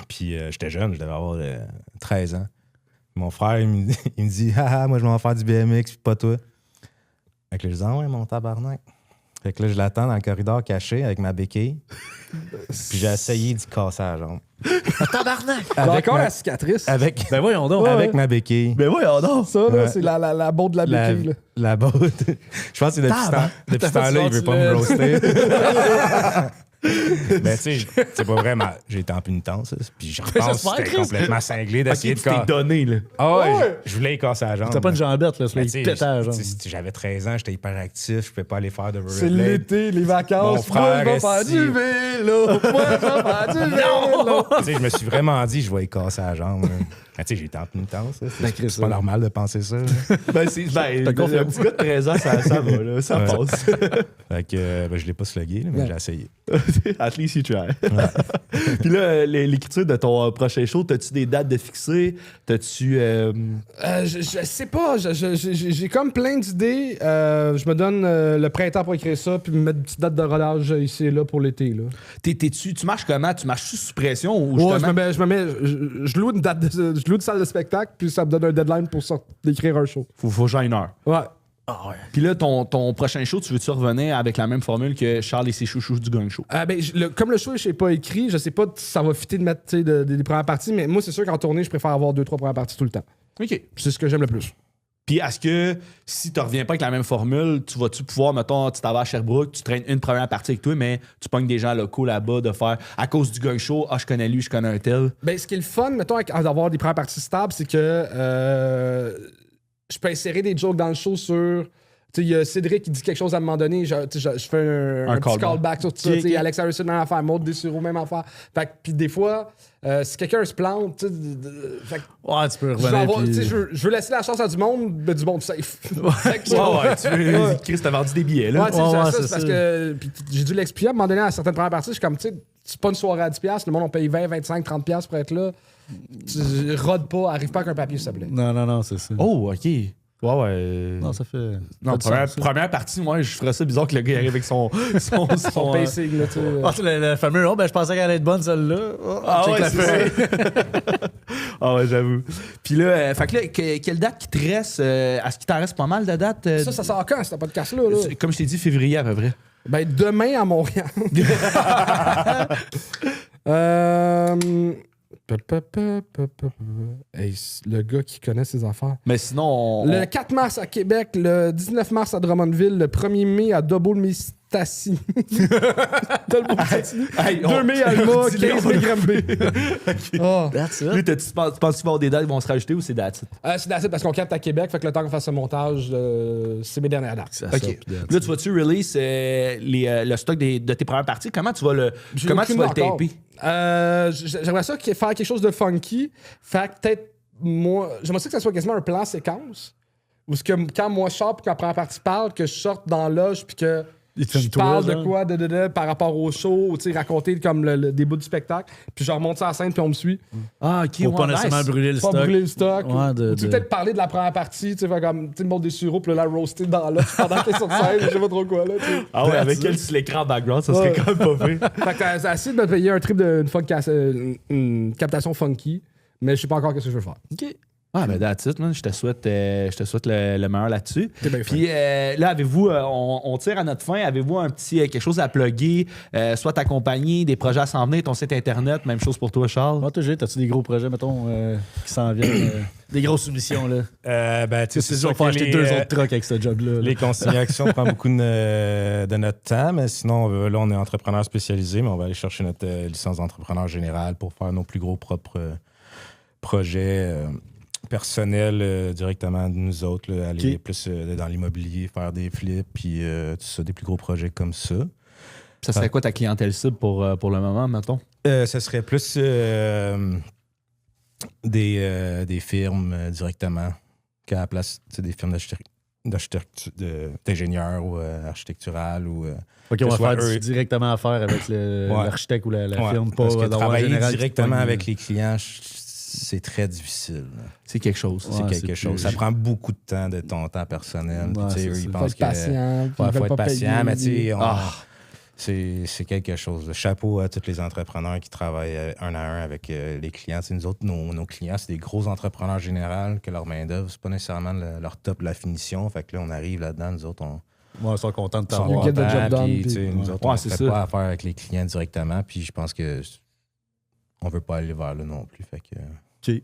Puis j'étais jeune, je devais avoir 13 ans. Mon frère, il me dit moi, je vais en faire du BMX, puis pas toi. Fait que là, je dis ouais, mon tabarnak. Fait que là, je l'attends dans le corridor caché avec ma béquille. Puis j'ai essayé d'y casser la jambe. Tabarnak! encore la cicatrice. Ben voyons donc. Avec ma béquille. Ben voyons donc. Ça, là, c'est la botte de la béquille. Là. La botte. Je pense que depuis ce temps-là, il veut pas me roaster. Mais tu sais, c'est pas vrai, j'ai été en pénitence. Puis je repense que j'étais complètement cinglé d'essayer de casser. Donné, là. Ah ouais, je voulais y casser la jambe. C'était pas une jambette, là. Mais C'est pété la jambe. J'avais 13 ans, j'étais hyper actif, je pouvais pas aller faire de rollerblade. C'est l'été, les vacances. Mon frère, moi, je vais faire du vélo. Moi, je vais faire du vélo. Tu sais, je me suis vraiment dit, je vais y casser la jambe. Tu sais, j'ai été en pénitence. C'est pas normal de penser ça. Un petit gars de 13 ans, ça va, là. Ça passe. Fait que je l'ai pas slugué, mais j'ai essayé. At least you try. Puis là, l'écriture de ton prochain show, t'as-tu des dates de fixer? T'as-tu... Je sais pas. J'ai comme plein d'idées. Je me donne le printemps pour écrire ça, puis me mettre une petite date de rodage ici et là pour l'été. Là. Tu marches comment? Tu marches sous pression? Ou ouais, je loue une date je loue une salle de spectacle, puis ça me donne un deadline pour d'écrire un show. Faut que j'aille une heure. Ouais. Ah ouais. Puis là, ton prochain show, tu veux-tu revenir avec la même formule que Charles et ses chouchous du Gang Show? Comme le show, je sais pas écrit, je sais pas si ça va fitter de mettre des premières parties, mais moi, c'est sûr qu'en tournée, je préfère avoir 2-3 premières parties tout le temps. OK. C'est ce que j'aime le plus. Puis est-ce que si tu reviens pas avec la même formule, tu vas-tu pouvoir, mettons, tu t'en vas à Sherbrooke, tu traînes une première partie avec toi, mais tu pognes des gens locaux là-bas de faire, à cause du Gang Show, je connais lui, je connais un tel. Ce qui est le fun, mettons, d'avoir des premières parties stables, c'est que je peux insérer des jokes dans le show sur... Il y a Cédric qui dit quelque chose à un moment donné, je fais un petit callback sur tout ça. Alex Harrison, même affaire, Maud Dessureau, même affaire. Puis des fois, si quelqu'un se plante, tu peux revenir. Je veux laisser la chance à du monde safe. Tu veux, Chris, t'as vendu des billets, là. Ouais, c'est parce que j'ai dû l'expliquer à un moment donné à certaines premières parties. Je suis comme, c'est pas une soirée à 10$, le monde on paye 20, 25, 30$ pour être là. Tu rodes pas, arrive pas avec un papier, s'il te plaît. Non, c'est ça. Oh, OK. Ouais. Non, ça fait. Non, première partie, moi, je ferais ça bizarre que le gars arrive avec son pacing, là, tu sais. Le fameux, je pensais qu'elle allait être bonne, celle-là. C'est ça. J'avoue. Puis là, fait que là, quelle date qui te reste? Est-ce qu'il t'en reste pas mal de dates? Ça sort quand, ce podcast-là? Là? Comme je t'ai dit, février à peu près. Demain à Montréal. Hey, le gars qui connaît ses affaires. Mais sinon... Le 4 mars à Québec, le 19 mars à Drummondville, le 1er mai à Double-Mistassini. 2 mai à Alma, 15 mai Granby. That's it. Lui, tu penses-tu qu'il va y avoir des dates qui vont se rajouter ou c'est that's it? C'est that's it parce qu'on capte à Québec, fait que le temps qu'on fasse ce montage, c'est mes dernières dates. OK. Là, tu vas-tu release le stock de tes premières parties? Comment tu vas le taper? J'aimerais ça faire quelque chose de funky. Fait que peut-être, moi, j'aimerais ça que ça soit quasiment un plan séquence. Où quand moi je sors puis que la première partie parle, que je sorte dans l'âge puis que je parle de quoi par rapport au show, tu sais, raconter comme le début du spectacle, puis je remonte ça à la scène, puis on me suit. Ah, OK, Pour pas nécessairement brûler le stock. Pas brûler le stock. Ouais, ou tu peut-être parler de la première partie, tu sais, comme, tu sais, le monde des sureaux, puis là, roaster dans l'os pendant qu'elle est sur scène, je sais pas trop quoi, là, tu sais. Ah ouais, avec elle sur l'écran background, ça serait quand même pas fait. Fait que t'as essayé de me payer un trip une captation funky, mais je sais pas encore qu'est-ce que je veux faire. OK. Ah, ben that's it, man. Je te souhaite le meilleur là-dessus. T'es bien Puis là, avez-vous, on tire à notre fin, avez-vous un petit quelque chose à plugger, soit ta compagnie, des projets à s'en venir, ton site internet, même chose pour toi, Charles? Moi, t'as-tu des gros projets, mettons, qui s'en viennent? Des grosses soumissions, là? Ben, tu sais, C'est sûr, on va acheter 2 autres trucks avec ce job-là. Les consignations prennent beaucoup de notre temps, mais sinon, là, on est entrepreneur spécialisé, mais on va aller chercher notre licence d'entrepreneur général pour faire nos plus gros propres projets personnels directement de nous autres, là, aller plus dans l'immobilier, faire des flips, puis tout ça, des plus gros projets comme ça. Ça serait quoi ta clientèle cible pour le moment, mettons? Ça serait plus des firmes directement qu'à la place des firmes d'ingénieurs ou architecturales. OK, on va faire directement affaire avec l'architecte ou la firme. Parce que dans travailler directement avec les clients, c'est très difficile. C'est quelque chose. C'est quelque chose. Ça prend beaucoup de temps de ton temps personnel. Il faut être patient. Faut être patient, mais tu sais, c'est quelque chose. Chapeau à tous les entrepreneurs qui travaillent un à un avec les clients. T'sais, nous autres, nos clients, c'est des gros entrepreneurs généraux que leur main-d'œuvre, c'est pas nécessairement leur top, la finition. Fait que là, on arrive là-dedans, nous autres, ils sont contents de t'avoir. Nous autres, on ne fait pas affaire avec les clients directement. Puis je pense que on veut pas aller vers là non plus. Fait que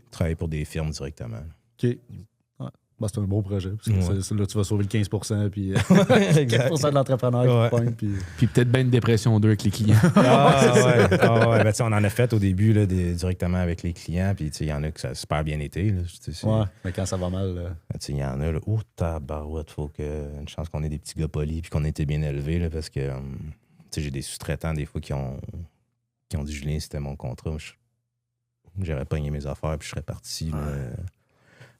travailler pour des firmes directement. OK. Ouais. Ben, c'est un beau projet. Parce que là, tu vas sauver le 15%, puis 4% de l'entrepreneur qui pogne. Puis peut-être bien une dépression 2 avec les clients. Ben, on en a fait au début là, directement avec les clients. Puis il y en a que ça a super bien été. Là, mais quand ça va mal. Il y en a, là, tabarouette, faut que. Une chance qu'on ait des petits gars polis puis qu'on ait été bien élevés. Là, parce que j'ai des sous-traitants des fois qui ont dit Julien, c'était mon contrat. J'aurais pogné mes affaires puis je serais parti.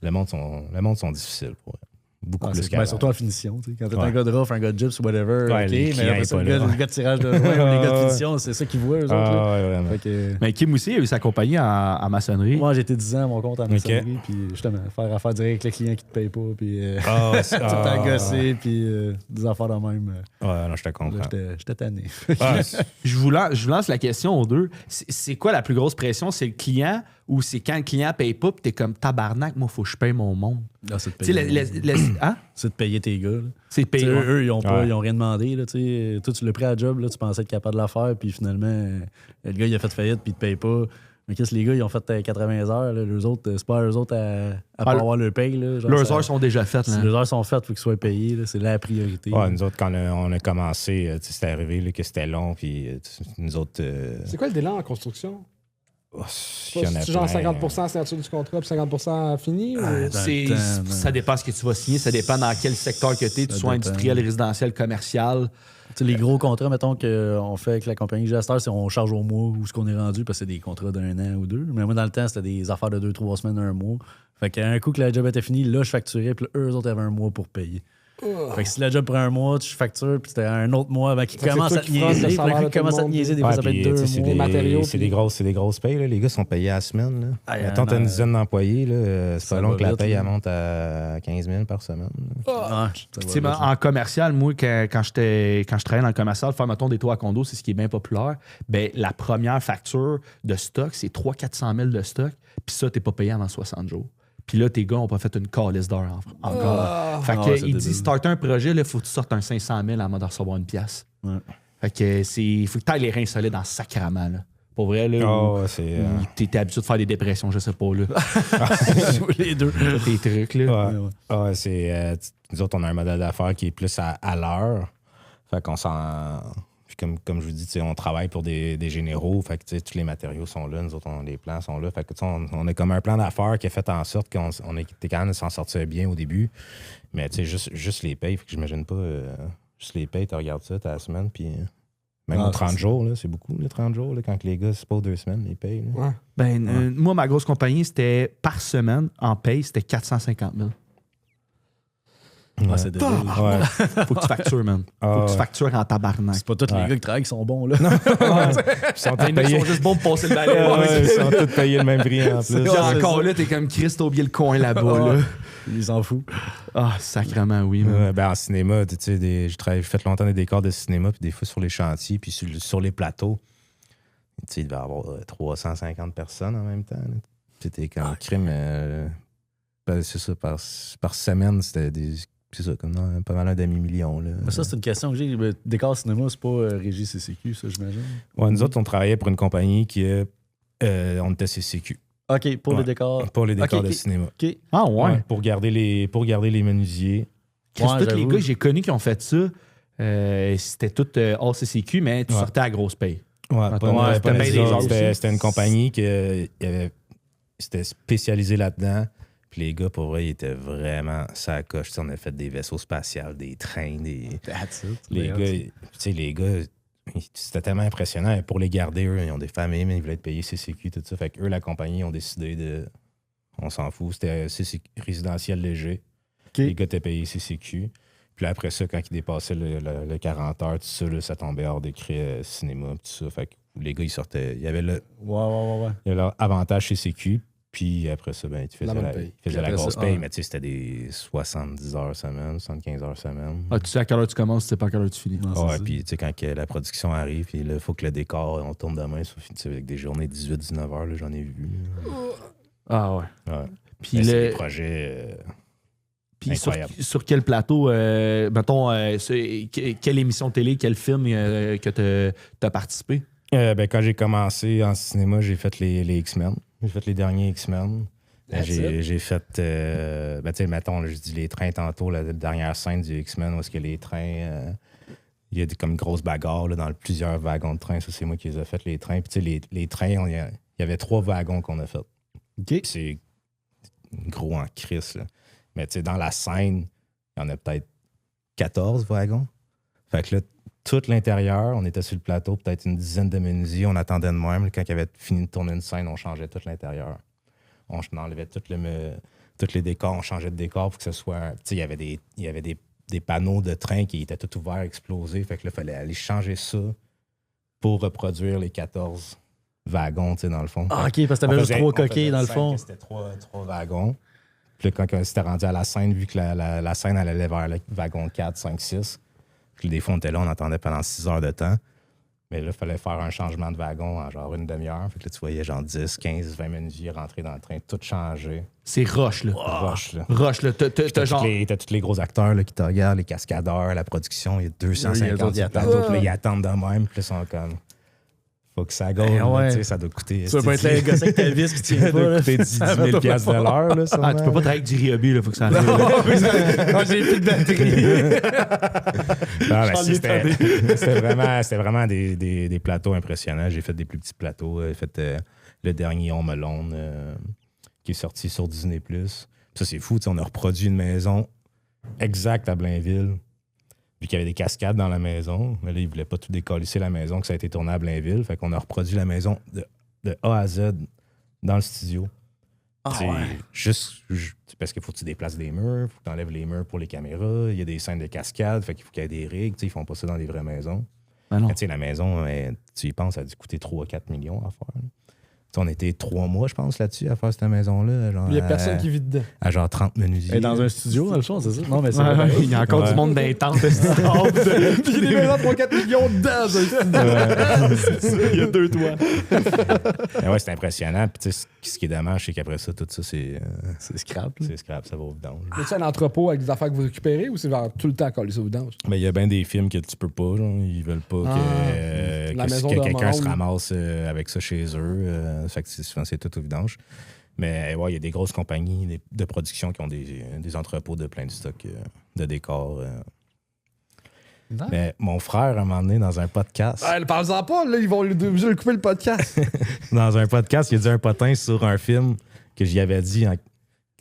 Le monde sont difficiles pour eux. Beaucoup plus qu'avant. Surtout en finition. Quand t'es un gars de rough, un gars de gyps, whatever. Mais après ça, le gars de tirage de joint ou les gars de finition, c'est ça qu'ils voient, eux autres. Mais Kim aussi, il a eu sa compagnie en maçonnerie. Moi, j'ai été 10 ans à mon compte en maçonnerie. Puis justement, faire affaire direct avec le client qui te paye pas. Puis tout le temps gosser. Puis des affaires de même. Non, je te comprends. J'étais tanné. Je vous lance la question aux deux. C'est quoi la plus grosse pression? C'est le client ou c'est quand le client paye pas, puis t'es comme tabarnak, moi, faut que je paye mon monde? C'est de payer. C'est de payer tes gars. C'est de payer. Eux, ils ont rien demandé. Là, toi, tu l'as pris à la job, là, tu pensais être capable de la faire, puis finalement, le gars, il a fait faillite, puis il te paye pas. Mais qu'est-ce que les gars, ils ont fait 80 heures. Là, eux autres, c'est pas eux autres à pas avoir le paye. Là, genre, leurs heures sont déjà faites. Leurs heures sont faites, il faut qu'ils soient payés. Là, c'est la priorité. Nous autres, quand on a commencé, c'était arrivé là, que c'était long, puis nous autres... C'est quoi le délai en construction? Il y en a c'est genre 50% signature du contrat puis 50% fini? Ça dépend ce que tu vas signer, ça dépend dans quel secteur que tu es, soit industriel, résidentiel, commercial. Les gros contrats, mettons, qu'on fait avec la compagnie Gesteur, c'est on charge au mois où ce qu'on est rendu, parce que c'est des contrats d'1 an ou 2. Mais moi, dans le temps, c'était des affaires de 2-3 semaines, 1 mois. Fait qu'un coup que la job était finie, là, je facturais, puis eux autres avaient 1 mois pour payer. Fait que si la job prend 1 mois, tu factures, puis c'était un autre mois avant qu'ils commencent à te niaiser. Puis là, qu'ils commencent à te niaiser, des fois, ça peut être 2 mois. C'est des grosses payes. Là. Les gars sont payés à la semaine. Attends, t'as une dizaine d'employés. C'est pas long que la paye elle monte à 15 000 par semaine. En commercial, moi, quand je travaillais dans le commercial, faire, mettons, des toits à condo, c'est ce qui est bien populaire. Ben, la première facture de stock, c'est 300-400 000 de stock. Puis ça, t'es pas payé avant 60 jours. Puis là, tes gars n'ont pas fait une calice d'heure encore. Fait que, il dit, starter un projet, il faut que tu sortes un 500 000 avant de recevoir une pièce. Fait que il faut que tu ailles les reins solides en sacrament. Là. Pour vrai, là, t'es habitué de faire des dépressions, je sais pas. Là. Les deux. Tes trucs, là. Nous autres, on a un modèle d'affaires qui est plus à l'heure. Fait qu'on s'en... Comme je vous dis, on travaille pour des généraux. Fait que tous les matériaux sont là. Nous autres, les plans sont là. Fait que on a comme un plan d'affaires qui a fait en sorte qu'on était quand même de s'en sortir bien au début. Mais juste les payes, fait que j'imagine pas. Juste les payes, tu regardes ça, t'as la semaine, puis même aux 30 jours, là, c'est beaucoup, les 30 jours, là, quand les gars, c'est pas 2 semaines, les payes. Moi, ma grosse compagnie, c'était par semaine, en paye, c'était 450 000. Ah, c'est débile. Faut que tu factures, man. Faut que tu factures en tabarnak. C'est pas tous les gars qui travaillent qui sont bons, là. Ils sont tous Ils payés. sont juste bons pour passer le balai. Ils sont tous payés le même prix en plus. Puis encore là, t'es comme Christ au le coin là-bas. Là. Ils s'en foutent. Ah, sacrément, oui. Man. Ben, en cinéma, tu sais, j'ai fait longtemps des décors de cinéma, puis des fois sur les chantiers, puis sur les plateaux. Tu sais, il devait y avoir 350 personnes en même temps. C'était comme crime. Ben, c'est ça, par semaine, c'était c'est ça, comme pas mal un demi-million. Là. Mais ça, c'est une question que j'ai. Décor cinéma, c'est pas régie CCQ, ça, j'imagine. Ouais, nous autres, on travaillait pour une compagnie qui on était CCQ. OK, pour les décors. Pour les décors Ok, de ok. cinéma. OK. Ah, ouais. Pour garder les menuisiers. Chris, Ouais, tous les j'avoue. gars que j'ai connus qui ont fait ça, c'était tout hors CCQ, mais tu sortais à grosse paye. Ouais, c'était bien des autres aussi. c'était une compagnie qui c'était spécialisée là-dedans. Puis les gars, pour vrai, ils étaient vraiment ça coche. On a fait des vaisseaux spatials, des trains, That's it. Les gars, c'était tellement impressionnant. Pour les garder, eux, ils ont des familles, mais ils voulaient être payés CCQ, tout ça. Fait que eux, la compagnie, ont décidé de... On s'en fout. C'était résidentiel léger. Okay. Les gars étaient payés CCQ. Puis là, après ça, quand ils dépassaient le 40 heures, tout ça, là, ça tombait hors décret cinéma, tout ça. Fait que les gars, ils sortaient... Il y avait il y avait leur avantage CCQ. Puis après ça, ben, ils faisaient la grosse paye, mais tu sais, c'était des 70 heures semaine, 75 heures semaine. Ah, tu sais à quelle heure tu commences, tu sais pas à quelle heure tu finis. Ouais, puis tu sais, quand la production arrive, puis il faut que le décor, on tourne demain, avec des journées de 18-19 heures, là, j'en ai vu. Ah, ouais. Puis c'est des projets incroyables. Sur quel plateau, mettons, quelle émission de télé, quel film que tu as participé? Ben, quand j'ai commencé en cinéma, j'ai fait les X-Men. J'ai fait les derniers X-Men. J'ai fait, ben, tu sais, mettons, là, je dis les trains tantôt, la dernière scène du X-Men, où est-ce que les trains, il y a comme une grosse bagarre là, dans plusieurs wagons de train. Ça, c'est moi qui les ai fait, les trains. Puis, tu sais, les trains, il y avait 3 wagons qu'on a fait. OK. C'est gros en crise, là. Mais, tu sais, dans la scène, il y en a peut-être 14 wagons. Fait que là, tout l'intérieur, on était sur le plateau, peut-être une dizaine de menuisiers, on attendait de même. Quand il avait fini de tourner une scène, on changeait tout l'intérieur. On enlevait tous les décors, on changeait de décor pour que ce soit... Tu sais, il y avait des panneaux de train qui étaient tout ouverts, explosés. Fait que là, il fallait aller changer ça pour reproduire les 14 wagons, tu sais, dans le fond. Ah, OK, parce que t'avais juste 3 coquilles, dans le fond. C'était 3 wagons. Puis là, quand c'était rendu à la scène, vu que la scène, elle allait vers le wagon 4, 5, 6... Puis des fois, on était là, on attendait pendant 6 heures de temps. Mais là, il fallait faire un changement de wagon en genre une demi-heure. Fait que là, tu voyais genre 10, 15, 20 menuisiers rentrer dans le train, tout changer. C'est rush, là. Rush, là. Rush, là. T'as genre... T'as tous les gros acteurs là, qui te regardent, les cascadeurs, la production, il y a 250 ils plateaux. Puis là, ils attendent de même. Puis là, ils sont comme... Faut que ça gagne, ouais. tu sais, ça doit coûter... Tu vas pas être là, gosser avec ta vis qui tient Ça pas. doit là. coûter 10 000 piastres de l'heure, là, Ah, tu peux pas travailler avec du Ryobi, là. Faut que ça arrive. Quand j'ai plus de batterie. Non, mais c'était vraiment des plateaux impressionnants. J'ai fait des plus petits plateaux. J'ai fait le dernier Home Alone qui est sorti sur Disney+. Ça, c'est fou. On a reproduit une maison exacte à Blainville. Vu qu'il y avait des cascades dans la maison. Mais là, ils voulaient pas tout décalisser la maison, que ça a été tourné à Blainville. Fait qu'on a reproduit la maison de A à Z dans le studio. C'est juste parce qu'il faut que tu déplaces des murs, il faut que tu enlèves les murs pour les caméras, il y a des scènes de cascade, fait qu'il faut qu'il y ait des rigs, ils font pas ça dans les vraies maisons. Ah non. La maison, tu y penses, ça a dû coûter 3 à 4 millions à faire. Là. On était 3 mois, je pense, là-dessus, à faire cette maison-là. Il n'y a personne qui vit dedans. À genre 30 menuisiers. Et dans un studio, dans le fond, c'est ça? Non, mais c'est Il y a encore du monde d'intense. Puis il y a des maisons de 3-4 millions dedans. Il y a 2 toits. Ouais, c'est impressionnant. Puis, ce qui est dommage, c'est qu'après ça, tout ça, c'est scrap. Là. C'est scrap, ça va au vidange. Y a-tu un entrepôt avec des affaires que vous récupérez ou c'est genre tout le temps coller ça au vidange? Mais il y a bien des films que tu peux pas. Genre, ils veulent pas que quelqu'un se ramasse avec ça chez eux. Fait que c'est tout au vidange. Mais ouais, il y a des grosses compagnies de production qui ont des entrepôts de plein de stocks de décors. Mais mon frère, à un moment donné, dans un podcast... Parle-en pas, là, ils vont obligé de couper le podcast. Dans un podcast, il a dit un potin sur un film que j'y avais dit... Tu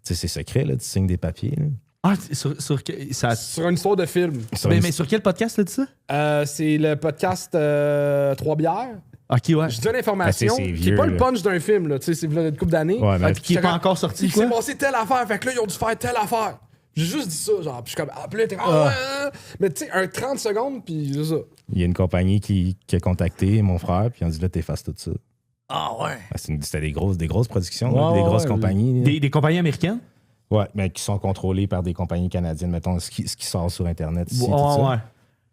sais, c'est secret, là, tu signes des papiers. Là. Ah, sur une histoire de film. Mais sur quel podcast t'as dit ça? C'est le podcast 3 bières. Ok, ouais. Je dis une information qui n'est pas le punch d'un film, là. Tu sais, c'est une couple d'années. Ouais, Puis qui n'est pas encore sorti, Il s'est passé telle affaire. Fait que là, ils ont dû faire telle affaire. J'ai juste dit ça, genre, puis je suis comme, puis là, t'es comme, ah ouais. Mais tu sais, un 30 secondes, puis c'est ça. Il y a une compagnie qui a contacté mon frère, puis ils ont dit là, t'effaces tout ça. Ah ouais. C'était des grosses productions, des grosses compagnies. Des compagnies américaines? Ouais, mais qui sont contrôlées par des compagnies canadiennes, mettons, ce qui sort sur Internet ici, tout Ouais. ça.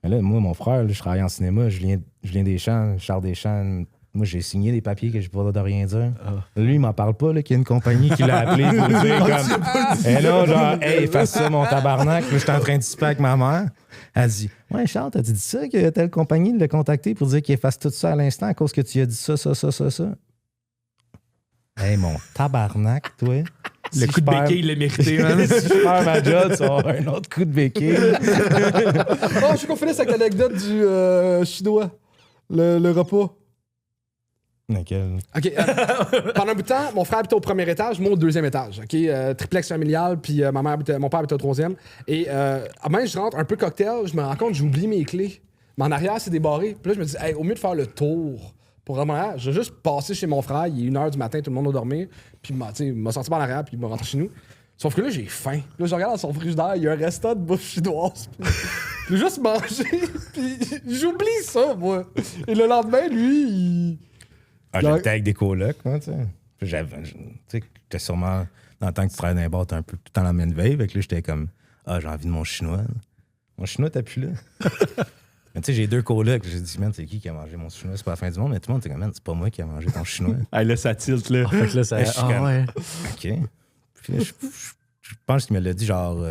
Mais là, moi, mon frère, là, je travaille en cinéma, Julien Deschamps, Charles Deschamps. Moi, j'ai signé des papiers que je ne peux pas rien dire. Lui, il m'en parle pas, là, qu'il y a une compagnie qui l'a appelé pour dire comme... Eh non, genre, hey, fais ça, mon tabarnak. Là, j'étais en train de discuter avec ma mère. Elle dit, ouais, Charles, t'as dit ça que telle compagnie l'a contacté pour dire qu'il efface tout ça à l'instant à cause que tu as dit ça. Hey, mon tabarnak, toi. Le coup de béquille, il l'a mérité, man. Si je perds ma job, ça va avoir un autre coup de béquille. Je suis qu'on finisse avec l'anecdote du chinois. Le repas. Lequel? OK. Pendant un bout de temps, mon frère habitait au premier étage, moi au deuxième étage. OK? Triplex familial, puis mon père habitait au troisième. Et même je rentre un peu cocktail, je me rends compte que j'ai oublié mes clés. Mais en arrière, c'est débarré. Puis là, je me dis, hey, au mieux de faire le tour pour vraiment, je vais juste passer chez mon frère, il est 1h du matin, tout le monde va dormir. Puis il m'a sorti par l'arrière, puis il m'a rentré chez nous. Sauf que là, j'ai faim. Là, je regarde dans son frigidaire, il y a un restant de bouffe chinoise. J'ai juste mangé, puis j'oublie ça, moi. Et le lendemain, lui, il... J'étais avec des colocs, moi, tu sais. J'étais sûrement, dans le temps que tu travailles dans les bars, t'es un peu tout le temps la même veille. Fait que là, j'étais comme, j'ai envie de mon chinois. Mon chinois, t'as plus là. Mais tu sais, j'ai 2 colocs. J'ai dit, man, c'est qui a mangé mon chinois? C'est pas la fin du monde. Mais tout le monde, t'es comme, man, c'est pas moi qui a mangé ton chinois. Là, ça tilte, là. Fait que là, ça... ouais. OK. Puis là, je pense qu'il me l'a dit genre...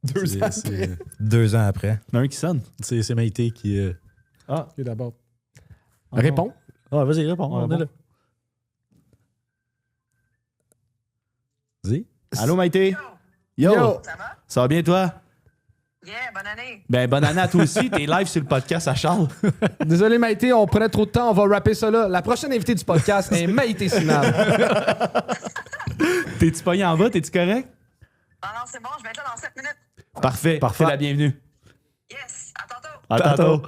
2 ans après. 2 ans après. Un qui sonne. C'est Maïté qui... OK, d'abord. Réponds. Vas-y, réponds. On est là. Vas-y. Allô, Maïté? Yo! Ça va? Ça va bien, toi? Yeah, bonne année. Ben, bonne année à toi aussi. T'es live sur le podcast à Charles. Désolé, Maïté, on prenait trop de temps, on va rapper ça là. La prochaine invitée du podcast est Maïté Sinal. T'es-tu pogné en bas? T'es-tu correct? Ah non, c'est bon, je vais être là dans 7 minutes. Parfait. Parfait. La bienvenue. Yes, à tantôt. À tantôt.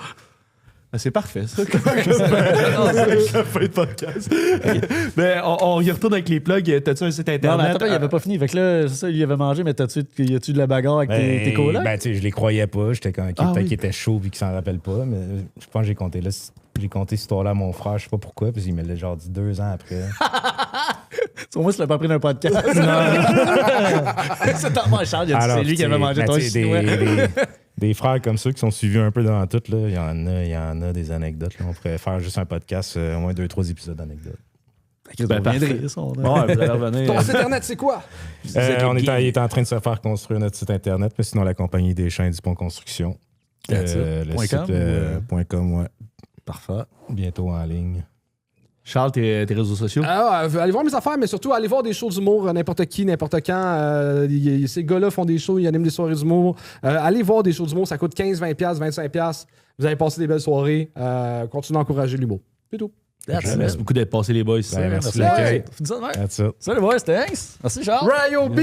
Ben, c'est parfait, ça. La fin de podcast. Okay. Ben, on y retourne avec les plugs. T'as-tu un site internet? Non, mais attends, il avait pas fini. Fait que là, c'est ça, il avait mangé, mais y a-tu de la bagarre avec tes colocs? Ben, tu sais, je les croyais pas. J'étais quand peut-être qu'il était chaud et qu'il s'en rappelle pas. Mais je pense que j'ai compté cette histoire-là à mon frère. Je sais pas pourquoi. Puis il me l'a genre dit 2 ans après. Sur moi, tu l'as pas pris d'un podcast. C'est tellement Charles, il a dit c'est lui qui avait mangé ton chinois. Des frères comme ça qui sont suivis un peu dans tout, là. Il y en a des anecdotes. Là. On pourrait faire juste un podcast, au moins 2-3 épisodes d'anecdotes. Ben, parfait. Ton site internet, c'est quoi? Il est en train de se faire construire notre site internet, mais sinon la compagnie des Champs du Pont Construction. Le site .com, ouais. Parfait. Bientôt en ligne. Charles, tes réseaux sociaux? Allez voir mes affaires, mais surtout allez voir des shows d'humour, n'importe qui, n'importe quand. Ces gars-là font des shows, ils animent des soirées d'humour. Allez voir des shows d'humour, ça coûte 15, 20$, 25$. Vous allez passer des belles soirées. Continuez à encourager l'humour. C'est tout. Merci beaucoup d'être passé, les boys. Merci. Salut, boys, thanks. Merci, Charles. Ryo B!